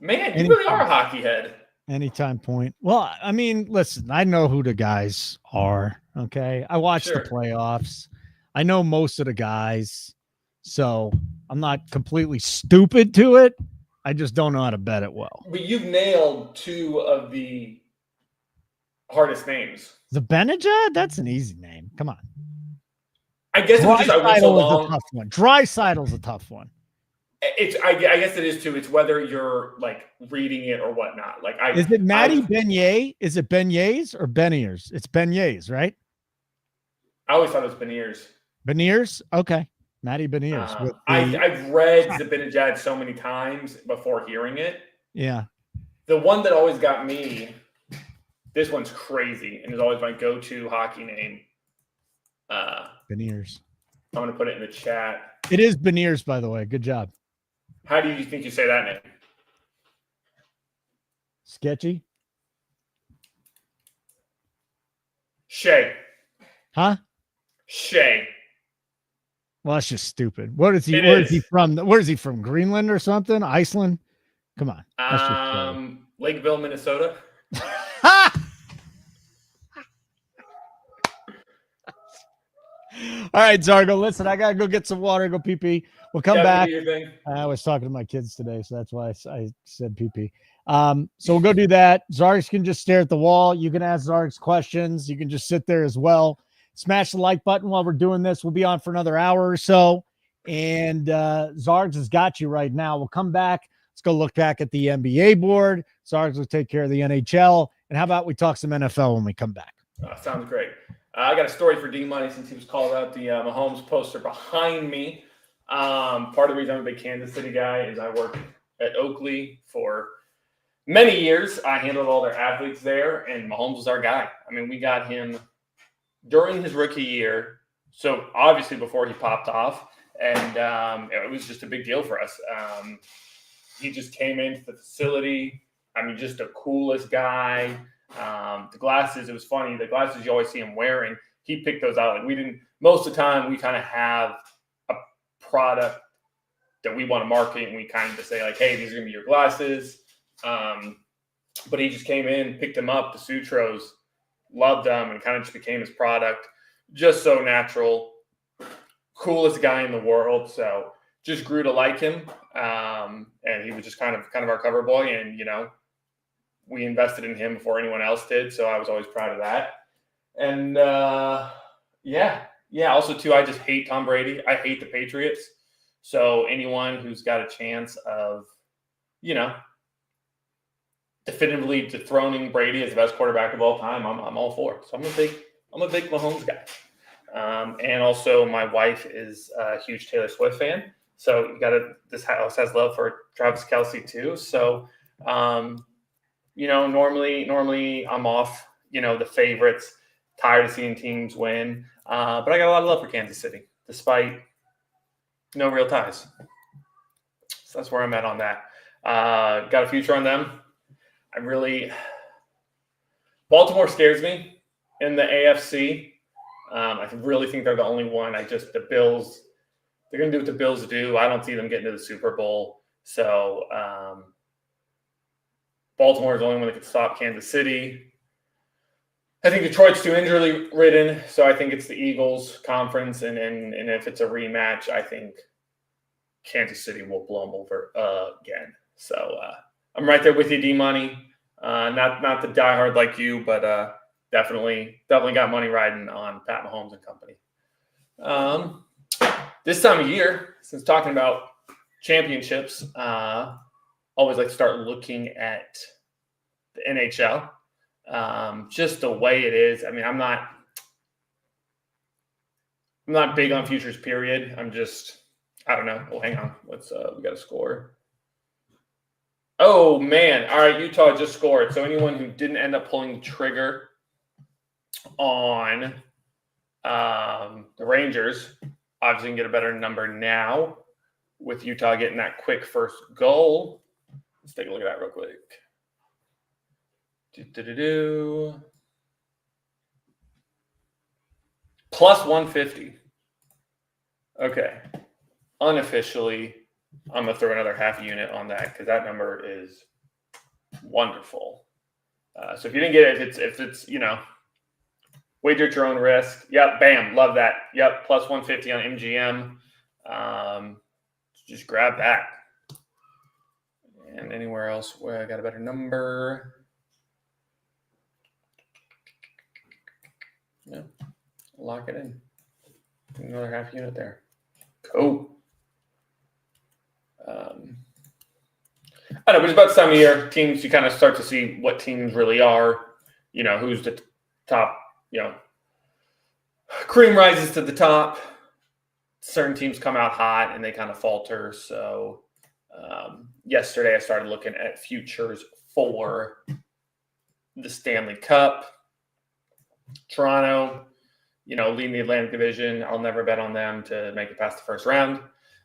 Speaker 2: Man, you really are a hockey head.
Speaker 1: Anytime point. Well, I mean, listen, I know who the guys are. Okay. I watched the playoffs. I know most of the guys. So I'm not completely stupid to it. I just don't know how to bet it well.
Speaker 2: But you've nailed 2 of the hardest names.
Speaker 1: Zibanejad? That's an easy name. Come on.
Speaker 2: I guess
Speaker 1: Dreisaitl's a tough one. Dreisaitl's a tough one.
Speaker 2: I guess it is too. It's whether you're like reading it or whatnot. Like,
Speaker 1: is it Matty Beignet? Is it Beignets or Beniers? It's Beignets, right?
Speaker 2: I always thought it was Beniers.
Speaker 1: Beniers? Okay. Matty Beniers.
Speaker 2: I've read Zibanejad so many times before hearing it.
Speaker 1: Yeah.
Speaker 2: The one that always got me, this one's crazy and is always my go-to hockey name.
Speaker 1: Beniers.
Speaker 2: I'm going to put it in the chat.
Speaker 1: It is Beniers, by the way. Good job.
Speaker 2: How do you think you say that name?
Speaker 1: Sketchy?
Speaker 2: Shea.
Speaker 1: Huh?
Speaker 2: Shea.
Speaker 1: Well, that's just stupid. Where is he from? Where is he from? Greenland or something? Iceland? Come on.
Speaker 2: Lakeville, Minnesota.
Speaker 1: All right, Zargo, listen, I got to go get some water, go pee-pee. We'll come back. I was talking to my kids today, so that's why I said pee-pee. So we'll go do that. Zargs can just stare at the wall. You can ask Zargs questions. You can just sit there as well. Smash the like button while we're doing this. We'll be on for another hour or so. And Zargs has got you right now. We'll come back. Let's go look back at the NBA board. Zargs will take care of the NHL. And how about we talk some NFL when we come back?
Speaker 2: Sounds great. I got a story for D Money since he was called out. The Mahomes poster behind me. Part of the reason I'm a big Kansas City guy is I worked at Oakley for many years. I handled all their athletes there, and Mahomes was our guy. I mean, we got him during his rookie year, so obviously before he popped off, and it was just a big deal for us. He just came into the facility. I mean, just the coolest guy. The glasses, it was funny. The glasses you always see him wearing, he picked those out. Like, we didn't, most of the time we kind of have a product that we want to market, and we kind of just say like, hey, these are going to be your glasses. But he just came in, picked them up, the Sutros, loved them, and kind of just became his product. Just so natural, coolest guy in the world. So just grew to like him. And he was just kind of our cover boy. And, we invested in him before anyone else did. So I was always proud of that. And also too, I just hate Tom Brady. I hate the Patriots. So anyone who's got a chance of, definitively dethroning Brady as the best quarterback of all time, I'm all for it. So I'm a big Mahomes guy. And also my wife is a huge Taylor Swift fan. So this house has love for Travis Kelce too. So, normally I'm off, the favorites, tired of seeing teams win. But I got a lot of love for Kansas City, despite no real ties. So that's where I'm at on that. Got a future on them. Baltimore scares me in the AFC. I really think they're the only one. The Bills, they're going to do what the Bills do. I don't see them getting to the Super Bowl. So Baltimore is the only one that could stop Kansas City. I think Detroit's too injury ridden, so I think it's the Eagles conference. And if it's a rematch, I think Kansas City will blow them over again. So I'm right there with you, D-Money. Not the diehard like you, but definitely got money riding on Pat Mahomes and company. This time of year, since talking about championships, always like to start looking at the NHL. Just the way it is. I mean, I'm not big on futures, period. I don't know. Well, hang on. We got a score. Oh, man. All right, Utah just scored. So anyone who didn't end up pulling the trigger on the Rangers obviously can get a better number now with Utah getting that quick first goal. Let's take a look at that real quick. Plus 150. Okay. Unofficially, I'm going to throw another half unit on that because that number is wonderful. So if you didn't get it, if it's wager at your own risk. Yep, bam, love that. Yep, plus 150 on MGM. Just grab that. And anywhere else where I got a better number. Yeah, lock it in. Another half unit there. Cool. I don't know, but it's about the time of year. Teams, you kind of start to see what teams really are. Who's the top, cream rises to the top. Certain teams come out hot and they kind of falter. So yesterday I started looking at futures for the Stanley Cup. Toronto, leading the Atlantic Division. I'll never bet on them to make it past the first round.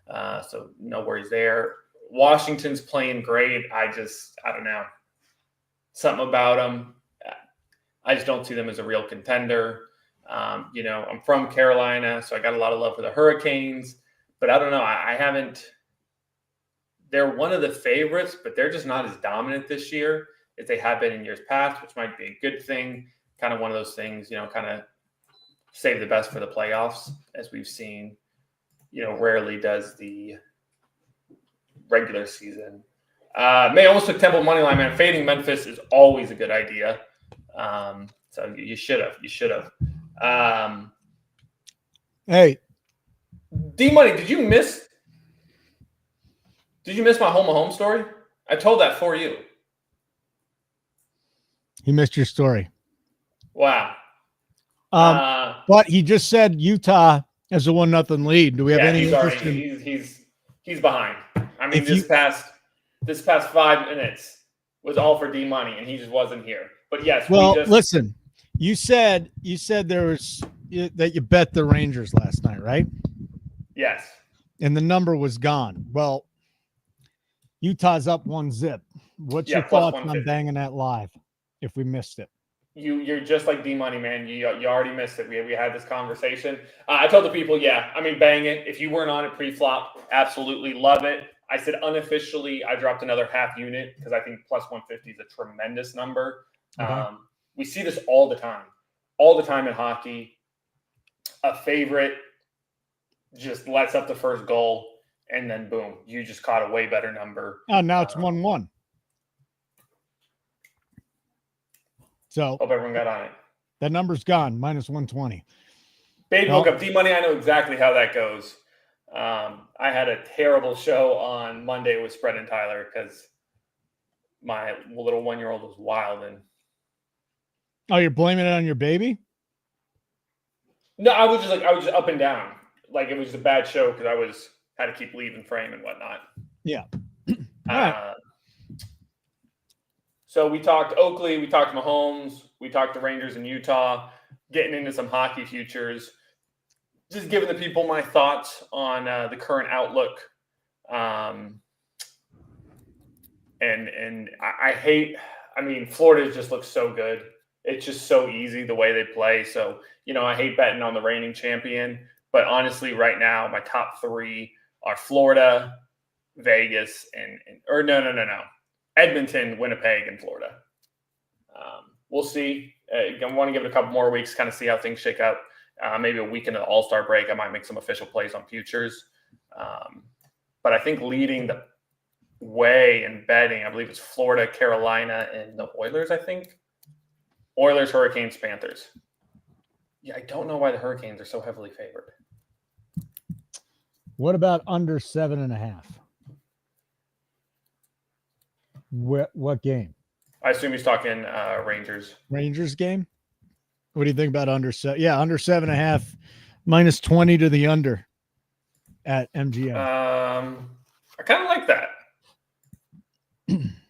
Speaker 2: So no worries there. Washington's playing great. I don't know. Something about them. I just don't see them as a real contender. I'm from Carolina, so I got a lot of love for the Hurricanes. But I don't know. I haven't. They're one of the favorites, but they're just not as dominant this year as they have been in years past, which might be a good thing. Kind of one of those things, kind of save the best for the playoffs, as we've seen, rarely does the regular season. May almost took Temple money line, man. Fading Memphis is always a good idea. So you should have.
Speaker 1: Hey,
Speaker 2: D-Money, did you miss my home story? I told that for you.
Speaker 1: he missed your story.
Speaker 2: Wow.
Speaker 1: But he just said Utah has a 1-0 lead. Do we have any interest
Speaker 2: he's behind. I mean, this past 5 minutes was all for D-Money, and he just wasn't here. But yes,
Speaker 1: listen. You said there was that you bet the Rangers last night, right?
Speaker 2: Yes.
Speaker 1: And the number was gone. Well, Utah's up 1-0. What's your thoughts on banging that live if we missed it?
Speaker 2: You're just like D-Money, man. You already missed it. We had this conversation. I told the people, bang it. If you weren't on it pre-flop, absolutely love it. I said unofficially, I dropped another half unit because I think plus 150 is a tremendous number. Okay. We see this all the time in hockey. A favorite just lets up the first goal, and then boom, you just caught a way better number.
Speaker 1: Oh, now it's 1-1. So
Speaker 2: Hope everyone got on it.
Speaker 1: that number's gone, -120.
Speaker 2: Baby woke up D-Money. I know exactly how that goes. I had a terrible show on Monday with Spread and Tyler because my little 1-year-old was wild. And
Speaker 1: Oh, you're blaming it on your baby?
Speaker 2: no, I was just up and down. Like it was a bad show because had to keep leaving frame and whatnot.
Speaker 1: Yeah. All right.
Speaker 2: So we talked Oakley, we talked Mahomes, we talked the Rangers in Utah, getting into some hockey futures, just giving the people my thoughts on the current outlook. And I hate, Florida just looks so good. It's just so easy the way they play. So, I hate betting on the reigning champion. But honestly, right now, my top three are Florida, Vegas, no. Edmonton, Winnipeg, and Florida. We'll see. I want to give it a couple more weeks, kind of see how things shake out. Maybe a week into the All-Star break, I might make some official plays on futures. But I think leading the way in betting, I believe it's Florida, Carolina, and the Oilers, I think. Oilers, Hurricanes, Panthers. Yeah, I don't know why the Hurricanes are so heavily favored.
Speaker 1: What about under 7.5? What game?
Speaker 2: I assume he's talking Rangers.
Speaker 1: Rangers game? What do you think about under 7? Yeah, under 7.5, -20 to the under at MGM.
Speaker 2: I kind of like that.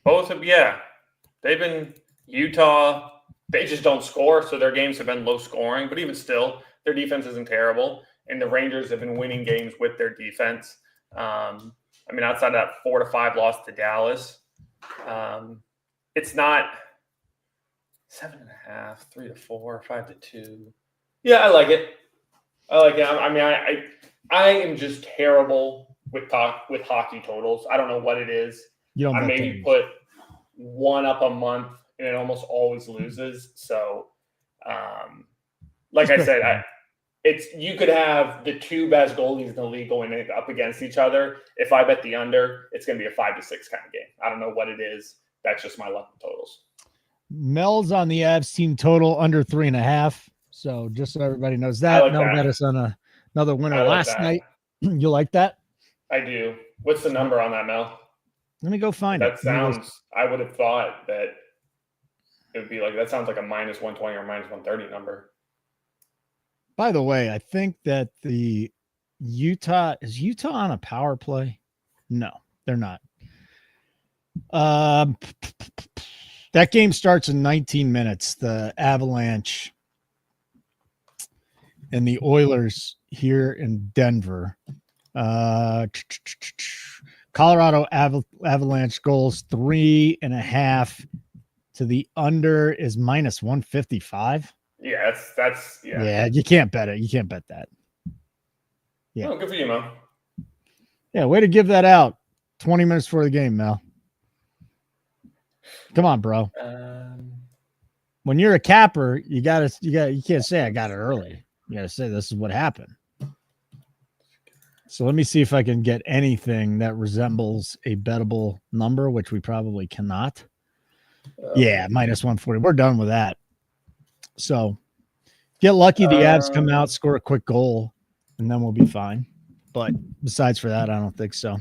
Speaker 2: Both of they've been Utah. They just don't score, so their games have been low scoring. But even still, their defense isn't terrible, and the Rangers have been winning games with their defense. Outside that 4-5 loss to Dallas, it's not 7.5, 3-4, 5-2. Yeah, I like it. I am just terrible with hockey totals. I don't know what it is. I maybe put one up a month, and it almost always loses. So, like I said, you could have the two best goalies in the league going up against each other. If I bet the under, it's going to be a 5-6 kind of game. I don't know what it is. That's just my luck with totals.
Speaker 1: Mel's on the Avs team total under 3.5. So just so everybody knows that. Mel bet us on another winner last night. You like that?
Speaker 2: I do. What's the number on that, Mel?
Speaker 1: Let me go find it.
Speaker 2: I would have thought that it would be like, that sounds like a -120 or -130 number.
Speaker 1: By the way, I think that is Utah on a power play? No, they're not. That game starts in 19 minutes. The Avalanche and the Oilers here in Denver. Colorado Avalanche goals 3.5 to the under is -155.
Speaker 2: Yeah, that's.
Speaker 1: Yeah, you can't bet it. You can't bet that. Yeah.
Speaker 2: Oh, good for you, Mel.
Speaker 1: Yeah, way to give that out 20 minutes before the game, Mel. Come on, bro. When you're a capper, you can't say I got it early. You got to say this is what happened. So let me see if I can get anything that resembles a bettable number, which we probably cannot. Yeah, -140. We're done with that. So get lucky the Avs come out, score a quick goal, and then we'll be fine. But besides for that, I don't think so.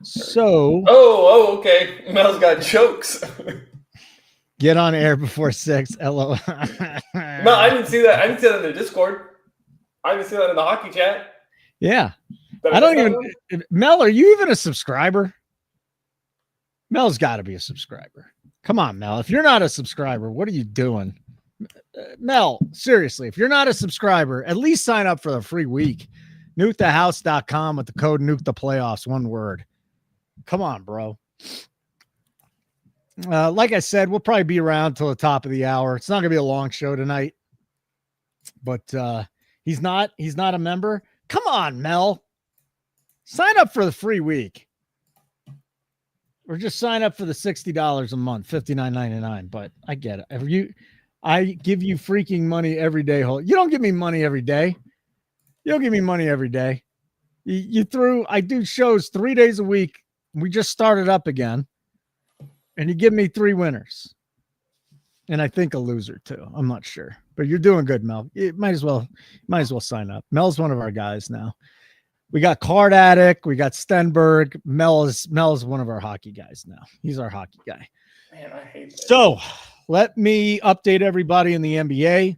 Speaker 1: So
Speaker 2: okay. Mel's got jokes.
Speaker 1: Get on air before 6. LO.
Speaker 2: No, I didn't see that. I didn't see that in the Discord. I didn't see that in the hockey chat.
Speaker 1: Yeah. I don't even. Mel, are you even a subscriber? Mel's got to be a subscriber. Come on, Mel. If you're not a subscriber, what are you doing? Mel, seriously, if you're not a subscriber, at least sign up for the free week. NukeTheHouse.com with the code NukeThePlayoffs, one word. Come on, bro. Like I said, we'll probably be around till the top of the hour. It's not going to be a long show tonight, but he's not a member. Come on, Mel. Sign up for the free week. Or just sign up for the $60 a month, $59.99. But I get it. I give you freaking money every day. You don't give me money every day. You'll give me money every day. I do shows 3 days a week. We just started up again. And you give me 3 winners. And I think a loser too. I'm not sure. But you're doing good, Mel. You might as well sign up. Mel's one of our guys now. We got Card Addict, we got Stenberg. Mel is one of our hockey guys now. He's our hockey guy.
Speaker 2: Man, I hate that.
Speaker 1: So let me update everybody in the NBA.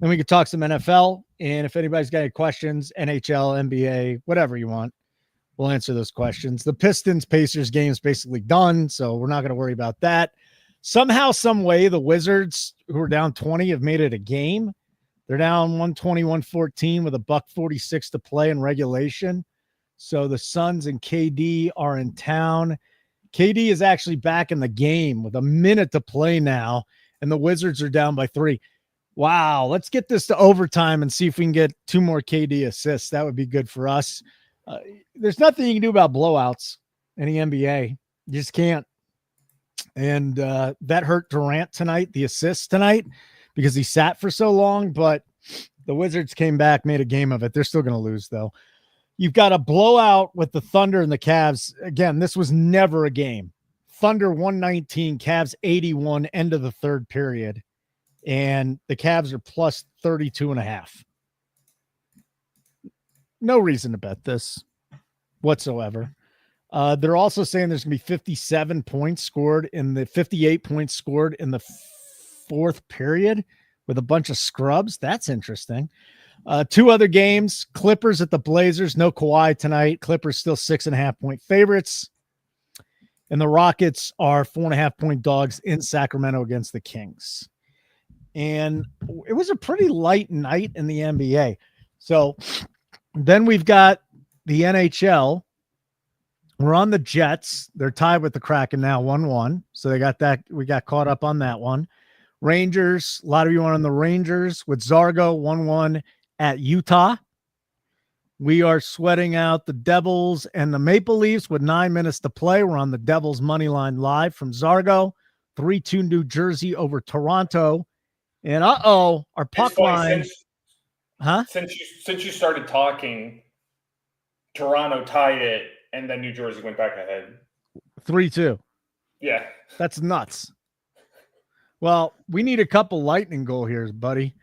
Speaker 1: Then we can talk some NFL. And if anybody's got any questions, NHL, NBA, whatever you want, we'll answer those questions. The Pistons-Pacers game is basically done, so we're not going to worry about that. Somehow, some way, the Wizards, who are down 20, have made it a game. They're down 120-114 with $1:46 to play in regulation. So the Suns and KD are in town. KD is actually back in the game with a minute to play now, and the Wizards are down by 3. Wow, let's get this to overtime and see if we can get 2 more KD assists. That would be good for us. There's nothing you can do about blowouts in the NBA. You just can't. And that hurt Durant tonight, the assists tonight, because he sat for so long. But the Wizards came back, made a game of it. They're still going to lose, though. You've got a blowout with the Thunder and the Cavs. Again, this was never a game. Thunder 119, Cavs 81, end of the third period. And the Cavs are plus 32.5. No reason to bet this whatsoever. They're also saying there's going to be 58 points scored in the fourth period with a bunch of scrubs. That's interesting. 2 other games, Clippers at the Blazers. No Kawhi tonight. Clippers still 6.5-point favorites. And the Rockets are 4.5-point dogs in Sacramento against the Kings. And it was a pretty light night in the NBA. So then we've got the NHL. We're on the Jets. They're tied with the Kraken now, 1-1. So they got that. We got caught up on that one. Rangers. A lot of you are on the Rangers with Zargo, 1-1 at Utah. We are sweating out the Devils and the Maple Leafs with 9 minutes to play. We're on the Devils money line live from Zargo. 3-2 New Jersey over Toronto. And our puck line.
Speaker 2: Since you started talking, Toronto tied it, and then New Jersey went back ahead.
Speaker 1: 3-2.
Speaker 2: Yeah.
Speaker 1: That's nuts. Well, we need a couple lightning goal here, buddy.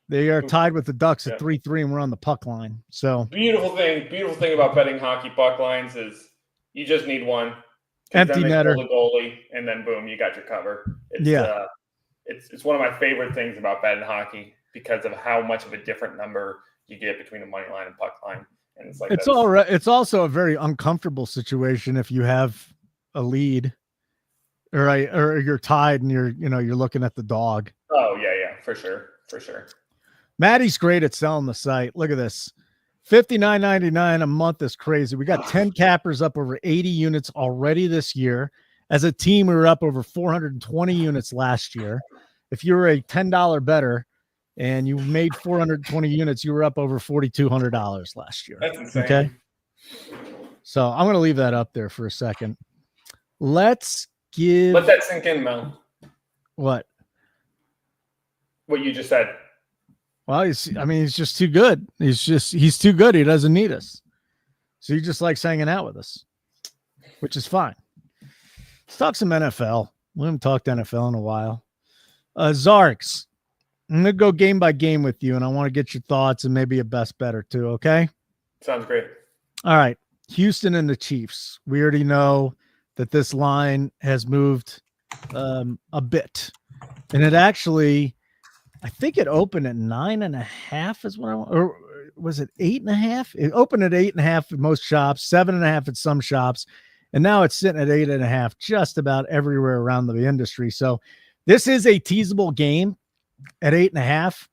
Speaker 1: They are tied with the Ducks at 3-3, and we're on the puck line. So
Speaker 2: beautiful thing about betting hockey puck lines is you just need one.
Speaker 1: Empty netter.
Speaker 2: The goalie, and then boom, you got your cover. It's one of my favorite things about betting hockey because of how much of a different number you get between the money line and puck line. And it's like
Speaker 1: it's all right. It's also a very uncomfortable situation if you have a lead or you're tied and you're looking at the dog.
Speaker 2: Oh yeah, for sure.
Speaker 1: Maddie's great at selling the site. Look at this. $59.99 a month is crazy. We got 10 cappers up over 80 units already this year. As a team, we were up over 420 units last year. If you were a $10 bettor and you made 420 units, you were up over $4,200 last year.
Speaker 2: That's insane.
Speaker 1: Okay. So I'm going to leave that up there for a second. Let
Speaker 2: that sink in, Mel.
Speaker 1: What
Speaker 2: you just said.
Speaker 1: Well, he's just too good. He's too good. He doesn't need us. So he just likes hanging out with us, which is fine. Let's talk some NFL. We haven't talked NFL in a while. Zarks, I'm going to go game by game with you, and I want to get your thoughts and maybe a best bet or two, okay?
Speaker 2: Sounds great.
Speaker 1: All right. Houston and the Chiefs. We already know that this line has moved a bit. And it actually, I think it opened at 9.5 is what or was it 8.5? It opened at 8.5 at most shops, 7.5 at some shops. And now it's sitting at 8.5 just about everywhere around the industry. So this is a teasable game at 8.5.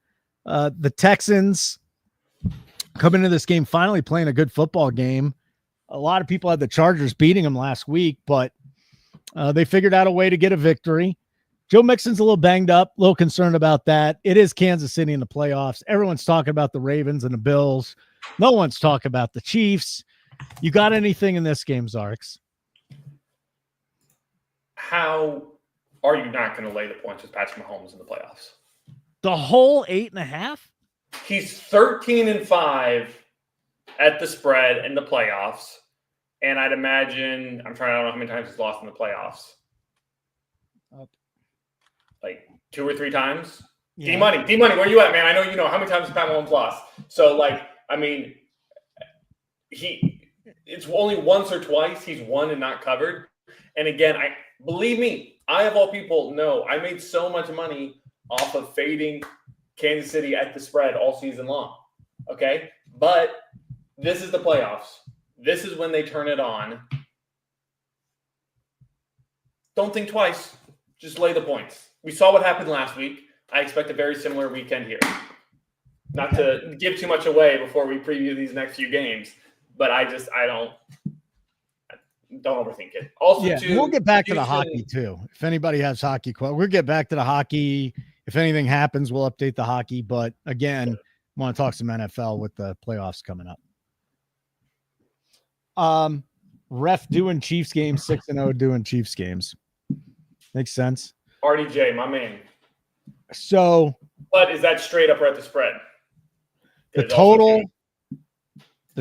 Speaker 1: The Texans come into this game finally playing a good football game. A lot of people had the Chargers beating them last week, but they figured out a way to get a victory. Joe Mixon's a little banged up, a little concerned about that. It is Kansas City in the playoffs. Everyone's talking about the Ravens and the Bills. No one's talking about the Chiefs. You got anything in this game, Zarks?
Speaker 2: How are you not going to lay the points with Patrick Mahomes in the playoffs?
Speaker 1: The whole 8.5?
Speaker 2: He's 13-5 at the spread in the playoffs. And I'd imagine, I don't know how many times he's lost in the playoffs. Like 2 or 3 times. Yeah. D-Money, where you at, man? I know you know. How many times has Pat Mahomes lost? So, it's only once or twice he's won and not covered. And again, believe me, I of all people know I made so much money off of fading Kansas City at the spread all season long. Okay? But this is the playoffs. This is when they turn it on. Don't think twice. Just lay the points. We saw what happened last week. I expect a very similar weekend here. Not to give too much away before we preview these next few games, but I don't overthink it. Also,
Speaker 1: we'll get back to the hockey too. If anybody has hockey, we'll get back to the hockey. If anything happens, we'll update the hockey. But again, I want to talk some NFL with the playoffs coming up. Ref doing Chiefs games, 6-0 doing Chiefs games. Makes sense.
Speaker 2: RDJ, my man.
Speaker 1: So,
Speaker 2: but is that straight up or at the spread?
Speaker 1: The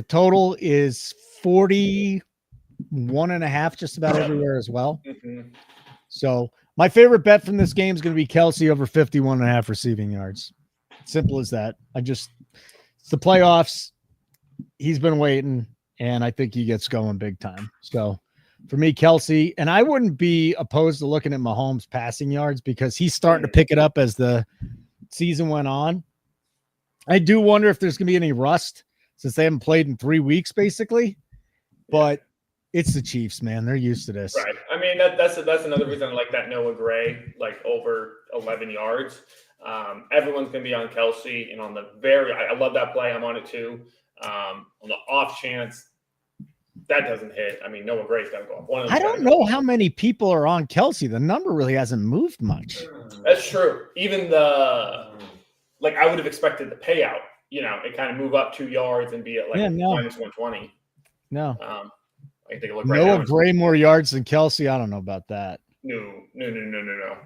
Speaker 1: total is 41.5 just about everywhere as well.
Speaker 2: Mm-hmm.
Speaker 1: So my favorite bet from this game is going to be Kelsey over 51.5 receiving yards. Simple as that. It's the playoffs. He's been waiting, and I think he gets going big time. So for me, Kelsey, and I wouldn't be opposed to looking at Mahomes' passing yards because he's starting to pick it up as the season went on. I do wonder if there's going to be any rust since they haven't played in 3 weeks, basically. But it's the Chiefs, man. They're used to this.
Speaker 2: Right. I mean, that's another reason I like that Noah Gray, over 11 yards. Everyone's going to be on Kelsey, and on I love that play. I'm on it too. On the off chance that doesn't hit, I mean, Noah Gray's got to go off.
Speaker 1: I don't know how many people are on Kelsey. The number really hasn't moved much.
Speaker 2: That's true. Even I would have expected the payout, it kind of move up 2 yards and be at minus 120.
Speaker 1: No.
Speaker 2: I can take a look right
Speaker 1: now.
Speaker 2: Noah
Speaker 1: Gray more yards than Kelsey. I don't know about that.
Speaker 2: No.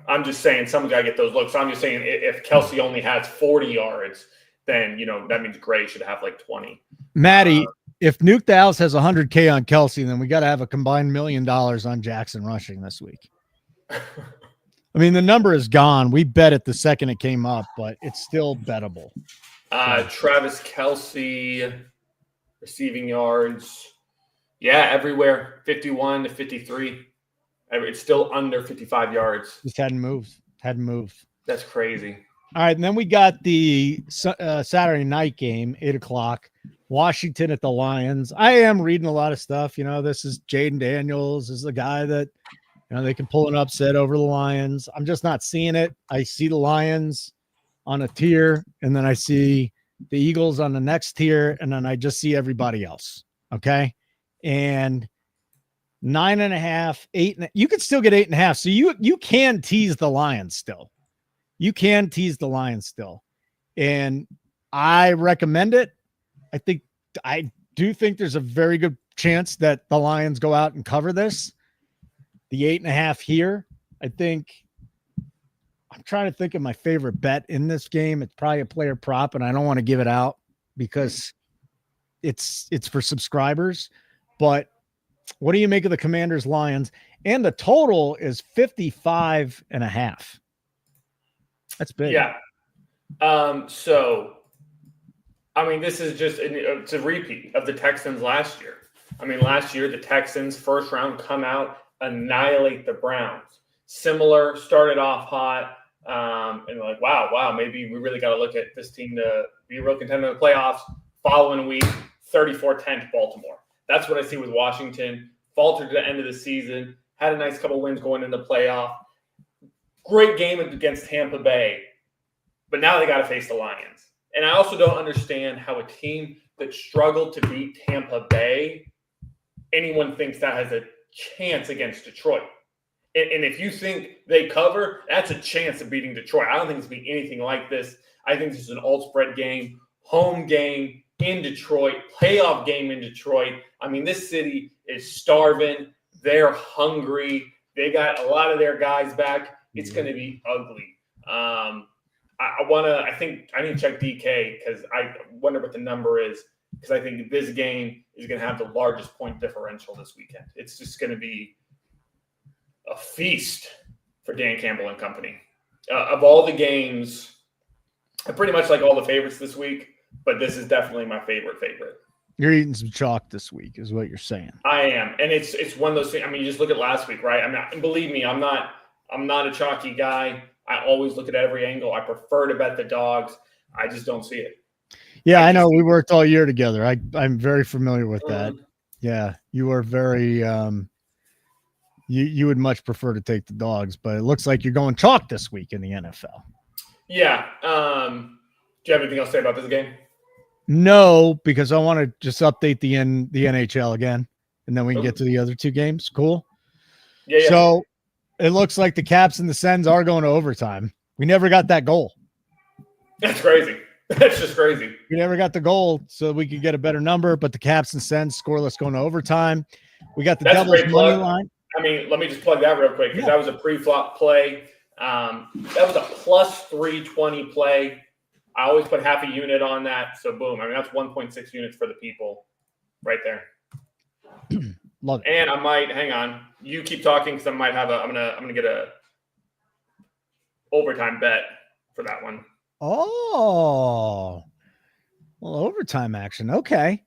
Speaker 2: I'm just saying someone's got to get those looks. I'm just saying if Kelsey only has 40 yards, then, that means Gray should have 20.
Speaker 1: Maddie, if Nuke Dallas has 100K on Kelsey, then we got to have a combined $1 million on Jackson rushing this week. I mean, the number is gone. We bet it the second it came up, but it's still bettable.
Speaker 2: Travis Kelsey, receiving yards. Yeah, everywhere. 51 to 53. It's still under 55 yards.
Speaker 1: Just hadn't moved.
Speaker 2: That's crazy.
Speaker 1: All right, and then we got the Saturday night game, 8 o'clock. Washington at the Lions. I am reading a lot of stuff. This is Jaden Daniels. This is a guy that, they can pull an upset over the Lions. I'm just not seeing it. I see the Lions on a tier, and then I see the Eagles on the next tier, and then I just see everybody else. Okay. And 9.5, 8. You could still get 8.5. So you can tease the Lions still. And I recommend it. I do think there's a very good chance that the Lions go out and cover this. The 8.5 here. I'm trying to think of my favorite bet in this game. It's probably a player prop, and I don't want to give it out because it's for subscribers. But what do you make of the Commanders Lions? And the total is 55.5. That's big.
Speaker 2: Yeah. This is it's a repeat of the Texans last year. Last year, the Texans first round come out, annihilate the Browns. Similar, started off hot, and like, wow, maybe we really got to look at this team to be a real contender in the playoffs. Following week, 34-10 to Baltimore. That's what I see with Washington. Faltered at the end of the season, had a nice couple wins going into the playoff. Great game against Tampa Bay, but now they got to face the Lions. And I also don't understand how a team that struggled to beat Tampa Bay, anyone thinks that has a chance against Detroit. And if you think they cover, that's a chance of beating Detroit. I don't think it's going to be anything like this. I think this is an alt-spread game, home game in Detroit, playoff game in Detroit. This city is starving. They're hungry. They got a lot of their guys back. It's going to be ugly. I think I need to check DK because I wonder what the number is, because I think this game is going to have the largest point differential this weekend. It's just going to be a feast for Dan Campbell and company. Of all the games, I pretty much like all the favorites this week, but this is definitely my favorite.
Speaker 1: You're eating some chalk this week, is what you're saying.
Speaker 2: I am, and it's one of those things. I mean, you just look at last week, right? And believe me, I'm not a chalky guy. I always look at every angle. I prefer to bet the dogs. I just don't see it.
Speaker 1: Yeah, I know. We worked all year together. I'm very familiar with that. Yeah, you are very. You would much prefer to take the dogs, but it looks like you're going chalk this week in the NFL.
Speaker 2: Yeah. Do you have anything else to say about this game?
Speaker 1: No, because I want to just update the NHL again, and then we can get to the other two games. Cool.
Speaker 2: Yeah.
Speaker 1: So it looks like the Caps and the Sens are going to overtime. We never got that goal.
Speaker 2: That's crazy. That's just crazy.
Speaker 1: We never got the goal, so we could get a better number. But the Caps and Sens scoreless going to overtime. We got the Devils money line.
Speaker 2: I mean, let me just plug that real quick because that was a pre-flop play. That was a plus 320 play. I always put half a unit on that. So boom. I mean, that's 1.6 units for the people right there.
Speaker 1: Love it.
Speaker 2: And I might hang on. You keep talking because I might have I'm gonna get a overtime bet for that one.
Speaker 1: Oh, well, overtime action. Okay.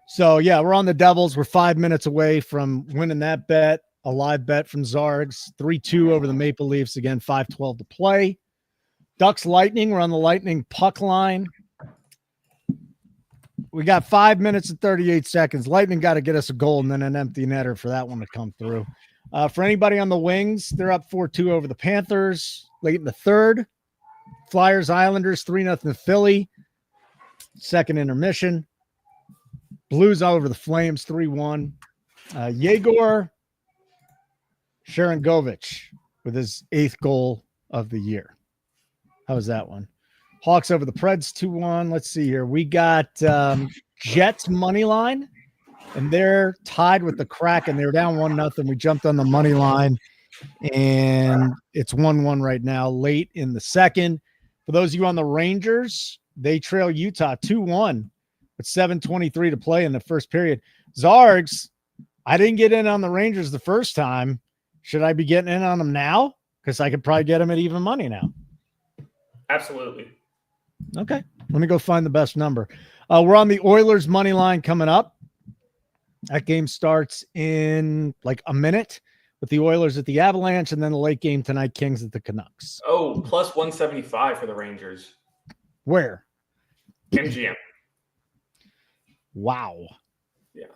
Speaker 1: So yeah, we're on the Devils. We're 5 minutes away from winning that bet. A live bet from Zargs, 3-2 over the Maple Leafs. Again, 5:12 to play. Ducks Lightning. We're on the Lightning puck line. We got 5 minutes and 38 seconds. Lightning got to get us a goal and then an empty netter for that one to come through. For anybody on the Wings, they're up 4-2 over the Panthers late in the third. Flyers Islanders 3-0 to Philly. Second intermission. Blues over the Flames 3-1. Yegor Sharangovich with his 8th goal of the year. How was that one? Hawks over the Preds 2-1. Let's see here. We got Jets money line, and they're tied with the Kraken. They were down 1-0. We jumped on the money line, and it's 1-1 right now, late in the second. For those of you on the Rangers, they trail Utah 2-1 with 7:23 to play in the first period. Zargs, I didn't get in on the Rangers the first time. Should I be getting in on them now? Because I could probably get them at even money now.
Speaker 2: Absolutely.
Speaker 1: Okay. Let me go find the best number. We're on the Oilers money line coming up. That game starts in like a minute with the Oilers at the Avalanche, and then the late game tonight, Kings at the Canucks.
Speaker 2: Oh, plus 175 for the Rangers.
Speaker 1: Where?
Speaker 2: MGM.
Speaker 1: Wow.
Speaker 2: Yeah.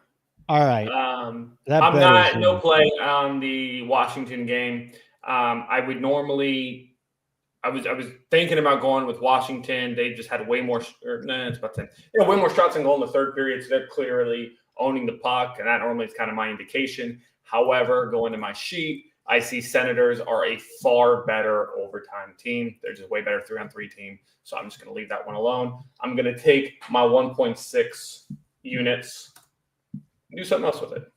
Speaker 1: All right.
Speaker 2: I'm not no play on the Washington game. I would normally. I was thinking about going with Washington. They just had way more. It's about 10. Way more shots on goal in the third period, so they're clearly owning the puck, and that normally is kind of my indication. However, going to my sheet, I see Senators are a far better overtime team. They're just way better 3-on-3 team, so I'm just going to leave that one alone. I'm going to take my 1.6 units, do something else with it.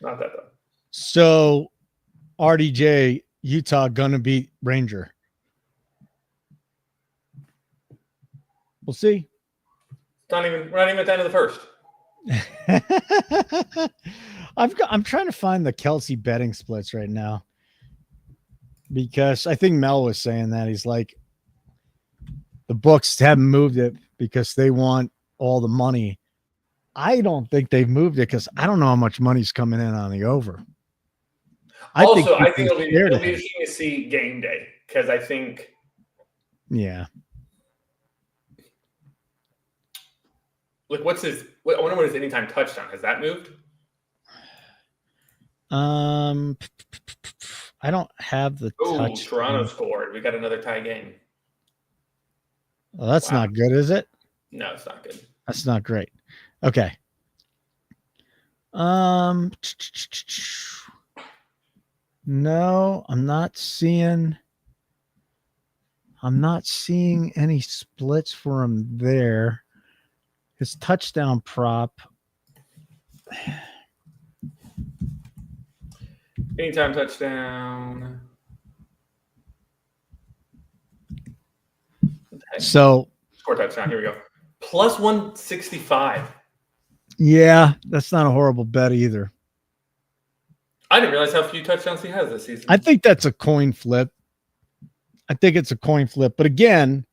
Speaker 2: Not that though.
Speaker 1: So, RDJ, Utah gonna beat Ranger. We'll see.
Speaker 2: We're not even at the end of the first.
Speaker 1: I'm trying to find the Kelsey betting splits right now because I think Mel was saying that he's like the books haven't moved it because they want all the money. I don't think they've moved it because I don't know how much money's coming in on the over.
Speaker 2: I think it'll be interesting to see game day because I think.
Speaker 1: Yeah.
Speaker 2: Look, what's his? I wonder what his anytime touchdown has that moved?
Speaker 1: I don't have the.
Speaker 2: Oh, Toronto scored. We got another tie game.
Speaker 1: Well, that's not good, is it?
Speaker 2: No, it's not good.
Speaker 1: That's not great. Okay. No, I'm not seeing any splits for him there. His touchdown prop.
Speaker 2: Anytime touchdown.
Speaker 1: So
Speaker 2: score touchdown. Here we go. Plus 165.
Speaker 1: Yeah, that's not a horrible bet either.
Speaker 2: I didn't realize how few touchdowns he has this season.
Speaker 1: I think that's a coin flip. But again,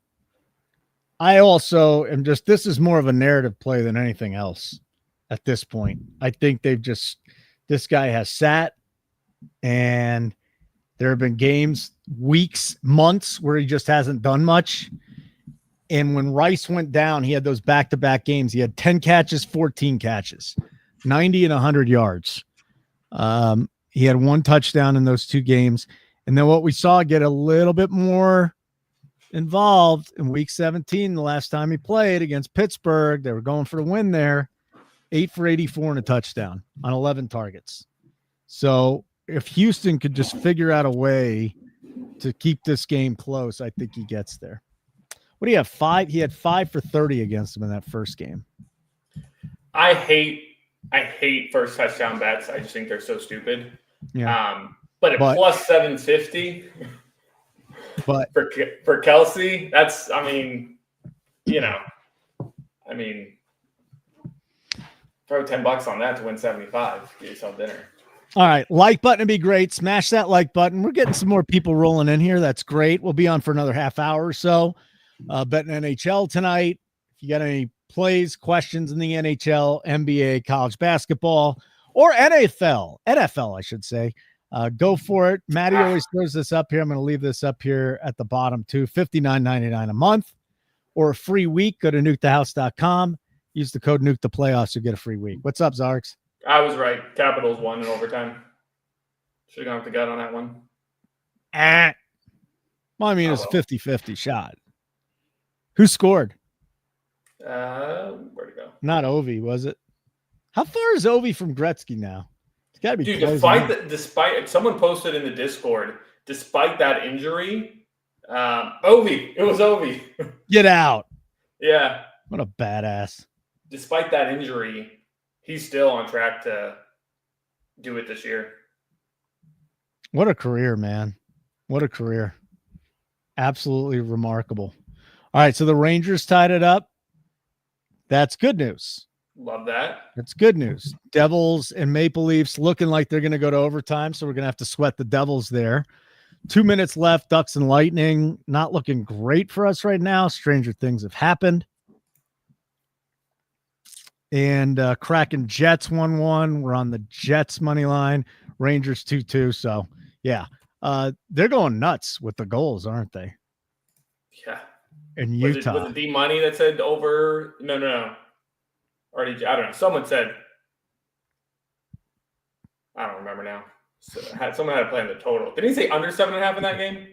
Speaker 1: I also am this is more of a narrative play than anything else at this point. I think this guy has sat, and there have been games, weeks, months where he just hasn't done much. And when Rice went down, he had those back-to-back games. He had 10 catches, 14 catches, 90 and 100 yards. He had one touchdown in those two games. And then what we saw get a little bit more involved in week 17, the last time he played against Pittsburgh. They were going for the win there. 8 for 84 and a touchdown on 11 targets. So if Houston could just figure out a way to keep this game close, I think he gets there. What do you have? 5? He had 5 for 30 against him in that first game.
Speaker 2: I hate first touchdown bets. I just think they're so stupid.
Speaker 1: Yeah.
Speaker 2: But plus 750 for Kelsey, that's, throw $10 on that to win 75. Get yourself dinner.
Speaker 1: All right. Like button would be great. Smash that like button. We're getting some more people rolling in here. That's great. We'll be on for another half hour or so. Betting NHL tonight. If you got any plays, questions in the NHL, NBA, college basketball, or NFL, I should say, go for it. Maddie always throws this up here. I'm going to leave this up here at the bottom too. $59.99 a month or a free week. Go to nukethehouse.com. Use the code Nuke the Playoffs. You'll get a free week. What's up, Zarks?
Speaker 2: I was right. Capitals won in overtime. Should have gone with the gut on that one.
Speaker 1: Well, I mean, it's a 50-50 shot. Who scored?
Speaker 2: Where'd it go?
Speaker 1: Not Ovi, was it? How far is Ovi from Gretzky now? It's got to be.
Speaker 2: Dude, despite someone posted in the Discord, despite that injury, Ovi. It was Ovi.
Speaker 1: Get out.
Speaker 2: Yeah.
Speaker 1: What a badass.
Speaker 2: Despite that injury, he's still on track to do it this year.
Speaker 1: What a career, man. What a career. Absolutely remarkable. All right, so the Rangers tied it up. That's good news.
Speaker 2: Love that.
Speaker 1: That's good news. Devils and Maple Leafs looking like they're going to go to overtime, so we're going to have to sweat the Devils there. 2 minutes left. Ducks and Lightning not looking great for us right now. Stranger things have happened. And Kraken Jets 1-1. We're on the Jets money line. Rangers 2-2. So, yeah, they're going nuts with the goals, aren't they?
Speaker 2: Yeah.
Speaker 1: In Utah.
Speaker 2: Was it the money that said over? No. Already, I don't know. Someone said, I don't remember now. Someone had to play in the total. Did he say under 7.5 in that game?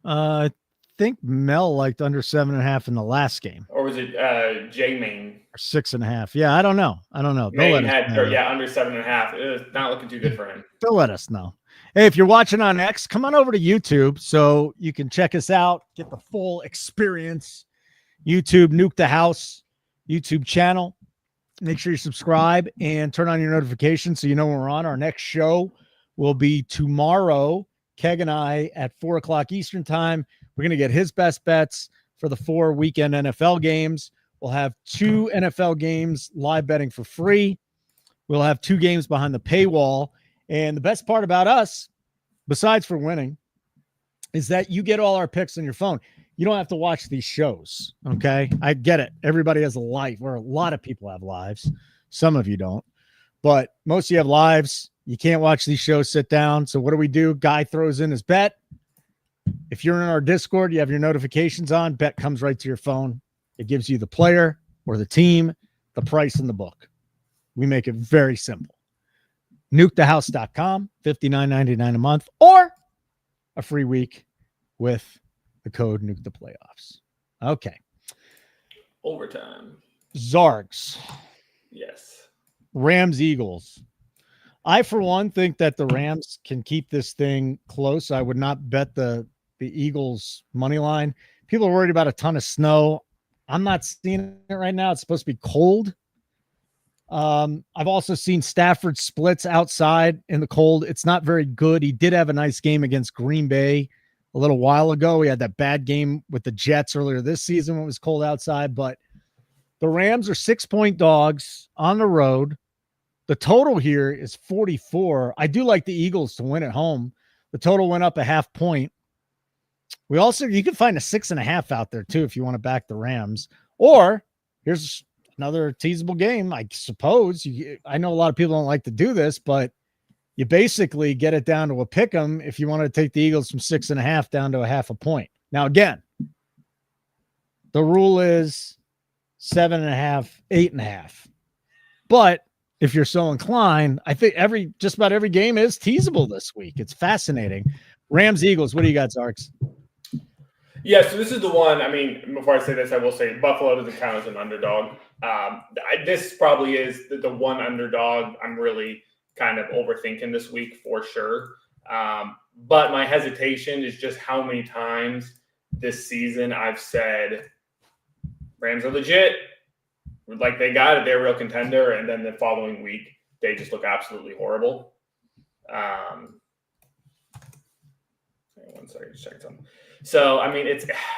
Speaker 1: I think Mel liked under 7.5 in the last game.
Speaker 2: Or was it J-Main?
Speaker 1: Or 6.5. Yeah, I don't know.
Speaker 2: Main had, under 7.5. It was not looking too good for him.
Speaker 1: They'll let us know. Hey, if you're watching on X, come on over to YouTube so you can check us out, get the full experience. YouTube, Nuke the House, YouTube channel. Make sure you subscribe and turn on your notifications so you know when we're on. Our next show will be tomorrow, Keg and I, at 4 o'clock Eastern time. We're going to get his best bets for the 4 weekend NFL games. We'll have 2 NFL games live betting for free. We'll have 2 games behind the paywall. And the best part about us, besides for winning, is that you get all our picks on your phone. You don't have to watch these shows, okay? I get it. Everybody has a life, or a lot of people have lives. Some of you don't. But most of you have lives. You can't watch these shows sit down. So what do? Guy throws in his bet. If you're in our Discord, you have your notifications on. Bet comes right to your phone. It gives you the player or the team, the price, and the book. We make it very simple. nukethehouse.com, $59.99 a month, or a free week with the code Nuke the Playoffs. Okay.
Speaker 2: Overtime.
Speaker 1: Zargs.
Speaker 2: Yes.
Speaker 1: Rams, Eagles. I, for one, think that the Rams can keep this thing close. I would not bet the Eagles money line. People are worried about a ton of snow. I'm not seeing it right now. It's supposed to be cold. I've also seen Stafford splits outside in the cold. It's not very good. He did have a nice game against Green Bay a little while ago. We had that bad game with the Jets earlier this season when it was cold outside, but the Rams are 6-point dogs on the road. The total here is 44. I do like the Eagles to win at home. The total went up a half point. You can find a 6.5 out there too if you want to back the Rams. Or here's another teasable game, I suppose. I know a lot of people don't like to do this, but you basically get it down to a pick 'em if you want to take the Eagles from 6.5 down to a half a point. Now, again, the rule is 7.5, 8.5. But if you're so inclined, I think just about every game is teasable this week. It's fascinating. Rams, Eagles, what do you got, Zarks?
Speaker 2: Yeah, so this is the one. I mean, before I say this, I will say Buffalo doesn't count as an underdog. This probably is the one underdog I'm really kind of overthinking this week for sure. But my hesitation is just how many times this season I've said Rams are legit. Like they got it, they're a real contender. And then the following week, they just look absolutely horrible. One second, just check something. So, I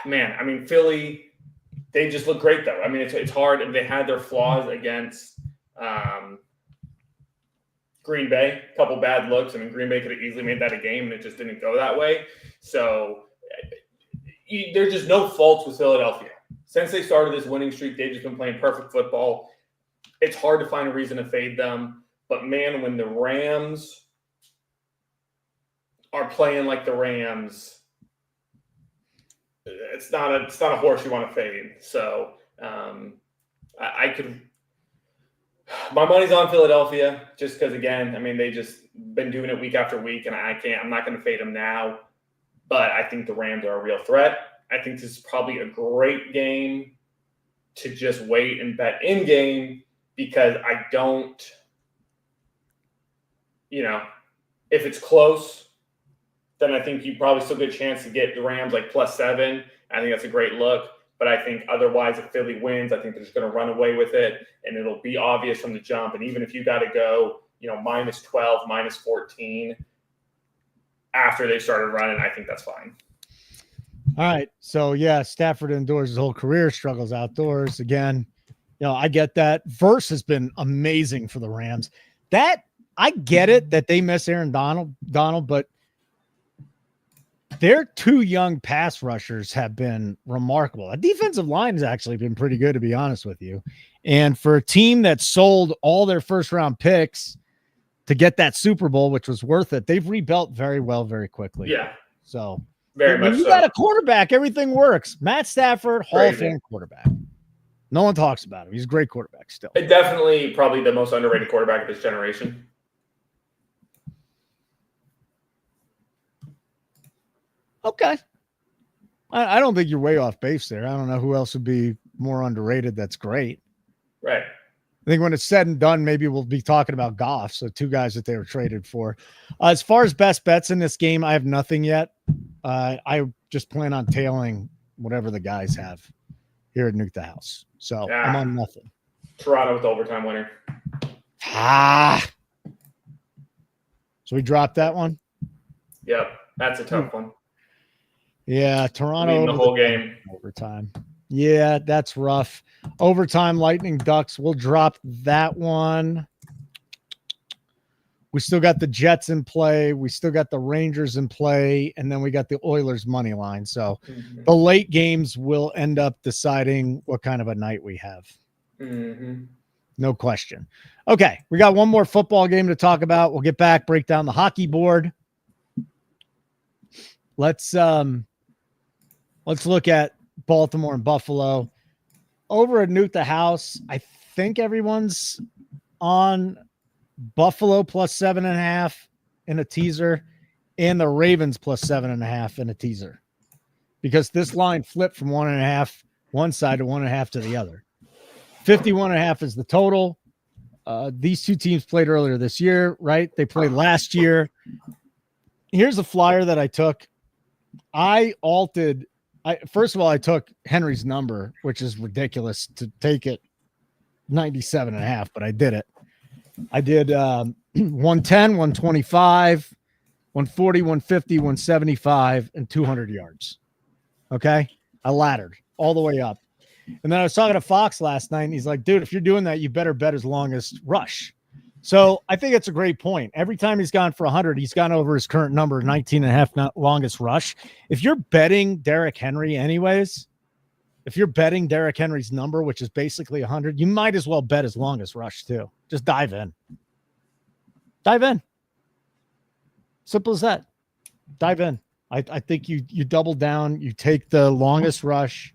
Speaker 2: mean, Philly, they just look great, though. I mean, it's hard. And they had their flaws against Green Bay, a couple bad looks. I mean, Green Bay could have easily made that a game, and it just didn't go that way. So, there's just no faults with Philadelphia. Since they started this winning streak, they've just been playing perfect football. It's hard to find a reason to fade them. But, man, when the Rams are playing like the Rams, it's not a horse you want to fade. So my money's on Philadelphia just because, again, I mean, they just been doing it week after week, and I'm not going to fade them now. But I think the Rams are a real threat. I think this is probably a great game to just wait and bet in game because I don't, if it's close, then I think you probably still get a chance to get the Rams like +7. I think that's a great look. But I think otherwise, if Philly wins, I think they're just going to run away with it, and it'll be obvious from the jump. And even if you got to go, -12, -14 after they started running, I think that's fine.
Speaker 1: All right. So, yeah, Stafford endures his whole career, struggles outdoors. Again, I get that. Verse has been amazing for the Rams. I get it that they miss Aaron Donald, but their two young pass rushers have been remarkable. The defensive line has actually been pretty good, to be honest with you. And for a team that sold all their first-round picks to get that Super Bowl, which was worth it, they've rebuilt very well, very quickly.
Speaker 2: Yeah.
Speaker 1: So
Speaker 2: very much
Speaker 1: when you
Speaker 2: so.
Speaker 1: got a quarterback, everything works. Matt Stafford, Hall of
Speaker 2: Crazy.
Speaker 1: Fame quarterback. No one talks about him. He's a great quarterback still.
Speaker 2: Definitely probably the most underrated quarterback of this generation.
Speaker 1: Okay. I don't think you're way off base there. I don't know who else would be more underrated that's great.
Speaker 2: Right.
Speaker 1: I think when it's said and done, maybe we'll be talking about Goff. So two guys that they were traded for. As far as best bets in this game, I have nothing yet. I just plan on tailing whatever the guys have here at Nuke the House. So I'm on nothing.
Speaker 2: Toronto with the overtime winner.
Speaker 1: So we dropped that one?
Speaker 2: Yep. That's a tough one.
Speaker 1: Yeah, Toronto
Speaker 2: leading the whole game.
Speaker 1: Overtime. Yeah, that's rough. Overtime, Lightning Ducks. We'll drop that one. We still got the Jets in play. We still got the Rangers in play. And then we got the Oilers money line. So the late games will end up deciding what kind of a night we have. No question. Okay, we got one more football game to talk about. We'll get back, break down the hockey board. Let's look at Baltimore and Buffalo. Over at Nuke the House, I think everyone's on Buffalo +7.5 in a teaser and the Ravens +7.5 in a teaser because this line flipped from 1.5 one side to 1.5 to the other. 51.5 is the total. These two teams played earlier this year, right? They played last year. Here's a flyer that I took. First of all, I took Henry's number, which is ridiculous to take it 97.5, but I did it. I did 110, 125, 140, 150, 175, and 200 yards. Okay? I laddered all the way up. And then I was talking to Fox last night, and he's like, dude, if you're doing that, you better bet his longest rush. So I think it's a great point. Every time he's gone for 100, he's gone over his current number, 19 and a half longest rush. If you're betting Derrick Henry anyways, if you're betting Derrick Henry's number, which is basically 100, you might as well bet his longest rush too. Just dive in. Dive in. Simple as that. Dive in. I think you double down. You take the longest rush.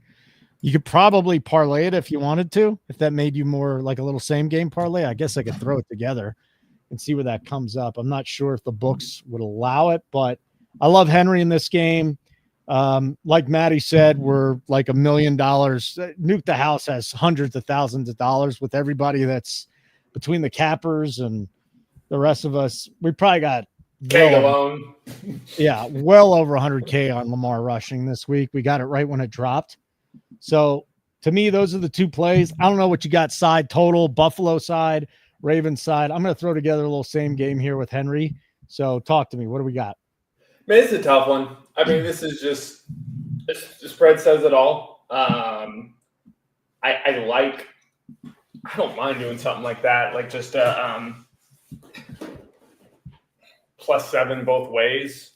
Speaker 1: You could probably parlay it if you wanted to, if that made you more like a little same game parlay. I guess I could throw it together and see where that comes up. I'm not sure if the books would allow it, but I love Henry in this game. Like Maddie said, we're like $1 million. Nuke the House has hundreds of thousands of dollars with everybody that's between the cappers and the rest of us. We probably got
Speaker 2: alone.
Speaker 1: Yeah, well over 100K on Lamar rushing this week. We got it right when it dropped. So to me, those are the two plays. I don't know what you got side total, Buffalo side, Ravens side. I'm going to throw together a little same game here with Henry. So talk to me. What do we got?
Speaker 2: Man, it's a tough one. I mean, this is just the spread says it all. I don't mind doing something like that, like just +7 both ways.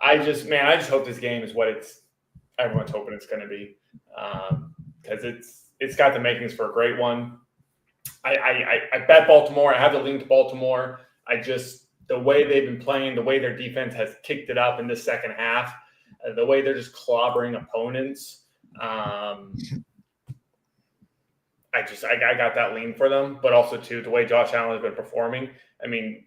Speaker 2: I just hope this game is what everyone's hoping it's going to be, because it's got the makings for a great one. I bet Baltimore. I have to lean to Baltimore. The way they've been playing, the way their defense has kicked it up in this second half, the way they're just clobbering opponents. I got that lean for them, but also too the way Josh Allen has been performing. I mean,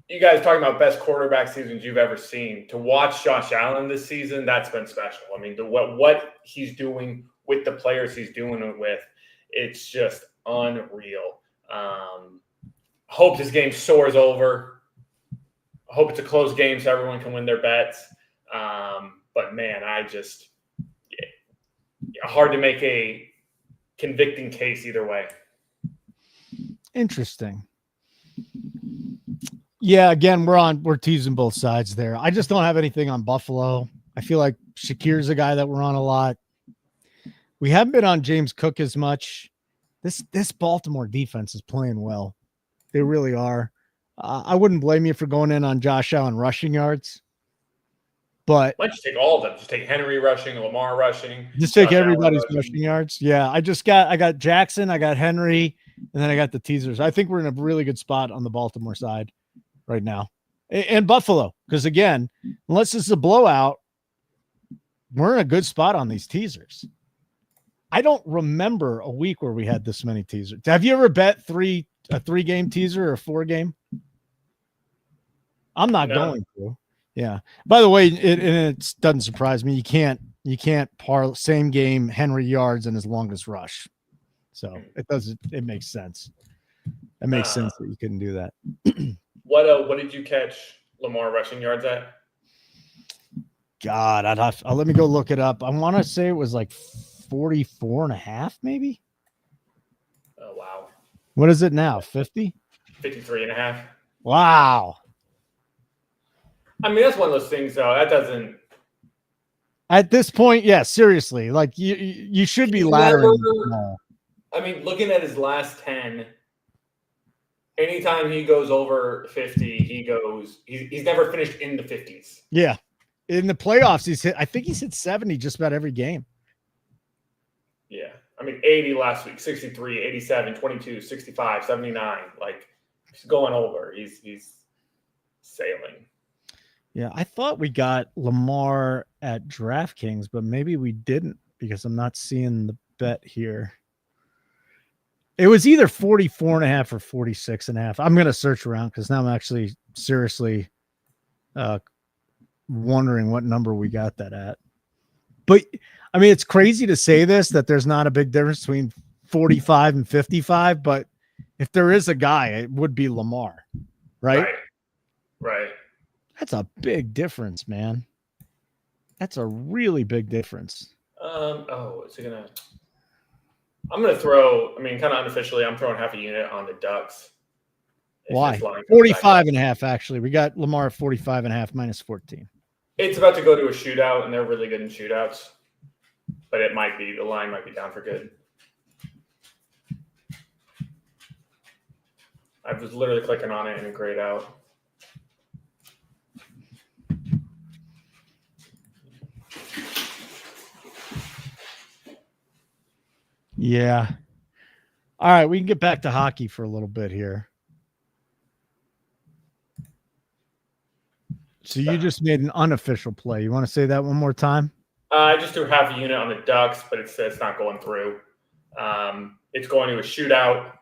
Speaker 2: you guys talking about best quarterback seasons you've ever seen. To watch Josh Allen this season, that's been special. I mean, what he's doing with the players he's doing it with, it's just unreal. Hope this game soars over. I hope it's a close game so everyone can win their bets. But man, hard to make a convicting case either way.
Speaker 1: Interesting. Yeah, again, we're teasing both sides there. I just don't have anything on Buffalo. I feel like Shakir's a guy that we're on a lot. We haven't been on James Cook as much. This Baltimore defense is playing well. They really are. I wouldn't blame you for going in on Josh Allen rushing yards. But
Speaker 2: why don't you take all of them? Just take Henry rushing, Lamar rushing.
Speaker 1: Just take everybody's rushing yards. Yeah, I got Jackson, I got Henry, and then I got the teasers. I think we're in a really good spot on the Baltimore side right now. And Buffalo, because again, unless it's a blowout, we're in a good spot on these teasers. I don't remember a week where we had this many teasers. Have you ever bet a 3-game teaser or a 4-game? I'm not going to. Yeah. By the way, it doesn't surprise me. You can't same game Henry yards and his longest rush. So it makes sense. It makes sense that you couldn't do that.
Speaker 2: What did you catch Lamar rushing yards at?
Speaker 1: God, let me go look it up. I want to say it was like 44.5, maybe.
Speaker 2: Oh, wow.
Speaker 1: What is it now? 50?
Speaker 2: 53.5.
Speaker 1: Wow.
Speaker 2: I mean, that's one of those things, though. That doesn't.
Speaker 1: At this point, yeah, seriously. Like, you should be laddering.
Speaker 2: I mean, looking at his last 10, anytime he goes over 50, he's never finished in the 50s.
Speaker 1: Yeah. In the playoffs, I think he's hit 70 just about every game.
Speaker 2: Yeah. I mean, 80 last week, 63, 87, 22, 65, 79. Like, he's going over. He's sailing.
Speaker 1: Yeah, I thought we got Lamar at DraftKings, but maybe we didn't because I'm not seeing the bet here. It was either 44.5 or 46.5. I'm going to search around because now I'm actually seriously wondering what number we got that at. But, I mean, it's crazy to say this, that there's not a big difference between 45 and 55, but if there is a guy, it would be Lamar, right?
Speaker 2: Right.
Speaker 1: That's a big difference, man. That's a really big difference.
Speaker 2: Is it gonna? I'm gonna throw. I mean, kind of unofficially, I'm throwing half a unit on the Ducks
Speaker 1: Why? 45.5, actually. We got Lamar at 45.5 minus 14.
Speaker 2: It's about to go to a shootout, and they're really good in shootouts. But the line might be down for good. I was literally clicking on it and it grayed out.
Speaker 1: Yeah. All right, we can get back to hockey for a little bit here. So you just made an unofficial play. You want to say that one more time?
Speaker 2: I just threw half a unit on the Ducks, but it's not going through. It's going to a shootout.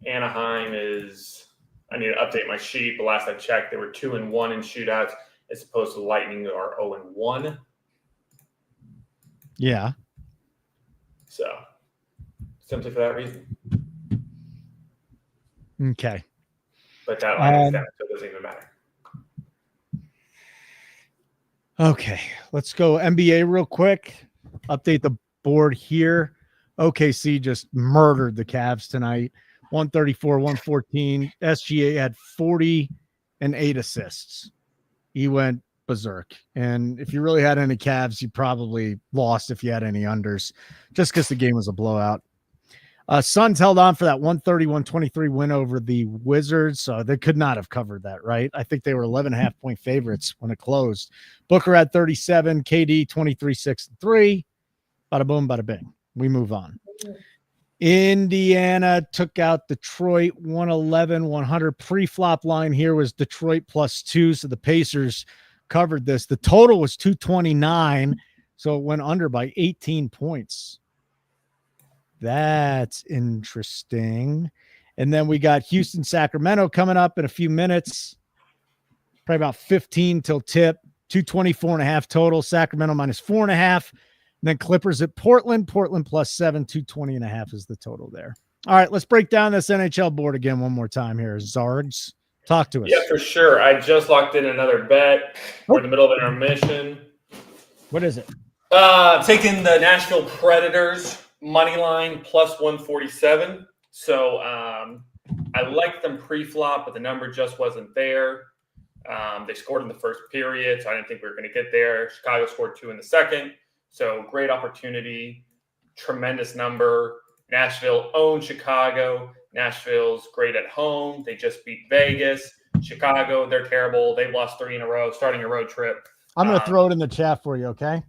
Speaker 2: Anaheim is – I need to update my sheet. But last I checked, they were 2-1 in shootouts as opposed to Lightning that are 0-1.
Speaker 1: Yeah.
Speaker 2: So simply for that reason.
Speaker 1: Okay.
Speaker 2: But that line is down, so it doesn't even matter.
Speaker 1: Okay, let's go NBA real quick. Update the board here. OKC just murdered the Cavs tonight. 134-114. SGA had 40 and 8 assists. He went berserk. And if you really had any Cavs, you probably lost if you had any unders, just because the game was a blowout. Suns held on for that 130-123 win over the Wizards. So they could not have covered that, right? I think they were 11.5-point favorites when it closed. Booker had 37, KD 23-6-3. Bada boom, bada bing. We move on. Indiana took out Detroit 111-100. Pre-flop line here was Detroit +2. So the Pacers covered this. The total was 229. So it went under by 18 points. That's interesting. And then we got Houston, Sacramento coming up in a few minutes. Probably about 15 till tip. 224.5 total. Sacramento -4.5. And then Clippers at Portland. Portland +7. 220.5 is the total there. All right, let's break down this NHL board again one more time here. Zargs, talk to us.
Speaker 2: Yeah, for sure. I just locked in another bet. We're in the middle of an intermission.
Speaker 1: What is it?
Speaker 2: Taking the Nashville Predators money line +147. So I liked them pre-flop, but the number just wasn't there. They scored in the first period, so I didn't think we were going to get there. Chicago scored 2 in the second. So great opportunity, tremendous number. Nashville owned Chicago. Nashville's great at home. They just beat Vegas. Chicago, they're terrible. They've lost 3 in a row, starting a road trip.
Speaker 1: I'm going to throw it in the chat for you, okay?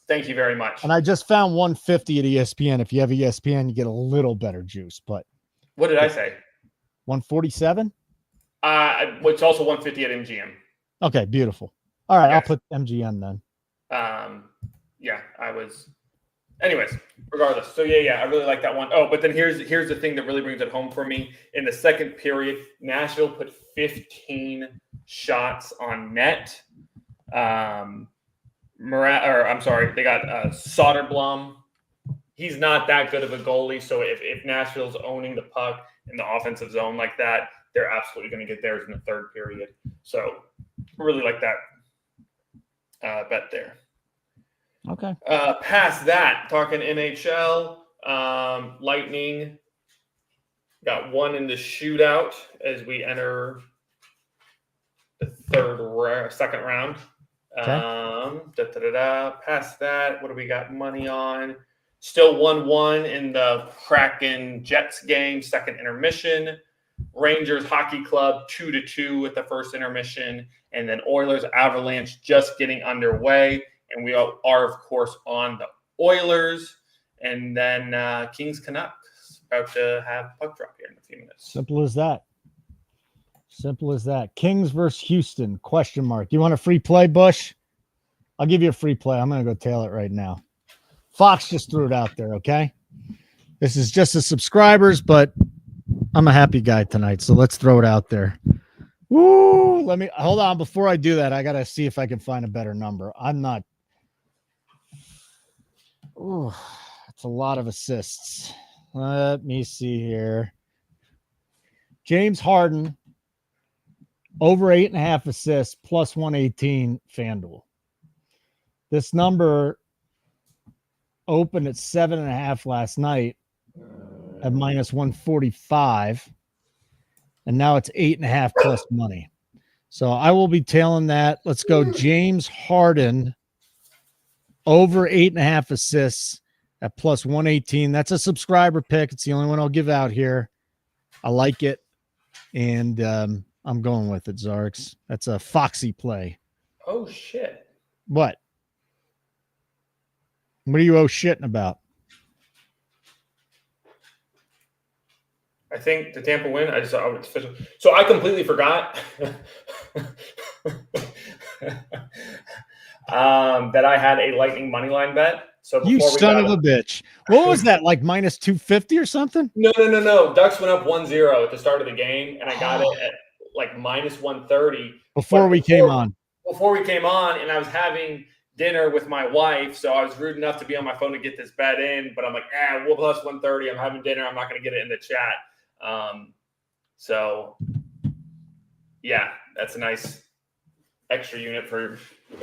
Speaker 2: Thank you very much.
Speaker 1: And I just found 150 at ESPN. If you have ESPN, you get a little better juice. But
Speaker 2: what did I say?
Speaker 1: 147?
Speaker 2: It's also 150 at MGM.
Speaker 1: Okay, beautiful. All right,
Speaker 2: Yes.
Speaker 1: I'll put MGM then.
Speaker 2: Yeah, I was. Anyways, regardless. So yeah, I really like that one. Oh, but then here's the thing that really brings it home for me. In the second period, Nashville put 15 shots on net. They got Soderblom. He's not that good of a goalie, so if Nashville's owning the puck in the offensive zone like that, they're absolutely going to get theirs in the third period. So really like that bet there.
Speaker 1: Okay.
Speaker 2: Past that, talking NHL, Lightning got 1 in the shootout as we enter the second round.
Speaker 1: Okay.
Speaker 2: Past that, what do we got money on? Still 1-1 in the Kraken Jets game, second intermission. Rangers Hockey Club 2-2 at the first intermission, and then Oilers Avalanche just getting underway. And we are, of course, on the Oilers. And then Kings Canucks about to have puck drop here in a few minutes.
Speaker 1: Simple as that. Simple as that. Kings versus Houston, question mark. You want a free play, Bush? I'll give you a free play. I'm going to go tail it right now. Fox just threw it out there, okay? This is just the subscribers, but I'm a happy guy tonight, so let's throw it out there. Woo! Let me hold on. Before I do that, I got to see if I can find a better number. I'm not. Ooh, it's a lot of assists. Let me see here. James Harden, over 8.5 assists, plus 118 FanDuel. This number opened at 7.5 last night at minus 145. and now it's 8.5 plus money. So I will be tailing that. Let's go James Harden over 8.5 assists at plus 118. That's a subscriber pick. It's the only one I'll give out here. I like it, and I'm going with it, Zarks. That's a Foxy play.
Speaker 2: Oh, shit.
Speaker 1: What? What are you shitting about?
Speaker 2: I think the Tampa win. So I completely forgot that I had a Lightning money line bet. So
Speaker 1: You son of a bitch. What was that, like minus 250 or something?
Speaker 2: No. Ducks went up 1-0 at the start of the game, and I got it at like minus 130
Speaker 1: before we came on.
Speaker 2: Before we came on, and I was having dinner with my wife, so I was rude enough to be on my phone to get this bet in, but I'm like, we'll plus 130. I'm having dinner. I'm not going to get it in the chat. So yeah, that's a nice extra unit for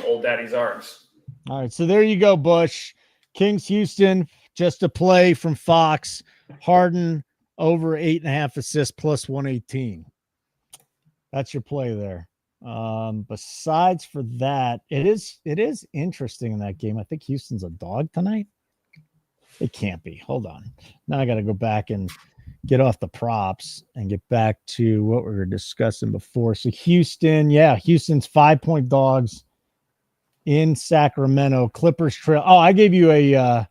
Speaker 2: old daddy Zargs.
Speaker 1: All right, so there you go, Bush. Kings Houston, just a play from Fox. Harden over 8.5 assists plus 118. That's your play there. Besides for that, it is interesting in that game. I think Houston's a dog tonight. It can't be. Hold on. Now I got to go back and get off the props and get back to what we were discussing before. So Houston's 5-point dogs in Sacramento. Clippers trail. Oh, I gave you a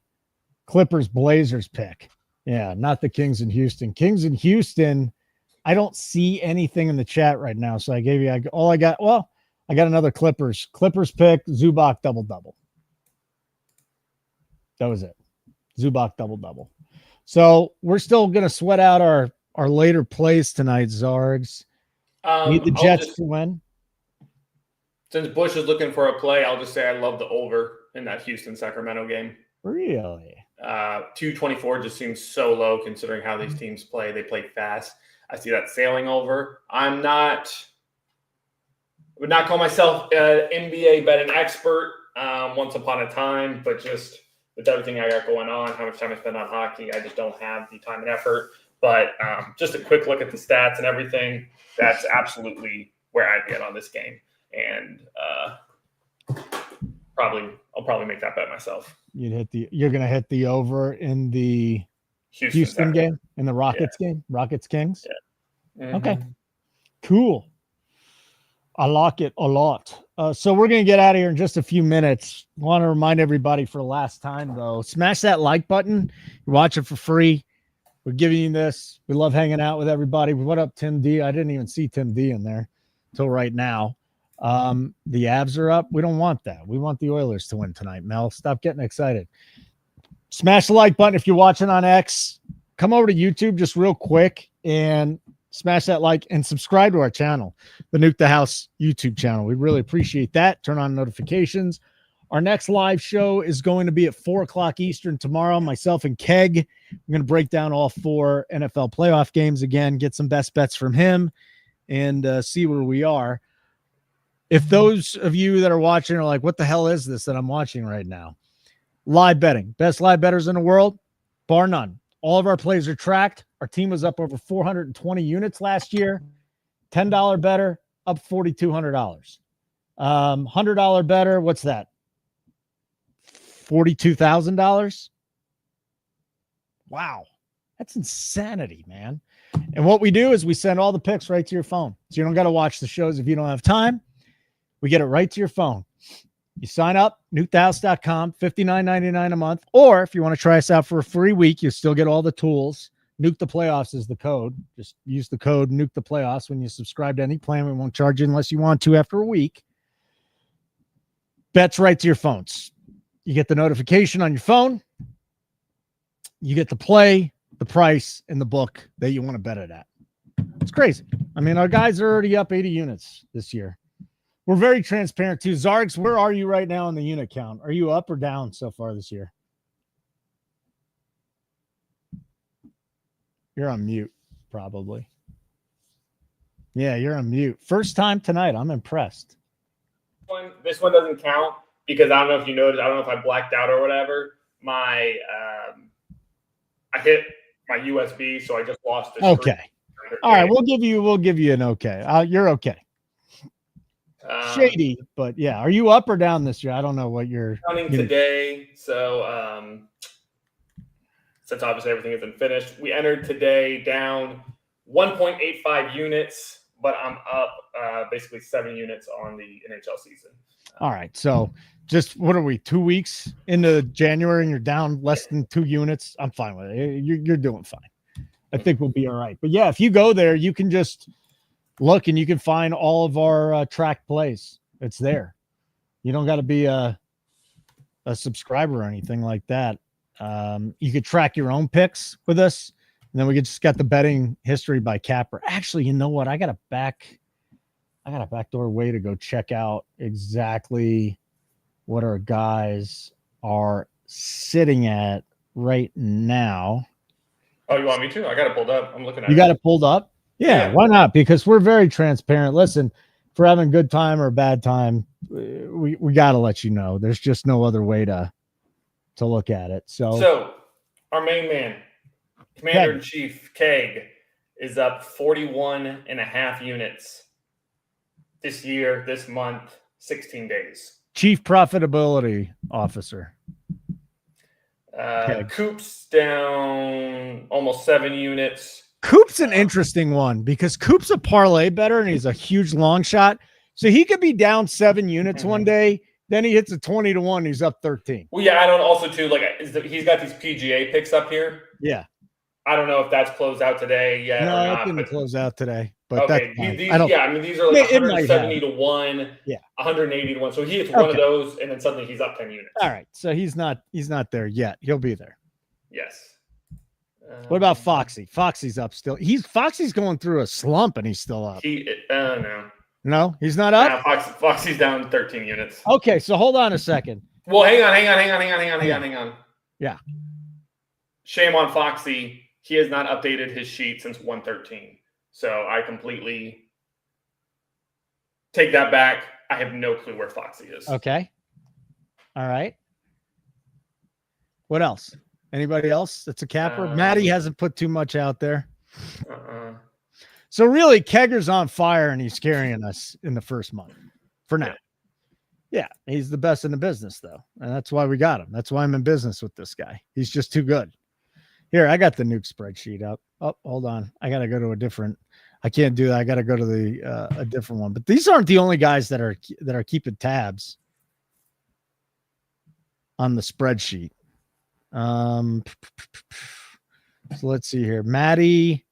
Speaker 1: Clippers Blazers pick. Yeah, not the Kings in Houston. Kings in Houston, I don't see anything in the chat right now. So I gave you I got another Clippers pick, Zubac double-double. That was it. Zubac double-double. So we're still going to sweat out our later plays tonight, Zargs. Need the Jets to win.
Speaker 2: Since Bush is looking for a play, I'll just say I love the over in that Houston-Sacramento game.
Speaker 1: Really?
Speaker 2: 224 just seems so low considering how these teams play. They play fast. I see that sailing over. I would not call myself an NBA betting expert once upon a time, but just with everything I got going on, how much time I spend on hockey, I just don't have the time and effort. But just a quick look at the stats and everything, that's absolutely where I'd get on this game. And I'll probably make that bet myself.
Speaker 1: You're going to hit the over in the Houston game, in the Rockets game, Rockets Kings.
Speaker 2: Yeah. Mm-hmm.
Speaker 1: Okay, cool. I like it a lot. So we're going to get out of here in just a few minutes. Want to remind everybody for the last time, though, smash that like button. You're watching for free. We're giving you this. We love hanging out with everybody. What up, Tim D? I didn't even see Tim D in there until right now. The Avs are up. We don't want that. We want the Oilers to win tonight, Mel. Stop getting excited. Smash the like button if you're watching on X. Come over to YouTube just real quick and smash that like and subscribe to our channel, the Nuke the House YouTube channel. We really appreciate that. Turn on notifications. Our next live show is going to be at 4:00 Eastern tomorrow. Myself and Keg, we're going to break down all 4 NFL playoff games again, get some best bets from him, and see where we are. If those of you that are watching are like, what the hell is this that I'm watching right now? Live betting. Best live bettors in the world, bar none. All of our plays are tracked. Our team was up over 420 units last year. $10 better, up $4,200. $100 better, what's that? $42,000? Wow. That's insanity, man. And what we do is we send all the picks right to your phone. So you don't got to watch the shows if you don't have time. We get it right to your phone. You sign up, nukethehouse.com, $59.99 a month. Or if you want to try us out for a free week, you still get all the tools. Nuke the Playoffs is the code. Just use the code Nuke the Playoffs when you subscribe to any plan. We won't charge you unless you want to after a week. Bets right to your phones. You get the notification on your phone. You get the play, the price, and the book that you want to bet it at. It's crazy. I mean, our guys are already up 80 units this year. We're very transparent too. Zargs, where are you right now in the unit count? Are you up or down so far this year? You're on mute, probably. Yeah, you're on mute. First time tonight. I'm impressed.
Speaker 2: This one doesn't count because I don't know if you noticed. I don't know if I blacked out or whatever. I hit my USB, so I just lost the
Speaker 1: Okay. All right, we'll give you an okay. You're okay. Shady, but yeah. Are you up or down this year? I don't know what you're
Speaker 2: counting today. So since obviously everything isn't finished, we entered today down 1.85 units, but I'm up basically 7 units on the NHL season.
Speaker 1: All right, so just what are we 2 weeks into January and you're down less than 2 units? I'm fine with it. You're doing fine. I think we'll be all right. But yeah, if you go there, you can just look and you can find all of our track plays. It's there. You don't got to be a subscriber or anything like that. You could track your own picks with us, and then we just got the betting history by capper. Actually, you know what? I got a backdoor way to go check out exactly what our guys are sitting at right now.
Speaker 2: Oh, you want me to? I got it pulled up. I'm looking at it.
Speaker 1: You got it pulled up? Yeah, why not? Because we're very transparent. Listen, if we're having a good time or a bad time, we got to let you know. There's just no other way to look at it. So
Speaker 2: our main man, Commander-in-Chief Keg, is up 41.5 units this year, this month, 16 days.
Speaker 1: Chief Profitability Officer.
Speaker 2: Coop's down almost 7 units.
Speaker 1: Coop's an interesting one because Coop's a parlay better and he's a huge long shot. So he could be down 7 units one day. Then he hits a 20-1. He's up 13.
Speaker 2: Well, yeah, I don't also too he's got these PGA picks up here.
Speaker 1: Yeah.
Speaker 2: I don't know if that's closed out today yet.
Speaker 1: No,
Speaker 2: or not,
Speaker 1: it didn't close out today. But
Speaker 2: okay, these are like 170-1, 180-1. So he hits one of those, and then suddenly he's up 10 units.
Speaker 1: All right, so he's not there yet. He'll be there.
Speaker 2: Yes.
Speaker 1: What about Foxy? Foxy's up still. Foxy's going through a slump, and he's still up. No, he's not up.
Speaker 2: Foxy's down 13 units.
Speaker 1: Okay, so hold on a second.
Speaker 2: Well, hang on.
Speaker 1: Yeah.
Speaker 2: Shame on Foxy. He has not updated his sheet since 113. So I completely take that back. I have no clue where Foxy is.
Speaker 1: Okay. All right. What else? Anybody else that's a capper? Maddie hasn't put too much out there. So really, Kegger's on fire, and he's carrying us in the first month for now. Yeah, he's the best in the business, though, and that's why we got him. That's why I'm in business with this guy. He's just too good. Here, I got the Nuke spreadsheet up. Oh, hold on. I got to go to a different. I can't do that. I got to go to the a different one. But these aren't the only guys that are keeping tabs on the spreadsheet. So let's see here. Maddie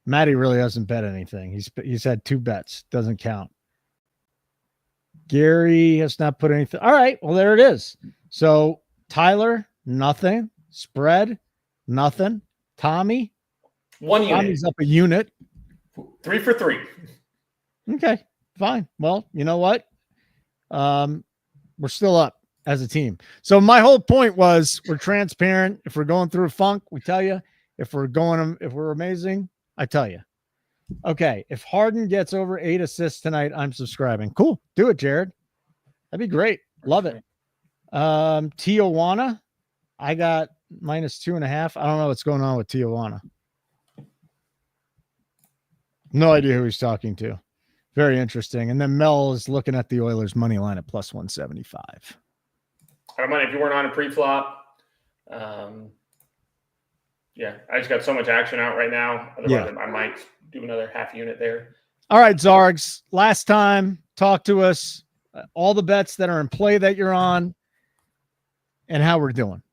Speaker 1: really hasn't bet anything. He's had 2 bets. Doesn't count. Gary has not put anything. All right. Well, there it is. So Tyler, nothing. Spread, nothing. Tommy,
Speaker 2: 1 unit.
Speaker 1: Tommy's up a unit.
Speaker 2: 3 for 3.
Speaker 1: Okay, fine. Well, you know what? We're still up as a team. So my whole point was we're transparent. If we're going through a funk, we tell you. If we're amazing, I tell you. Okay, if Harden gets over 8 assists tonight, I'm subscribing. Cool. Do it, Jared. That'd be great. Love it. Tijuana, I got -2.5. I don't know what's going on with Tijuana. No idea who he's talking to. Very interesting. And then Mel is looking at the Oilers money line at +175.
Speaker 2: I don't mind if you weren't on a pre-flop. Yeah, I just got so much action out right now. Otherwise, I might do another half unit there. All
Speaker 1: right, Zargs. Last time, talk to us. All the bets that are in play that you're on and how we're doing.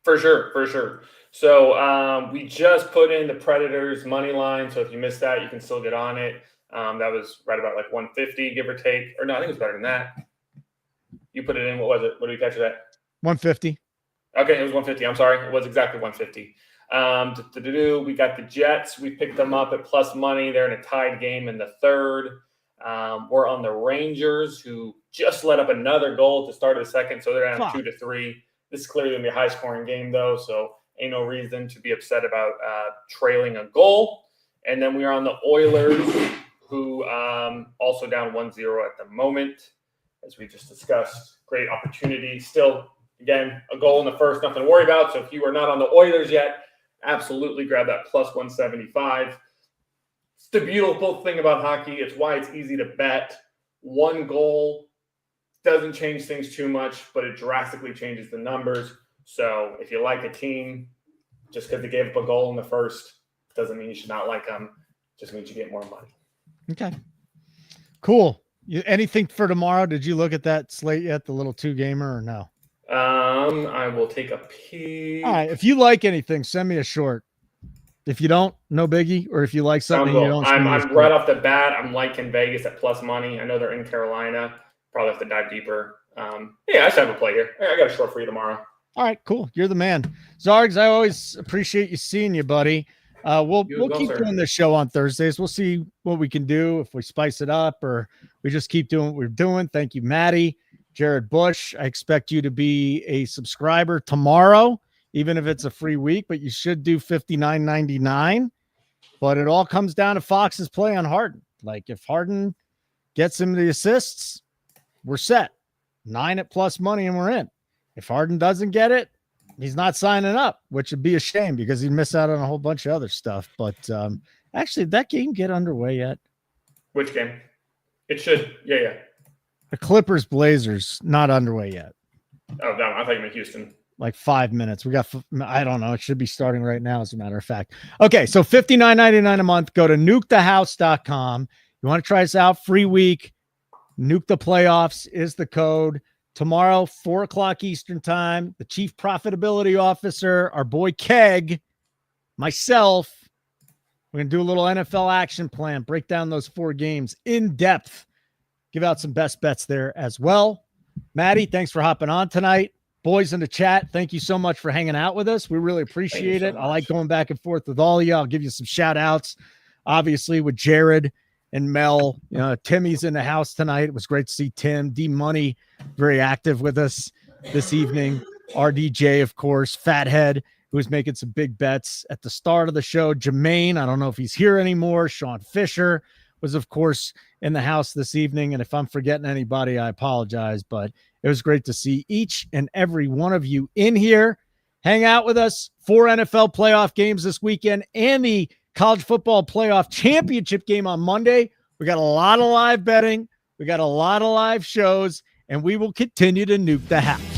Speaker 2: For sure. So we just put in the Predators money line. So if you missed that, you can still get on it. That was right about like 150, give or take. Or no, I think it was better than that. You put it in. What was it? What did we catch it at?
Speaker 1: 150.
Speaker 2: Okay, it was 150. I'm sorry. It was exactly 150. We got the Jets. We picked them up at plus money. They're in a tied game in the third. We're on the Rangers, who just let up another goal at the start of the second. So they're down 2-3. This is clearly going to be a high-scoring game, though, so ain't no reason to be upset about trailing a goal. And then we are on the Oilers, who also down 1-0 at the moment, as we just discussed. Great opportunity. Still, again, a goal in the first, nothing to worry about. So if you are not on the Oilers yet, absolutely grab that plus 175. It's the beautiful thing about hockey. It's why it's easy to bet. One goal doesn't change things too much, but it drastically changes the numbers. So if you like a team, just because they gave up a goal in the first doesn't mean you should not like them. Just means you get more money.
Speaker 1: Okay. Cool. Anything for tomorrow? Did you look at that slate yet, the little 2-gamer, or no?
Speaker 2: I will take a peek.
Speaker 1: All right. If you like anything, send me a short. If you don't, no biggie. Or if you like something, you don't.
Speaker 2: I'm right off the bat. I'm liking Vegas at plus money. I know they're in Carolina. Probably have to dive deeper. Yeah, I should have a play here. I got a short for you tomorrow.
Speaker 1: All right, cool. You're the man. Zargs, I always appreciate you seeing you, buddy. We'll keep doing this show on Thursdays. We'll see what we can do, if we spice it up or we just keep doing what we're doing. Thank you, Maddie. Jared Bush, I expect you to be a subscriber tomorrow, even if it's a free week, but you should do $59.99. But it all comes down to Fox's play on Harden. Like, if Harden gets him the assists, we're set. 9 at plus money and we're in. If Harden doesn't get it, he's not signing up, which would be a shame because he'd miss out on a whole bunch of other stuff. But actually, did that game get underway yet?
Speaker 2: Which game? It should. Yeah.
Speaker 1: The Clippers Blazers, not underway yet.
Speaker 2: Oh, no, I thought you meant Houston.
Speaker 1: Like 5 minutes. We got, I don't know. It should be starting right now, as a matter of fact. Okay, so $59.99 a month. Go to nukethehouse.com. You want to try this out? Free week. Nuke the playoffs is the code. Tomorrow, 4 o'clock Eastern time, the chief profitability officer, our boy Keg, myself, we're going to do a little NFL action plan, break down those 4 games in depth, give out some best bets there as well. Maddie, thanks for hopping on tonight. Boys in the chat, thank you so much for hanging out with us. We really appreciate it. I like going back and forth with all of you. I'll give you some shout outs, obviously, with Jared and Mel. Timmy's in the house tonight. It was great to see Tim. D-Money, very active with us this evening. RDJ, of course. Fathead, who was making some big bets at the start of the show. Jermaine, I don't know if he's here anymore. Sean Fisher was, of course, in the house this evening. And if I'm forgetting anybody, I apologize. But it was great to see each and every one of you in here. Hang out with us. 4 NFL playoff games this weekend and the college football playoff championship game on Monday. We got a lot of live betting. We got a lot of live shows, and we will continue to nuke the house.